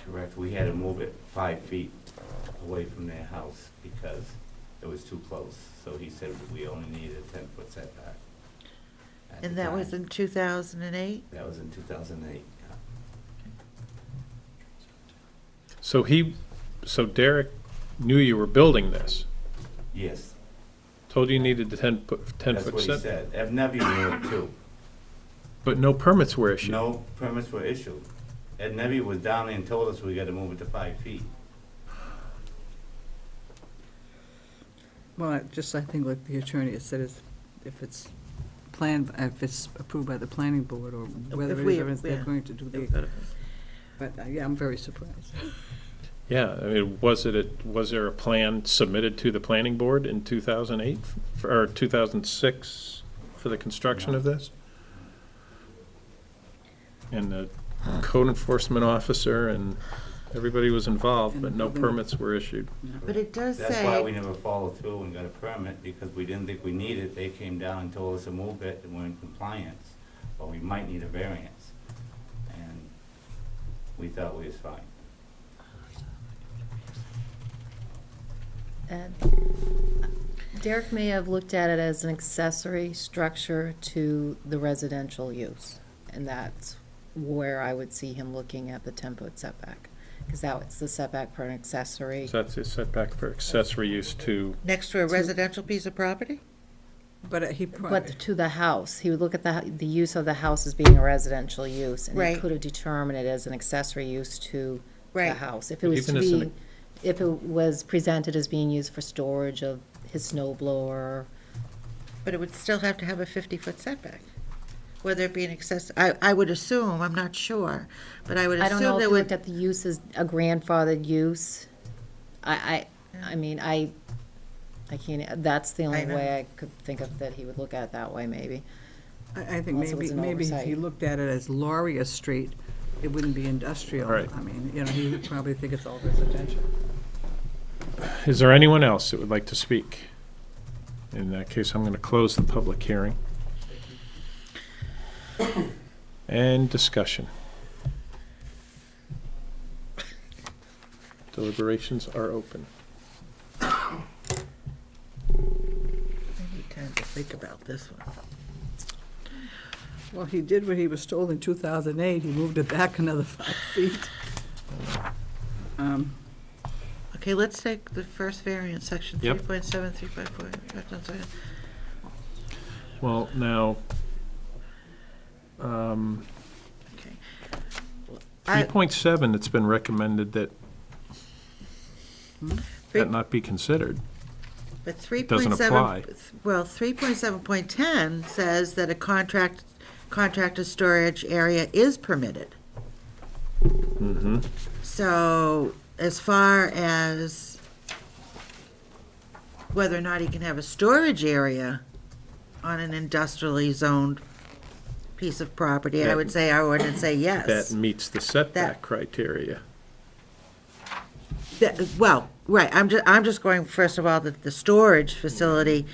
Correct, we had to move it 5 feet away from their house because it was too close. So he said we only needed a 10-foot setback. at And the that was time. in 2008? That was in 2008, yeah. So Derek knew you were building this, Yes, told you needed the 10-foot that's what he setback, said. Ev Nevy knew it too. but no permits were issued. No permits were issued. Ed Nevy was down there and told us we gotta move it to 5 feet. Well, I think like the attorney has said, is if it's if it's approved by the planning board, or whether If it we- is, or if they're yeah. going to do the, but, yeah, I'm very surprised. Yeah, I mean, was there a plan submitted to the planning board in 2008, or 2006 for the construction of this? And the code enforcement officer and everybody was involved, but no permits were issued. But it does say. That's why we never followed through and got a permit, because we didn't think we needed it. They came down and told us to move it, and we're in compliance, but we might need a variance. And we thought we was fine. And Derek may have looked at it as an accessory structure to the residential use, and that's where I would see him looking at the 10-foot setback, because that's the setback for an accessory. So that's a setback for accessory use to, Next to a residential piece of property? But he But to the house, he would look at the use of the house as being a residential use, and he Right. could have determined it as an accessory use to the Right. house. If But it was to even as an- be, if it was presented as being used for storage of his snow blower, But it would still have to have a 50-foot setback, whether it be an I would assume, I'm not sure, but I would I don't know assume if there you looked would, at the use as a grandfathered use. I mean, I can't, that's the I only know. way I could think of that he would look at it that way, maybe. I think Unless it was an maybe if oversight. he looked at it as Lauria Street, it wouldn't be industrial. Right. I mean, he would probably think it's all residential. is there anyone else that would like to speak? In that case, I'm going to close the public hearing. And discussion. Deliberations are open. I need time to think about this one. Well, he did what he was told in 2008, he moved it back another 5 feet. Okay, let's take the first variant, section Yep. 3.7354. Well, now, Okay. 3.7, it's been recommended that that not be considered. But Doesn't 3.7, apply. well, 3.7.10 says that a contracted storage area is permitted. Mm-hmm. So as far as whether or not he can have a storage area on an industrially zoned piece of property, I would say, I wouldn't say yes. That meets the setback criteria. Well, right, I'm just going, first of all, that the storage facility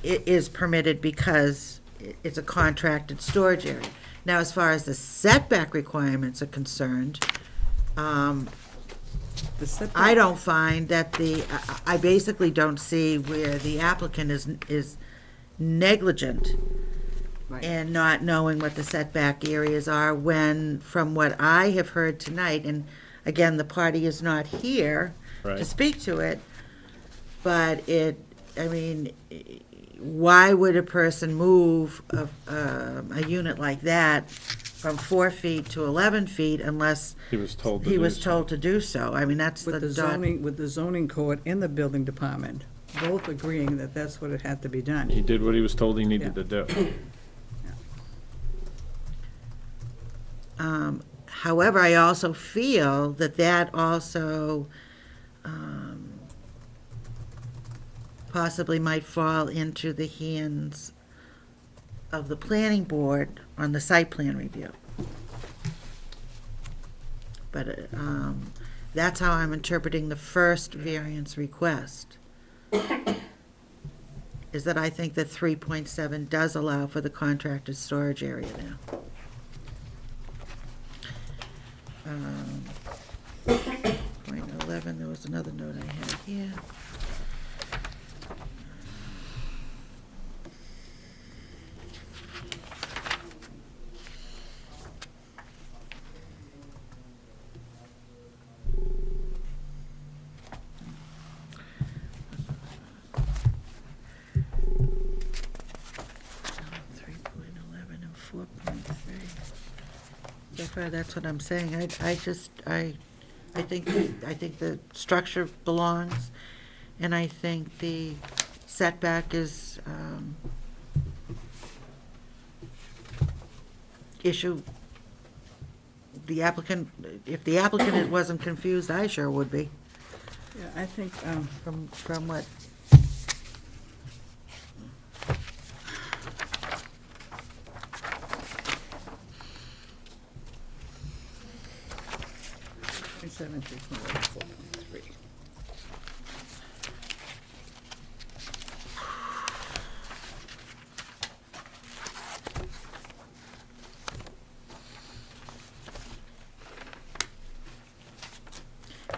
is permitted because it's a contracted storage area. Now, as far as the setback requirements are concerned, I don't find that I basically don't see where the applicant is negligent in not knowing what the setback areas are when, from what I have heard tonight, and again, the party is not here to Right. speak to it, but why would a person move a unit like that from 4 feet to 11 feet unless He was told to he do was so. told to do so? I mean, that's With the zoning, with the zoning code and the building department, both agreeing that that's what it had to be done. He did what he was told he needed to do. However, I also feel that also possibly might fall into the hands of the planning board on the site plan review. But that's how I'm interpreting the first variance request, is that I think that 3.7 does allow for the contracted storage area now. Point 11, there was another note I had here. So far, that's what I'm saying. I think the structure belongs, and I think the setback is, issue, the applicant, if the applicant wasn't confused, I sure would be, Yeah, I think, from what. .7, 3.11, 4.3.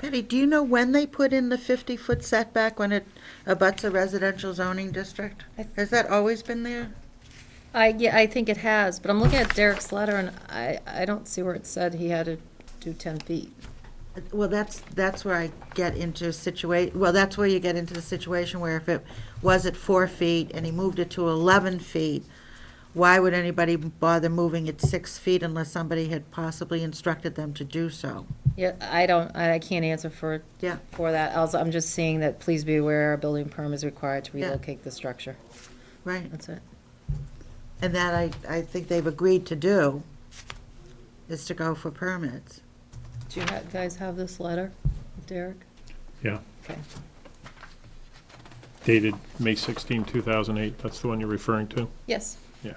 Patty, do you know when they put in the 50-foot setback when it abuts a residential zoning district? Has that always been there? Yeah, I think it has, but I'm looking at Derek's letter, and I don't see where it said he had to do 10 feet. Well, that's where I get into that's where you get into the situation where if it was at 4 feet and he moved it to 11 feet, why would anybody bother moving it 6 feet unless somebody had possibly instructed them to do so? Yeah, I can't answer for that. Also, I'm just seeing that, please be aware, a building permit is required to relocate the structure. Right. That's it. And that I think they've agreed to do, is to go for permits. Do you guys have this letter, Derek? Yeah. Okay. Dated May 16, 2008. That's the one you're referring to? Yes. Yeah.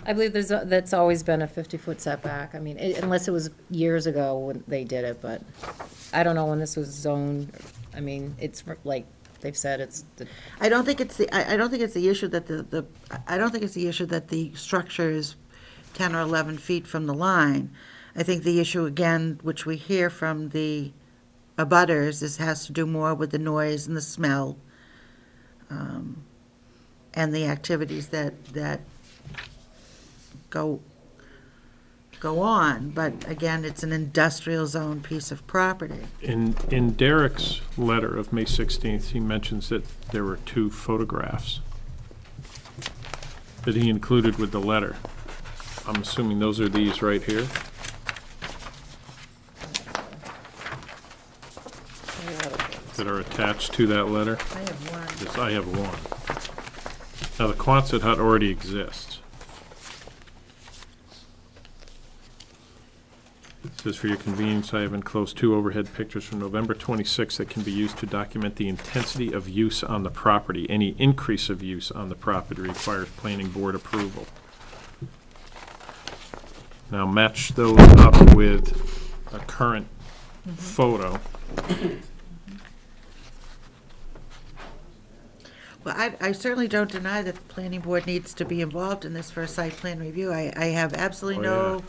I believe that's always been a 50-foot setback. I mean, unless it was years ago when they did it, but I don't know when this was zoned. I mean, it's like they've said, it's the. I don't think it's the issue that I don't think it's the issue that the structure is 10 or 11 feet from the line. I think the issue, again, which we hear from the abutters, has to do more with the noise and the smell, and the activities that go on. But again, it's an industrial zone piece of property. In Derek's letter of May 16th, he mentions that there were 2 photographs that he included with the letter. I'm assuming those are these right here. that are attached to that letter. I have one. Yes, I have one. Now, the Quonset hut already exists. It says, for your convenience, I have enclosed 2 overhead pictures from November 26 that can be used to document the intensity of use on the property. Any increase of use on the property requires planning board approval. Now, match those up with a current photo. Well, I certainly don't deny that the planning board needs to be involved in this for a site plan review. I have absolutely Oh,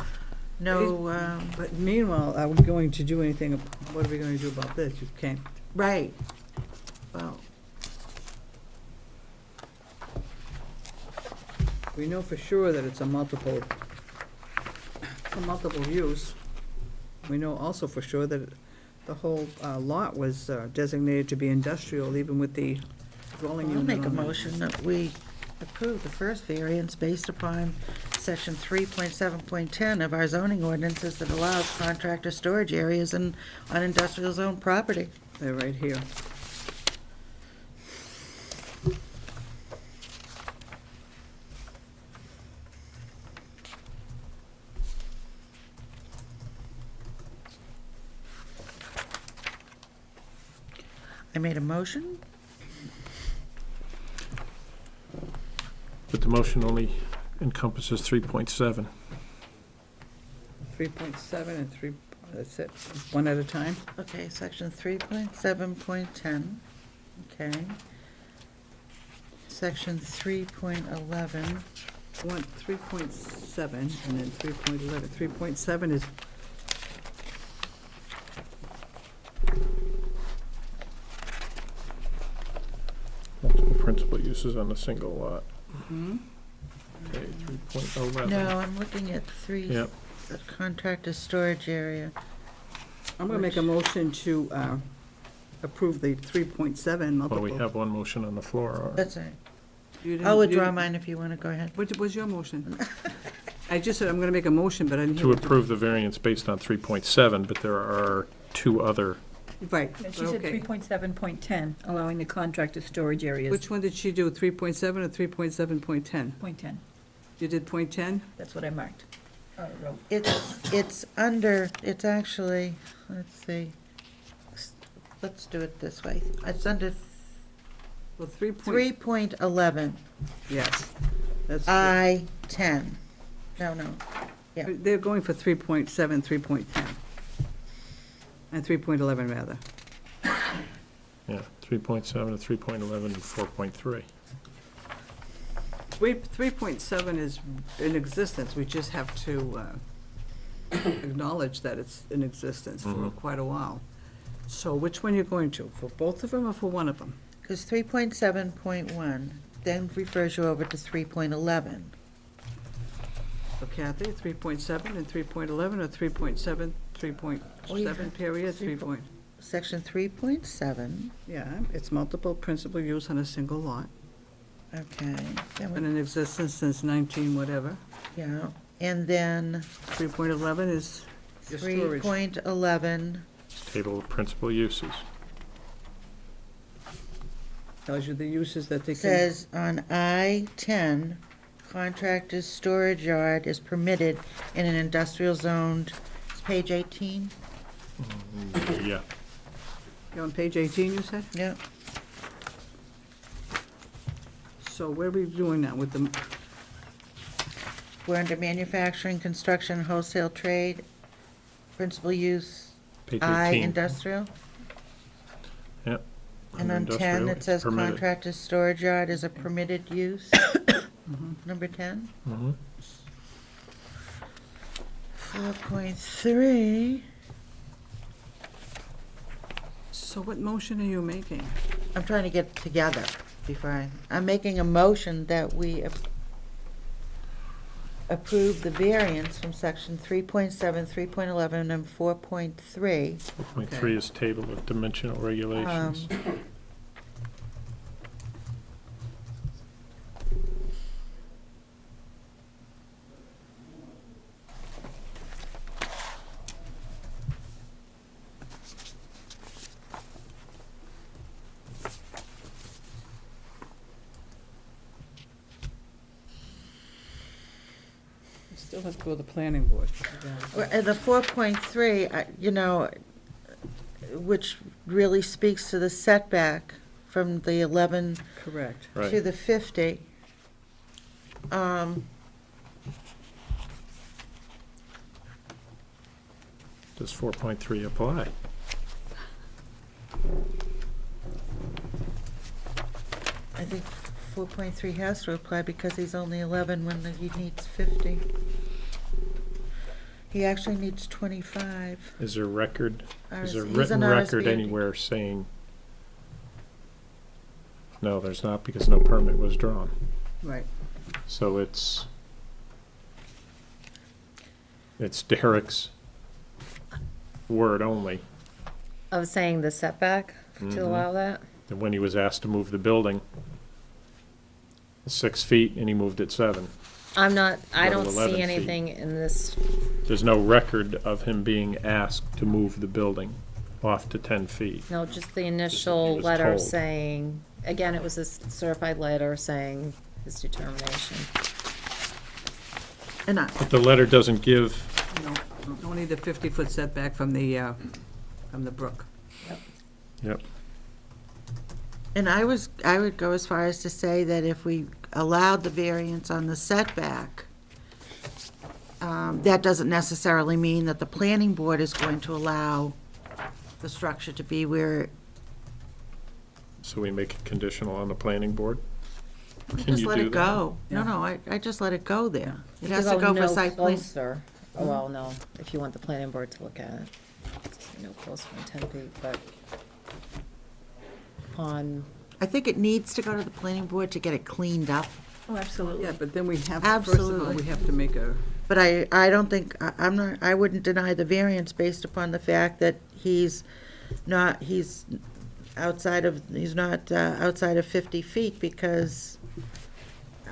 no, But meanwhile, are we going to do anything, what are we going to do about this? You can't, right. Well, we know for sure that it's a multiple use. We know also for sure that the whole lot was designated to be industrial, even with the dwelling I'll unit make a on it. motion that we approve the first variance based upon section 3.7.10 of our zoning ordinances that allows contractor storage areas on industrial zone property. They're right here. I made a motion. But the motion only encompasses 3.7. 3.7 and 3, that's it, one at a time? Okay, section 3.7.10, okay. Section 3.11, One, 3.7 and then 3.11. 3.7 is, Multiple principal uses on a single lot. hmm? Okay, 3.11. no, I'm looking at Yep. the contractor storage area. I'm gonna make a motion to approve the 3.7 multiple. Well, we have one motion on the floor. That's all right. You didn't- I'll you withdraw didn't- mine if you want to go ahead. What was your motion? I just said I'm gonna make a motion, but I didn't hear. To what the- approve the variance based on 3.7, but there are 2 other, Right, And she said okay. 3.7.10, allowing the contractor storage areas. Which one did she do, 3.7 or 3.7.10? Point 10, You did .10? that's what I marked, wrote. It's under, it's actually, let's see, let's do it this way. It's under Well, 3. 3.11, Yes. That's. I-10. No, yeah. They're going for 3.7, 3.10. And 3.11 rather. yeah, 3.7 to 3.11 and 4.3. 3.7 is in existence, we just have to acknowledge that it's in existence for Mhm. quite a while. So which one are you going to, for both of them or for one of them? Because 3.7.1 then refers you over to 3.11. So Kathy, 3.7 and 3.11, or 3.7, Oh, yeah. 3.7 period, 3 point, Section 3.7, yeah, it's multiple principal use on a single lot, okay, then been we- in existence since 19 whatever. yeah, and then 3.11 is your storage. 3.11 Table of principal uses. Tells you the uses that they can. says on I-10, contractor's storage yard is permitted in an industrial zoned, it's page 18? Yeah, You're on page 18, you said? Yeah. So where are we doing now with the, We're under manufacturing, construction, wholesale trade, principal use, page I, 18. industrial. Yep. And Under on 10, industrial, it says permitted. contractor's storage yard is a permitted use. Number 10. Mhm. 4.3, so what motion are you making? I'm trying to get it together before I'm making a motion that we approve the variance from section 3.7, 3.11, and 4.3. 4.3 is table of dimensional regulations. Still have to go to the planning board. And the 4.3, which really speaks to the setback from the 11 Correct. to Right. the 50. Does 4.3 apply? I think 4.3 has to apply because he's only 11 when he needs 50. He actually needs 25. Is there record, is there He's written an record RSVP. anywhere saying? No, there's not, because no permit was drawn. Right. So it's Derek's word only. Of saying the setback to Mhm. allow that? And when he was asked to move the building 6 feet, and he moved it 7. I Go don't to 11 see feet. anything in this, There's no record of him being asked to move the building off to 10 feet. no, just the initial was letter told. saying, again, it was a certified letter saying his determination. And I, But the letter doesn't give, No, only the 50-foot setback from the brook. yep, And I would go as far as to say that if we allowed the variance on the setback, that doesn't necessarily mean that the planning board is going to allow the structure to be where, so we make it conditional on the planning board? Can just you let do it that? go. No, I just let it go there. It You has could to go for no site plan. closer. Oh, well, no, if you want the planning board to look at it. It's no closer than 10 feet, but on, I think it needs to go to the planning board to get it cleaned up. Oh, absolutely. Yeah, but then we have, first of all, Absolutely. we have to make a, But I don't think, I wouldn't deny the variance based upon the fact that he's not outside of 50 feet, because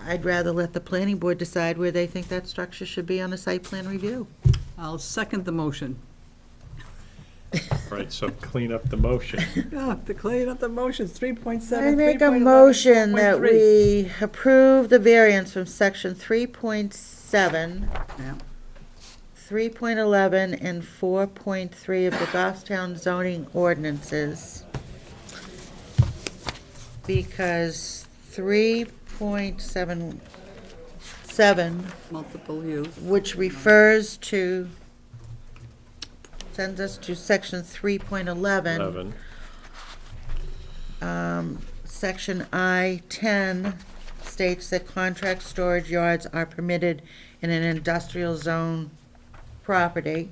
I'd rather let the planning board decide where they think that structure should be on a site plan review. I'll second the motion. Right, so clean up the motion. Yeah, to clean up the motions, 3.7, I make a 3.11, motion that 4.3. we approve the variance from section 3.7, Yeah. 3.11, and 4.3 of the Goffstown zoning ordinances, because 3.77, Multiple use. which refers to, sends us to section 3.11. 11, Section I-10 states that contract storage yards are permitted in an industrial zone property,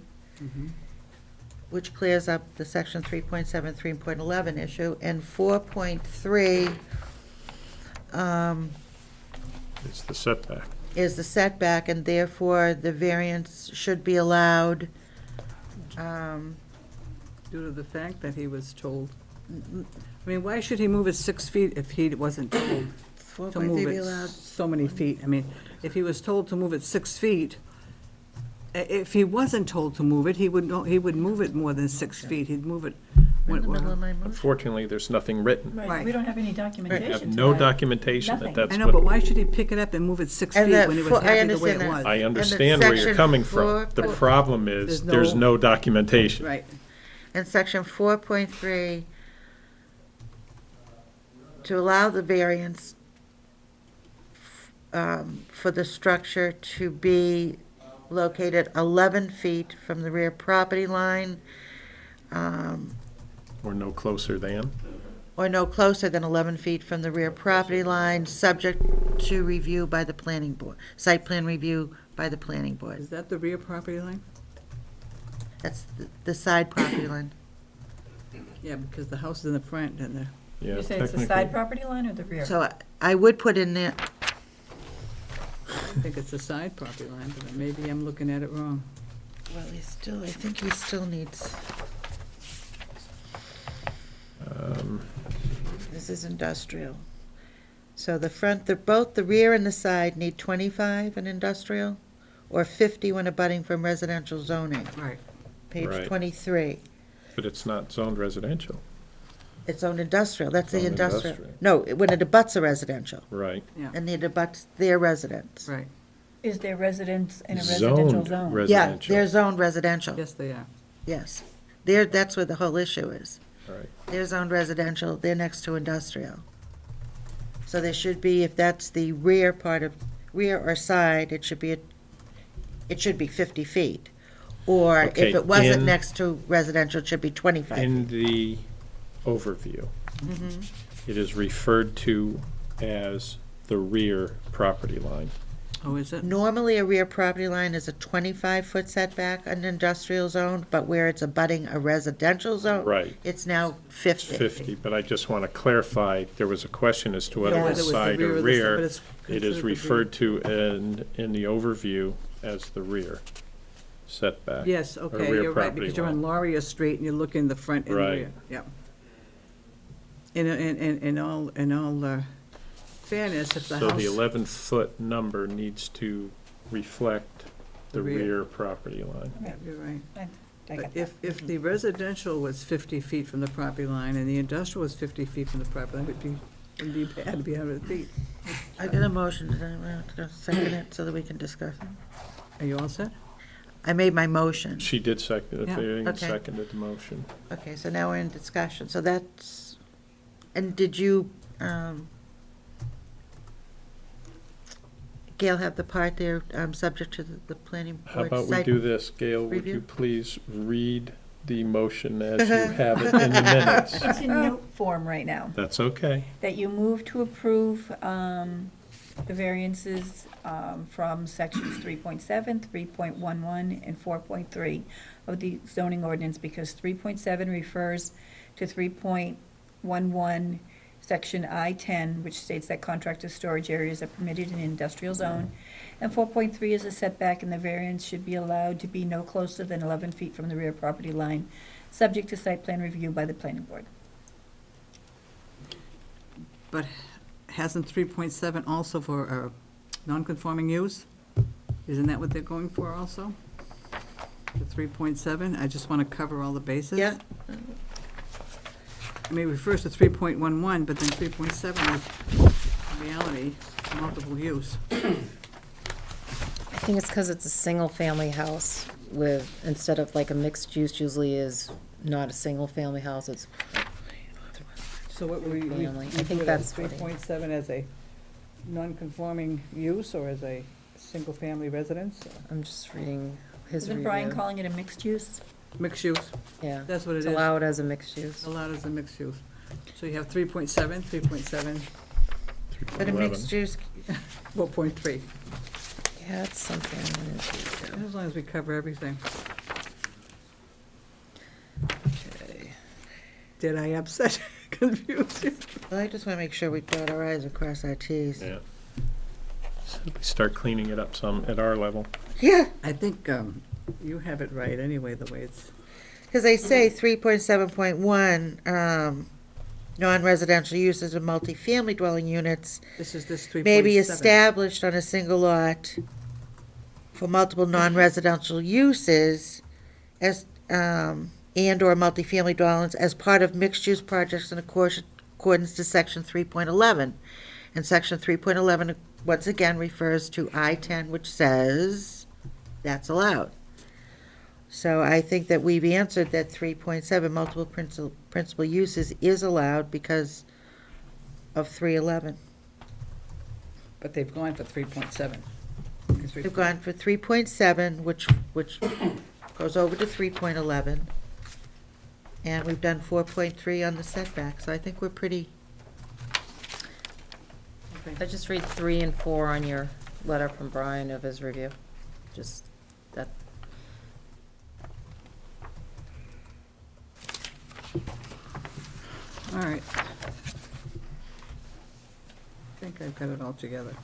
which clears up the section 3.7, 3.11 issue, and 4.3 it's the setback. is the setback, and therefore the variance should be allowed. Due to the fact that he was told. I mean, why should he move it 6 feet if he wasn't told to 4.3 move be it allowed. so many feet? I mean, if he was told to move it 6 feet, if he wasn't told to move it, he would move it more than 6 feet. He'd move it. I'm in the middle of my motion. Unfortunately, there's nothing written. Right, we don't have any We documentation have to no that. documentation that Nothing. that's I know, but what, why should he pick it up and move it 6 feet And that when he was I happy the way it understand was? that. I understand where you're section coming from. The 4. problem is, There's there's no documentation. Right. In section 4.3, to allow the variance for the structure to be located 11 feet from the rear property line, Or no closer than. or no closer than 11 feet from the rear property line, subject to review by the planning board, site plan review by the planning board. Is that the rear property line? That's the side property line. Yeah, because the house is in the front and the. Yeah, You say it's the side technically. property line or the rear? So I would put in there, I think it's the side property line, but maybe I'm looking at it wrong. well, I think he still needs, this is industrial. So the front, both the rear and the side need 25 in industrial, or 50 when abutting from residential zoning, Right. page Right. 23. But it's not zoned residential. It's owned industrial, that's the Owned industrial. industrial. No, when it abuts a residential, Right. Yeah, and it abuts their residence. right. Is there residence in a residential Zoned zone? Yeah, residential. they're zoned residential, Yes, they are. yes. That's where the whole issue is. Right. They're zoned residential, they're next to industrial. So there should be, if that's the rear part of, rear or side, it should be 50 feet. Or Okay, if it wasn't in- next to residential, it should be 25 feet. In the overview, it is referred to as the rear property line. Oh, is it? Normally, a rear property line is a 25-foot setback in an industrial zone, but where it's abutting a residential zone. Right. It's now 50. 50, but I just want to clarify, there was a question as to whether Yeah. it Whether was it was the side rear or or the side, rear. but it's It considered is the referred to in the overview as the rear setback. Yes, or okay, rear you're right, property because you're on line. Laurier Street and you look in the front and Right. rear. Yep. In all fairness, if the So house. the 11-foot number needs to reflect the The rear. rear property line. Yeah, you're right. I But got that. if the residential was 50 feet from the property line and the industrial was 50 feet from the property line, it'd be bad to be 100 feet. I did a motion, did I want to second it so that we can discuss it? Are you all set? I made my motion. She did second it, Yeah, they okay. seconded the motion. Okay, so now we're in discussion, so that's, and did you, Gail, have the part there, subject to the planning How board about we site? do this, Gail, would review? you please read the motion as you have it in the minutes? It's in note form right now. That's okay. That you move to approve the variances from sections 3.7, 3.11, and 4.3 of the zoning ordinance, because 3.7 refers to 3.11, section I-10, which states that contractor storage areas are permitted in an industrial zone, and 4.3 is a setback, and the variance should be allowed to be no closer than 11 feet from the rear property line, subject to site plan review by the planning board. But hasn't 3.7 also for a non-conforming use? Isn't that what they're going for also? The 3.7? I just want to cover all the bases. Yeah. I mean, it refers to 3.11, but then 3.7 is in reality multiple use. I think it's because it's a single-family house with, instead of like a mixed use usually is not a single-family house, it's, So what we Family. I think that's what it- 3.7 as a non-conforming use or as a single-family residence? I'm just reading his Isn't review. Brian calling it a mixed use? Mixed use, Yeah. that's what it It's is. allowed as a mixed use. Allowed as a mixed use. So you have 3.7, 3.7, But a 11. mixed use, 4.3. Yeah, it's something. As long as we cover everything. Okay. Did I upset, confuse you? well, I just want to make sure we dot our i's and cross our t's. Yeah. So we start cleaning it up some at our level. Yeah, I think you have it right anyway, the way it's, because they say 3.7.1, non-residential uses of multifamily dwelling units this is this 3.7. may be established on a single lot for multiple non-residential uses as, and/or multifamily dwellings as part of mixed-use projects in accordance to section 3.11. And section 3.11, once again, refers to I-10, which says that's allowed. So I think that we've answered that 3.7, multiple principal uses, is allowed because of 311. But they've gone for 3.7. We've gone for 3.7, which goes over to 3.11. And we've done 4.3 on the setback, so I think we're pretty, I just read 3 and 4 on your letter from Brian of his review. Just that. All right. I think I've got it all together.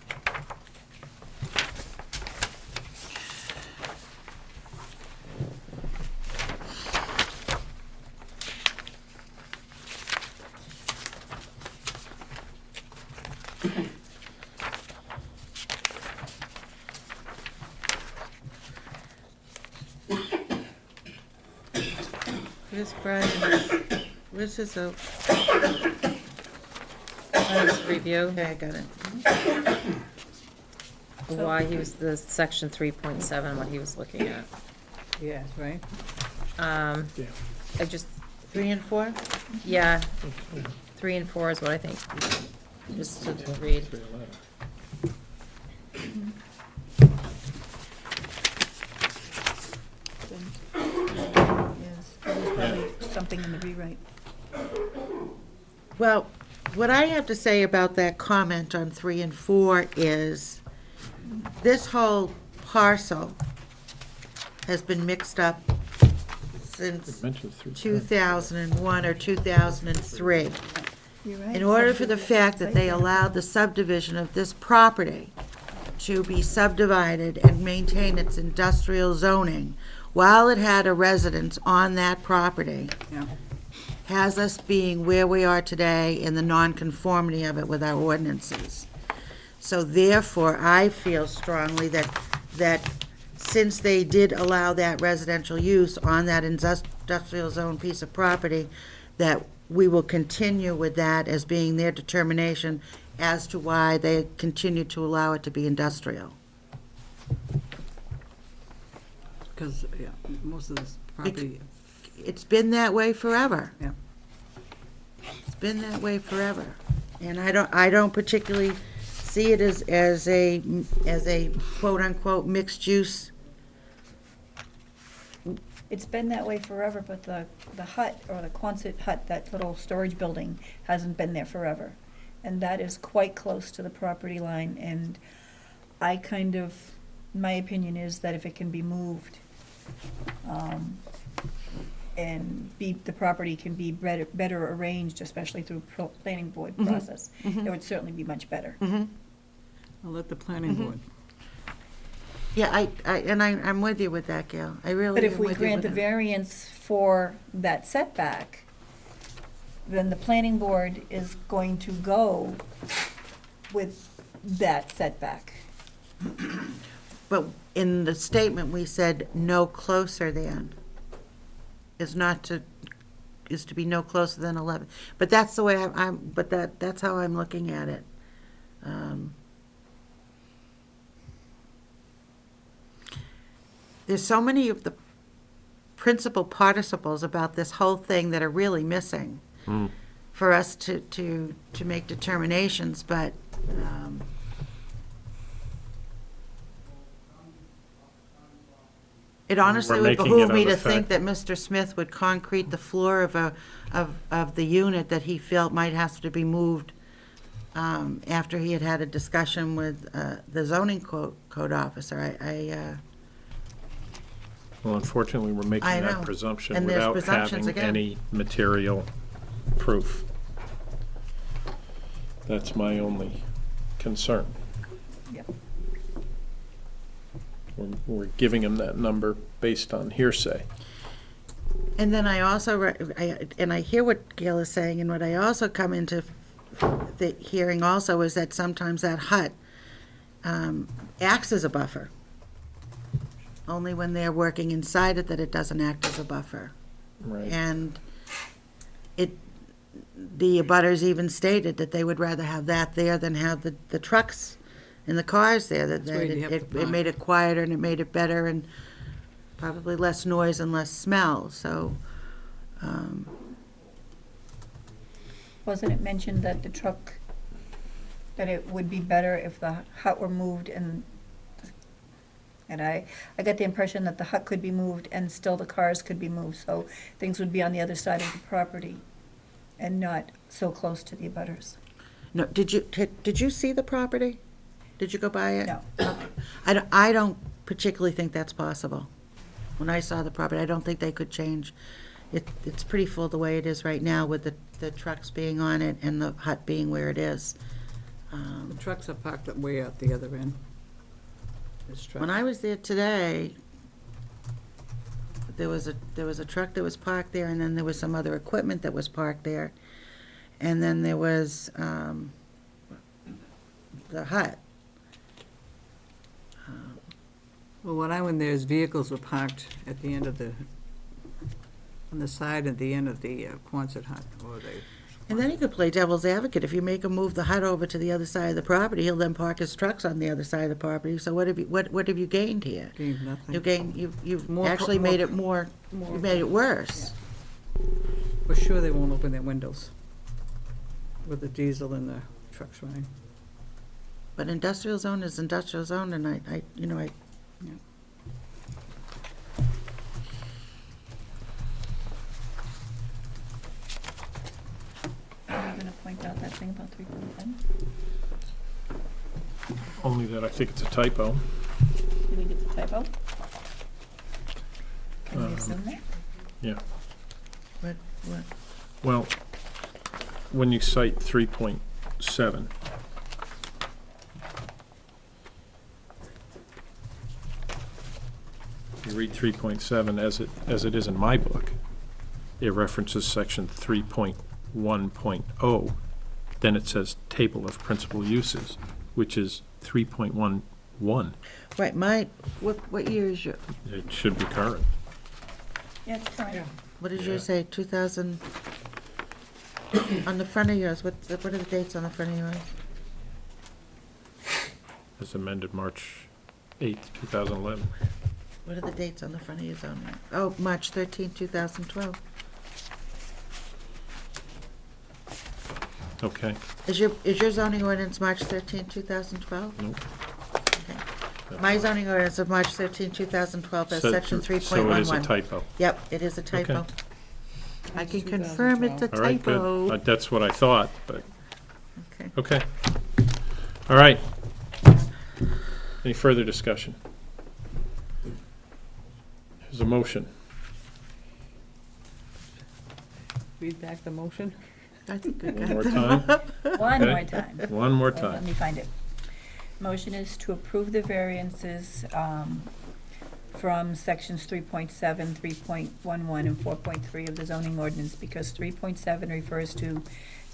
where's Brian? Where's his, On his review. okay, I got it. why he was, the section 3.7, what he was looking at. Yes, right? I just, 3 and 4? yeah, 3 and 4 is what I think, just to read. Yes, there's probably something in the rewrite. Well, what I have to say about that comment on 3 and 4 is this whole parcel has been mixed up since Mentioned 3. 2001 or 2003. You're right. In order for the fact that they allowed the subdivision of this property to be subdivided and maintain its industrial zoning while it had a residence on that property, Yeah. has us being where we are today in the nonconformity of it with our ordinances. So therefore, I feel strongly that since they did allow that residential use on that industrial zone piece of property, that we will continue with that as being their determination as to why they continue to allow it to be industrial. Because, yeah, most of this property, It's been that way forever. Yeah. It's been that way forever. And I don't particularly see it as a quote-unquote mixed use. It's been that way forever, but the hut, or the Quonset hut, that little storage building, hasn't been there forever. And that is quite close to the property line, and I kind of, my opinion is that if it can be moved, and the property can be better arranged, especially through planning board process, it would certainly be much better. I'll let the planning board. Yeah, I'm with you with that, Gail. I really But am if we with you grant with the that. variance for that setback, then the planning board is going to go with that setback. But in the statement, we said no closer than, is to be no closer than 11. But that's the way that's how I'm looking at it. There's so many of the principal participles about this whole thing that are really missing for us to make determinations, but it honestly We're would making behoove it me of to effect. think that Mr. Smith would concrete the floor of the unit that he felt might have to be moved after he had a discussion with the zoning code officer. Well, unfortunately, we're making I that know. presumption And there's without presumptions having again. any material proof. That's my only concern. Yep. We're giving him that number based on hearsay. And then I also, and I hear what Gail is saying, and what I also come into the hearing also is that sometimes that hut acts as a buffer. Only when they're working inside it that it doesn't act as a buffer. Right. And the abutters even stated that they would rather have that there than have the trucks and the cars there, that That's where you have to it park. made it quieter and it made it better and probably less noise and less smell, so, Wasn't it mentioned that that it would be better if the hut were moved and I got the impression that the hut could be moved and still the cars could be moved, so things would be on the other side of the property and not so close to the abutters. no, did you see the property? Did you go by it? No. Okay. I don't particularly think that's possible. When I saw the property, I don't think they could change. It's pretty full the way it is right now with the trucks being on it and the hut being where it is. The trucks are parked way out the other end. This truck. When I was there today, there was a truck that was parked there, and then there was some other equipment that was parked there. And then there was the hut. Well, when I went there, his vehicles were parked at the end of on the side at the end of the Quonset hut, or the And then he could play devil's advocate. If you make him move the hut over to the other side of the property, he'll then park his trucks on the other side of the property. So what have you gained here? Gained nothing. You've More pro- actually more- made it more, you made it worse. For sure they won't open their windows with the diesel and the trucks running. But industrial zone is industrial zone, and I. Are you gonna point out that thing about 3.10? Only that I think it's a typo. You think it's a typo? Can we Um, assume that? Yeah. What? Well, when you cite 3.7, you read 3.7 as it is in my book. It references section 3.1.0. Then it says table of principal uses, which is 3.11. Right, what year is your, It should be current. Yeah, it's current. what did yours say, 2000? On the front of yours, what are the dates on the front of yours? As amended March 8th, 2011. What are the dates on the front of your zoning? Oh, March 13, 2012. Okay. Is your zoning ordinance March 13, 2012? Nope. My zoning ordinance of March 13, 2012 has So- section 3.11. So it is a typo. Yep, it is a typo. Okay. I can confirm it's a All right, typo. good. That's what I thought, but, Okay. okay. All right. Any further discussion? There's a motion. Read back the motion. I think we One got more them time. up. One Okay. more time. One more Let time. me find it. Motion is to approve the variances from sections 3.7, 3.11, and 4.3 of the zoning ordinance, because 3.7 refers to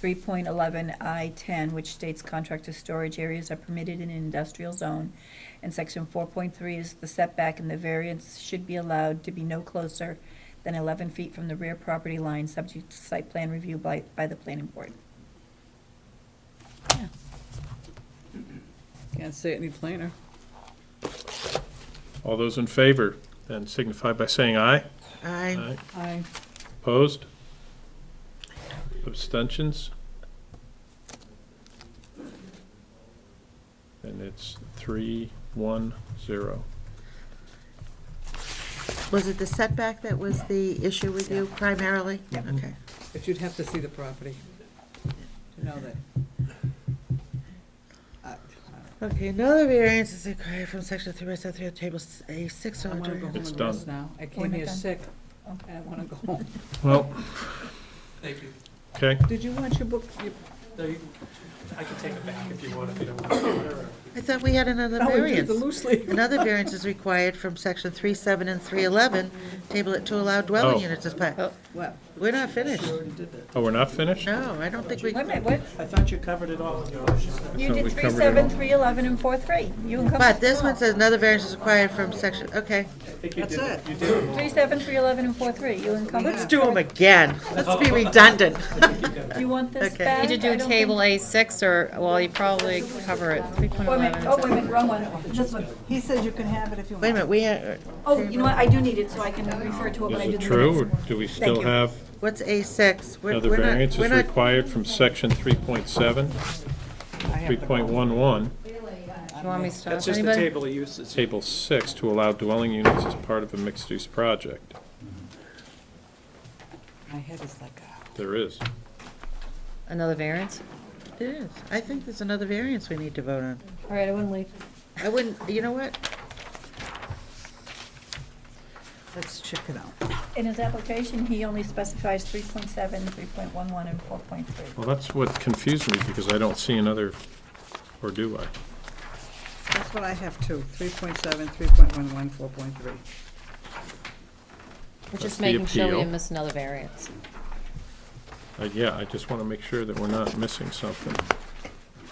3.11 I-10, which states contractor storage areas are permitted in an industrial zone, and section 4.3 is the setback, and the variance should be allowed to be no closer than 11 feet from the rear property line, subject to site plan review by the planning board. Yeah. Can't say it any plainer. All those in favor, then signify by saying aye. Aye. Aye. Opposed? Abstentions? And it's 3-1-0. Was it the setback that was the issue with you primarily? Yep. Okay. But you'd have to see the property to know that. Okay, another variance is required from section 3.3 of table A6. I wanna go home It's and done. rest now. I We're came not here done. sick, and I wanna go home. Well, Thank you. okay. Did you want your book? I can take it back if you want, if you don't want. I thought we had another No, we did variance. the loose leaf. Another variance is required from section 3.7 and 3.11, table it to allow dwelling Oh. units as part. What? We're not finished. Oh, we're not finished? No, I don't think we. Wait a minute, what? I thought you covered it all in your motion. You thought did we 3.7, covered 3.11, and 4.3. You can come. But this one says another variance is required from section, okay. That's it. 3.7, 3.11, and 4.3. You encumber. Let's do them again. Let's be redundant. Do you want this Okay. back? Need to do I don't table think- A6, or, well, you probably cover it, Wait a minute, 3.11. oh, wait a minute, wrong one. This one. He says you can have it if you want. Wait a minute, we have, Oh, you know what, I do need it, so I can refer to it when I Is do it the true, or minutes. do we still you. have what's A6? another variance is required from section 3.7, 3.11, You want me to stop That's just the anybody? table of uses. table 6, to allow dwelling units as part of a mixed-use project. My head is like a... There is. Another variance? It is. I think there's another variance we need to vote on. All right, I wouldn't leave. I wouldn't, you know what? Let's check it out. In his application, he only specifies 3.7, 3.11, and 4.3. Well, that's what confused me, because I don't see another, or do I? That's what I have too, 3.7, 3.11, 4.3. We're That's just the making sure we appeal. didn't miss another variance. Yeah, I just want to make sure that we're not missing something,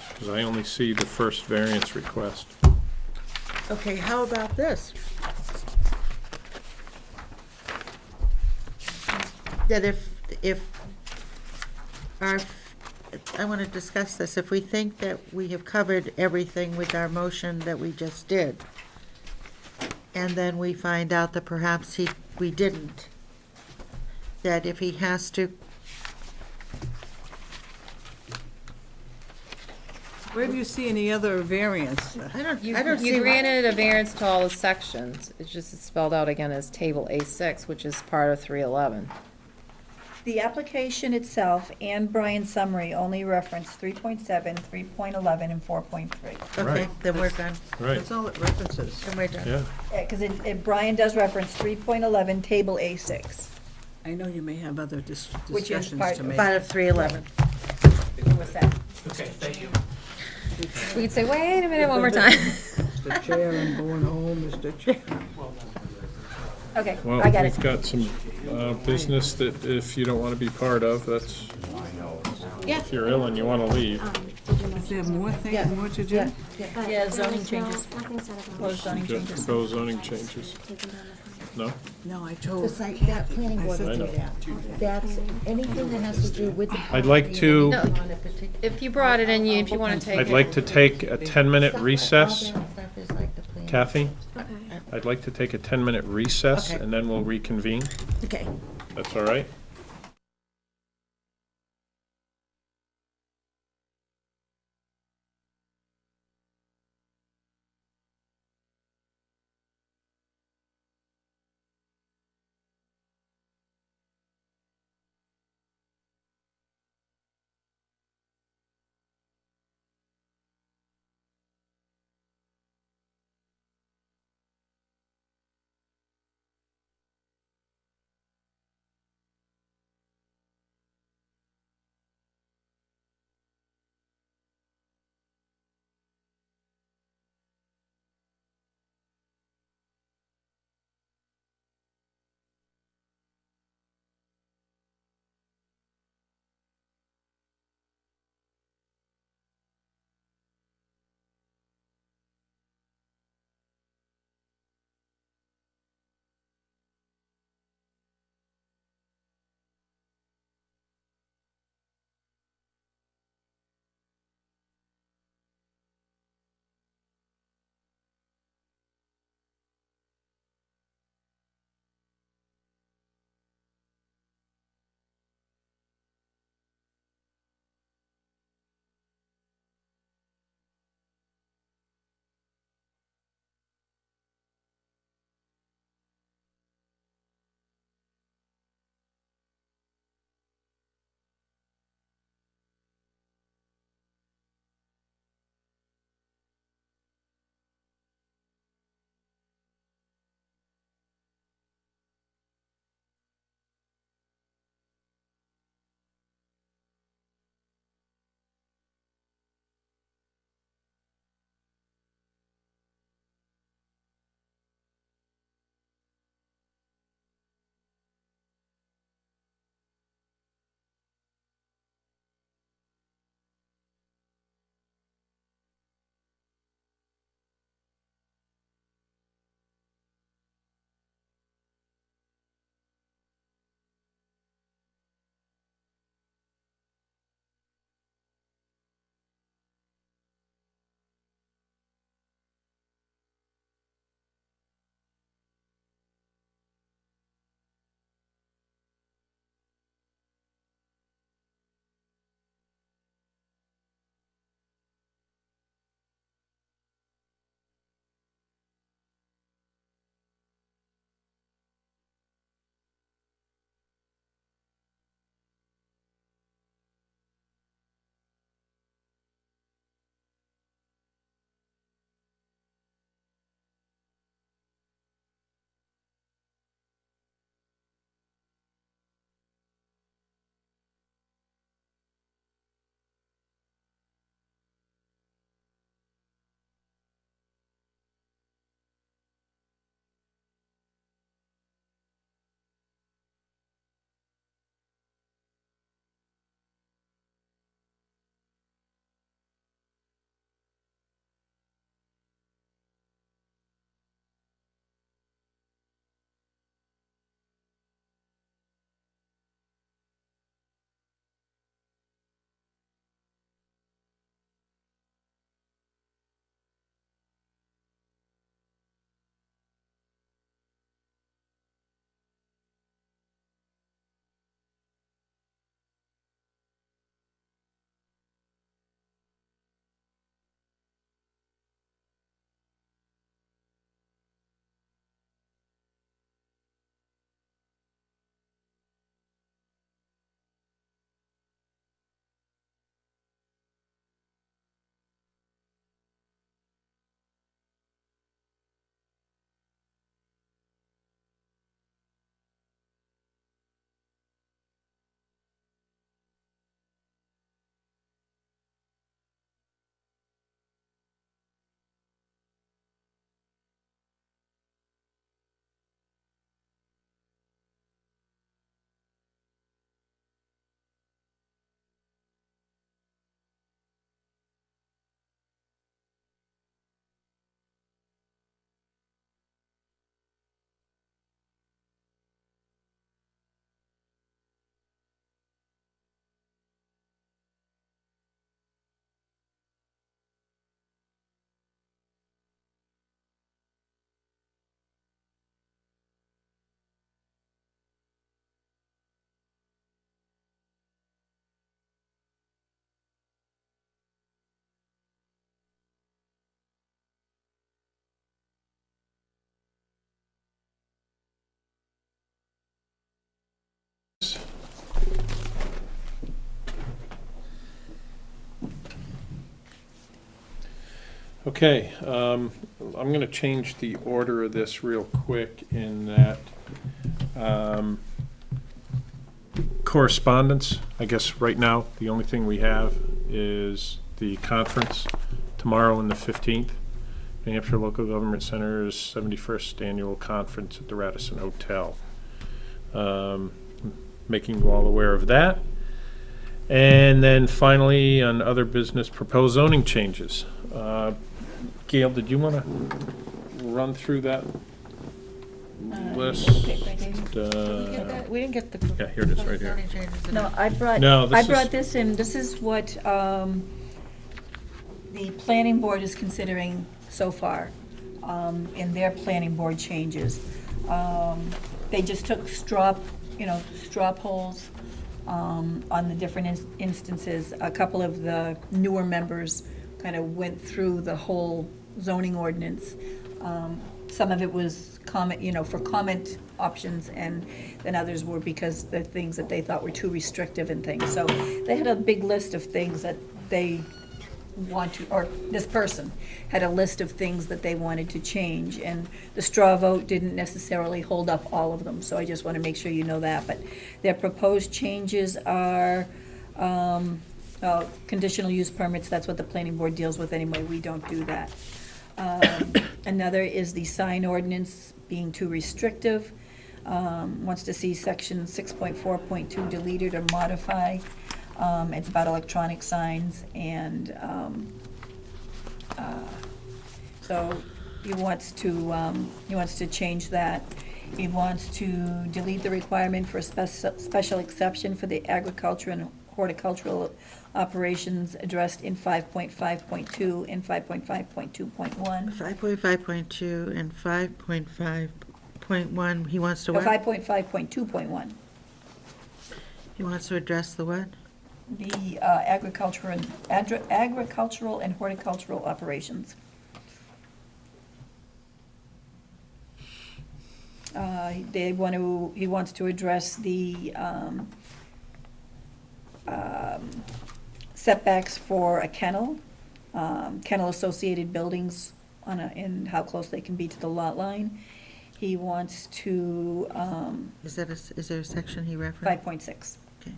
because I only see the first variance request. Okay, how about this? That if our, I want to discuss this. If we think that we have covered everything with our motion that we just did, and then we find out that perhaps we didn't, that if he has to, Where do you see any other variance? I don't You see. granted a variance to all the sections, it's just it's spelled out again as table A6, which is part of 311. The application itself and Brian's summary only reference 3.7, 3.11, and 4.3. Okay, Right. then we're done. Right, That's all it references. Then we're done. yeah. Because Brian does reference 3.11, table A6, I know you may have other Which is discussions part to of- make. Part of 311. What's that? Okay, thank you. We could say, wait a minute, one more time. Mr. Chair, I'm going home, Mr. Chair. Okay, Well, I got it. we've got some business that if you don't want to be part of, that's, Yeah. if you're ill and you want to leave. Is there more Yeah. things, more to do? Yeah. Yeah, zoning changes, Nothing said about proposed zoning Just changes. proposed zoning changes. taking down the No? No, I The told. site, that planning board will I do know. that. That's anything that has to do with the. I'd like to- property on a particular- If you brought it in, if you want to take it. I'd like to take a 10-minute Stuff that- recess. all that stuff is like the plan. Kathy, Okay. I'd like to take a 10-minute recess, Okay. and then we'll reconvene. Okay. That's all right? Okay, I'm gonna change the order of this real quick in that, correspondence, I guess right now, the only thing we have is the conference tomorrow and the 15th. New Hampshire Local Government Center's 71st Annual Conference at the Radisson Hotel. Making you all aware of that. And then finally, on other business, proposed zoning changes. Gail, did you want to run through that list? We didn't get the. Yeah, here it is, right here. zoning changes in No, it. I brought, No, this I is- brought this in, this is what the planning board is considering so far in their planning board changes. They just took straw polls on the different instances. A couple of the newer members kind of went through the whole zoning ordinance. Some of it was comment, for comment options, and then others were because the things that they thought were too restrictive and things. So they had a big list of things that they want to, or this person had a list of things that they wanted to change, and the straw vote didn't necessarily hold up all of them, so I just want to make sure you know that. But their proposed changes are conditional use permits. That's what the planning board deals with anyway. We don't do that. Another is the sign ordinance being too restrictive. Wants to see section 6.4.2 deleted or modified. It's about electronic signs, and so he wants to change that. He wants to delete the requirement for a special exception for the agriculture and horticultural operations addressed in 5.5.2 and 5.5.2.1. 5.5.2 and 5.5.1, he wants to what? 5.5.2.1. He wants to address the what? The agricultural and horticultural operations. He wants to address the setbacks for a kennel, kennel-associated buildings and how close they can be to the lot line. He wants to, Is there a section he referenced? 5.6. Okay.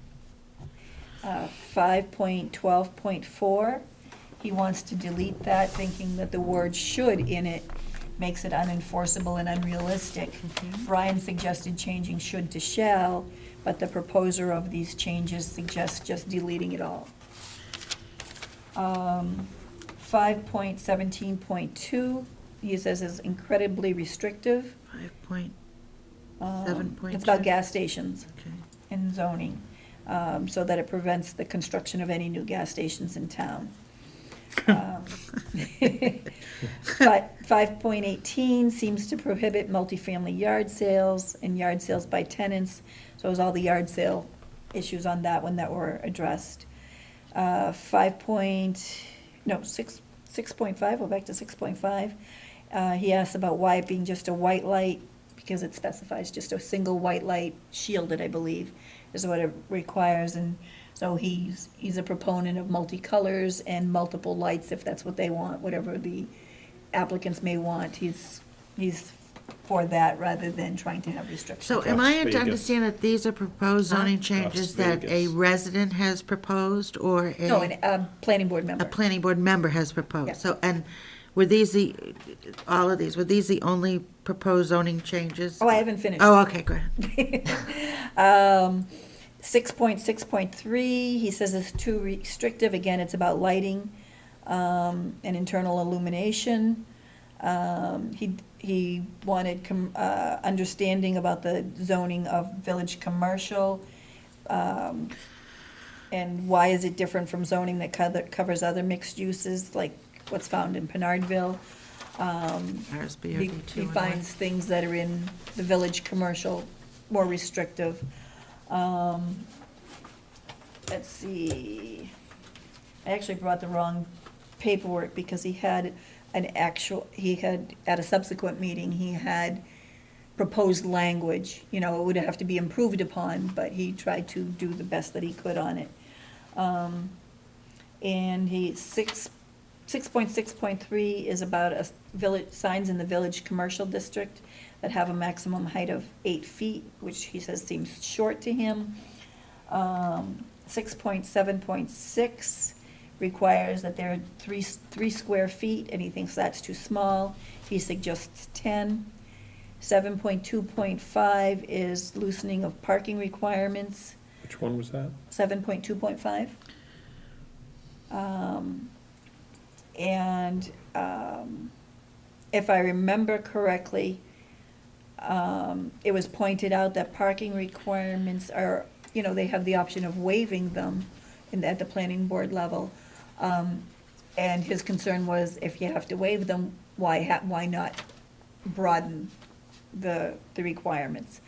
5.12.4, he wants to delete that, thinking that the word "should" in it makes it unenforceable and unrealistic. Brian suggested changing "should" to "shall," but the proposer of these changes suggests just deleting it all. 5.17.2, he says is incredibly restrictive. 5.7.2. It's about gas stations Okay. and zoning, so that it prevents the construction of any new gas stations in town. 5.18 seems to prohibit multifamily yard sales and yard sales by tenants. So it was all the yard sale issues on that one that were addressed. 6.5, go back to 6.5. He asked about why it being just a white light, because it specifies just a single white light, shielded, I believe, is what it requires. And so he's a proponent of multicolors and multiple lights if that's what they want, whatever the applicants may want. He's for that rather than trying to have restrictions. So am I Vegas. to understand that these are proposed zoning changes that a Vegas. resident has proposed, or No, a a planning board member. planning board member has proposed? Yeah. So, and were these all of these, were these the only proposed zoning changes? Oh, I haven't finished. Oh, okay, go ahead. 6.6.3, he says it's too restrictive. Again, it's about lighting and internal illumination. He wanted understanding about the zoning of village commercial, and why is it different from zoning that covers other mixed uses, like what's found in Pinardville. RSBRD He 2 and finds things that are in the village commercial more restrictive. Let's see, I actually brought the wrong paperwork because he had at a subsequent meeting, he had proposed language. It would have to be improved upon, but he tried to do the best that he could on it. And 6.6.3 is about village, signs in the village commercial district that have a maximum height of 8 feet, which he says seems short to him. 6.7.6 requires that there are three square feet, and he thinks that's too small. He suggests 10. 7.2.5 is loosening of parking requirements. Which one was that? 7.2.5. And if I remember correctly, it was pointed out that parking requirements are, you know, they have the option of waiving them at the planning board level. And his concern was, if you have to waive them, why not broaden the requirements?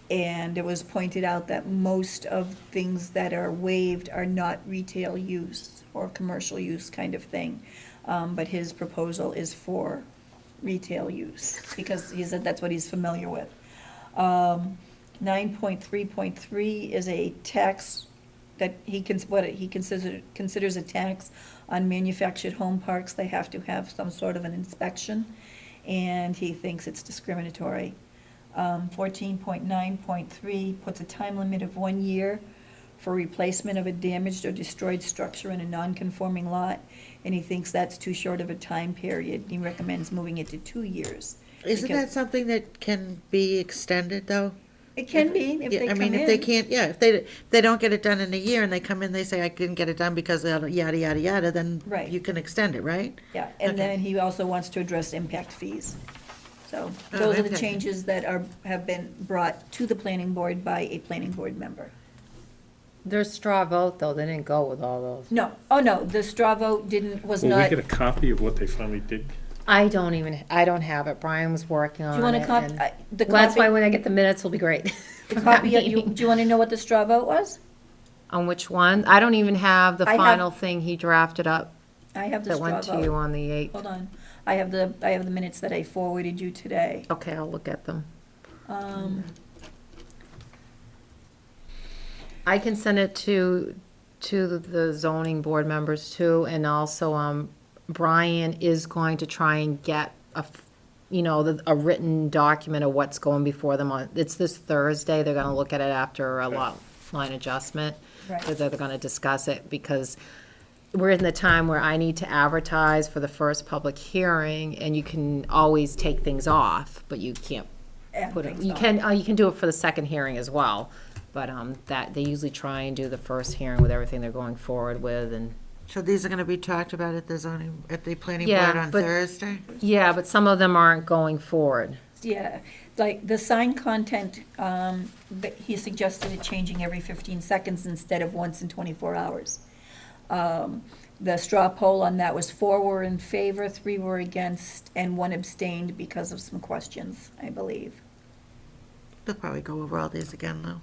And it was pointed out that most of things that are waived are not retail use or commercial use kind of thing. But his proposal is for retail use, because he said that's what he's familiar with. 9.3.3 is a tax that what he considers a tax on manufactured home parks. They have to have some sort of an inspection, and he thinks it's discriminatory. 14.9.3 puts a time limit of 1 year for replacement of a damaged or destroyed structure in a non-conforming lot, and he thinks that's too short of a time period. He recommends moving it to 2 years. Isn't that something that can be extended, though? It can be, if they come in. I mean, if they can't, yeah, if they don't get it done in a year and they come in, they say, I didn't get it done because of yada, yada, yada, then Right. you can extend it, right? Yeah, and Okay. then he also wants to address impact fees. So Oh, those are the impact. changes that have been brought to the planning board by a planning board member. Their straw vote, though, they didn't go with all those. No, oh no, the straw vote was Will we not. get a copy of what they finally did? I don't have it. Brian was working on it. Do you want a copy? and- The Well, that's copy, why when I get the minutes, will be great. the copy, do you want to know what the straw vote was? On which one? I don't even have the I have- final thing he drafted up I have the that straw went to you vote. on the 8th. Hold on, I have the minutes that I forwarded you today. Okay, I'll look at them. I can send it to the zoning board members too, and also, Brian is going to try and get a written document of what's going before them on, it's this Thursday, they're gonna look at it after a lot line adjustment. Right. They're gonna discuss it, because we're in the time where I need to advertise for the first public hearing, and you can always take things off, but you can't Yeah, put it, things you off. can do it for the second hearing as well, but, that, they usually try and do the first hearing with everything they're going forward with, and, So these are gonna be talked about at the planning Yeah, board on but- Thursday? yeah, but some of them aren't going forward. Yeah, like the sign content, but he suggested it changing every 15 seconds instead of once in 24 hours. The straw poll on that was 4 were in favor, 3 were against, and 1 abstained because of some questions, I believe. They'll probably go over all these again, though,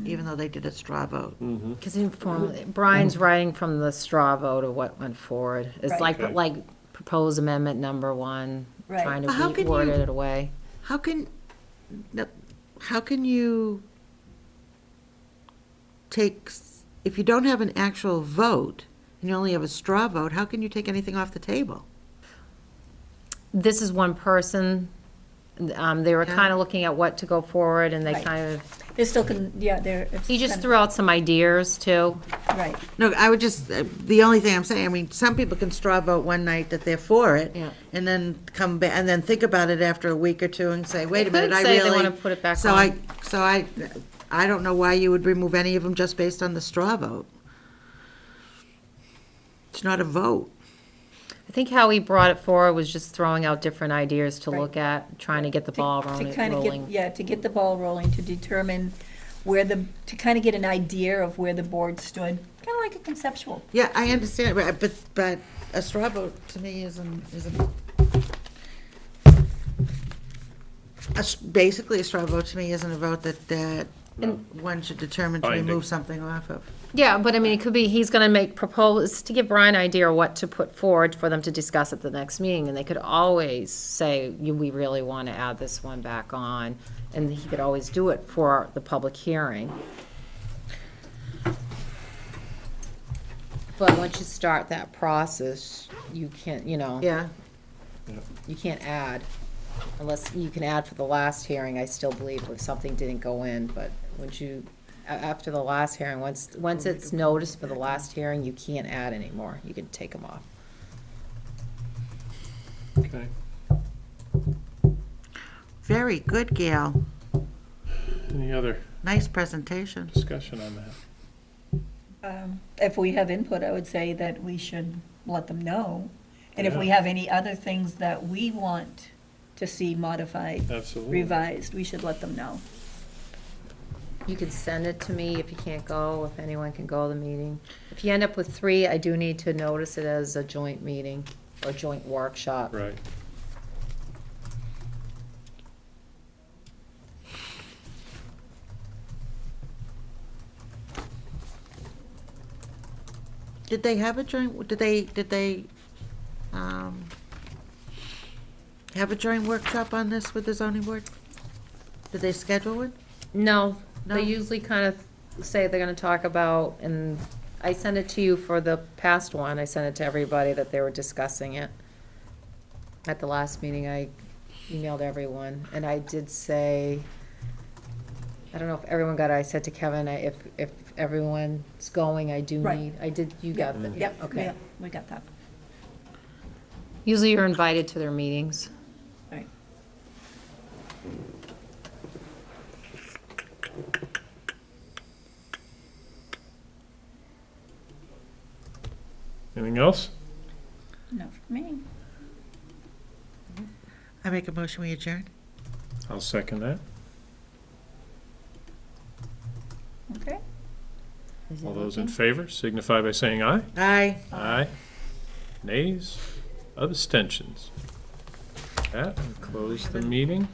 even though they did a straw vote. Because Brian's writing from the straw vote of what went forward. It's Right. Okay. like proposed amendment number 1, Right. trying But how to can word you- it away. How can you if you don't have an actual vote, and you only have a straw vote, how can you take anything off the table? This is one person. They were Yeah. kind of looking at what to go forward, and they Right. kind of, They still can, yeah, they're. it's he just kind threw out some ideas too. of- Right, No, I would just, the only thing I'm saying, I mean, some people can straw vote one night that they're for it, Yeah. and then come back, and then think about it after a week or two and say, wait a They could minute, I say really. they wanna put it back So on. I don't know why you would remove any of them just based on the straw vote. It's not a vote. I think how he brought it forward was just throwing out different ideas to Right. look at, trying to get the ball to rolling. kind of get, to get the ball rolling, to determine to kind of get an idea of where the board stood, kind of like a conceptual. Yeah, I understand, but a straw vote to me isn't, basically a straw vote to me isn't a vote that one should determine to Binding. remove something off of. Yeah, but I mean, it could be, he's gonna to give Brian an idea of what to put forward for them to discuss at the next meeting, and they could always say, we really wanna add this one back on, and he could always do it for the public hearing. But once you start that process, you can't, you know. Yeah, You can't add, unless you can add for the last hearing, I still believe, if something didn't go in, but once you, after the last hearing, once it's noticed for the last hearing, you can't add anymore, you can take them off. Okay. very good, Gail. Any other Nice presentation. discussion on that? If we have input, I would say that we should let them know. And if we Yeah. have any other things that we want to see modified, Absolutely. revised, we should let them know. You can send it to me if you can't go, if anyone can go to the meeting. If you end up with 3, I do need to notice it as a joint meeting, or joint workshop. Right. Did they have a joint, did they, have a joint workshop on this with the zoning board? Did they schedule it? No, No? they usually kind of say they're gonna talk about, and I sent it to you for the past one, I sent it to everybody that they were discussing it. At the last meeting, I emailed everyone, and I did say, I don't know if everyone got it, I said to Kevin, if everyone's going, I do Right. need, I did, you got that? Yep, Okay. yeah, we got that. Usually you're invited to their meetings. Right. Anything else? No, for me. I make a motion, we adjourn. I'll second that. Okay. All those in favor signify by saying aye. Aye. Aye. Nays? Abstentions? That, close the meeting.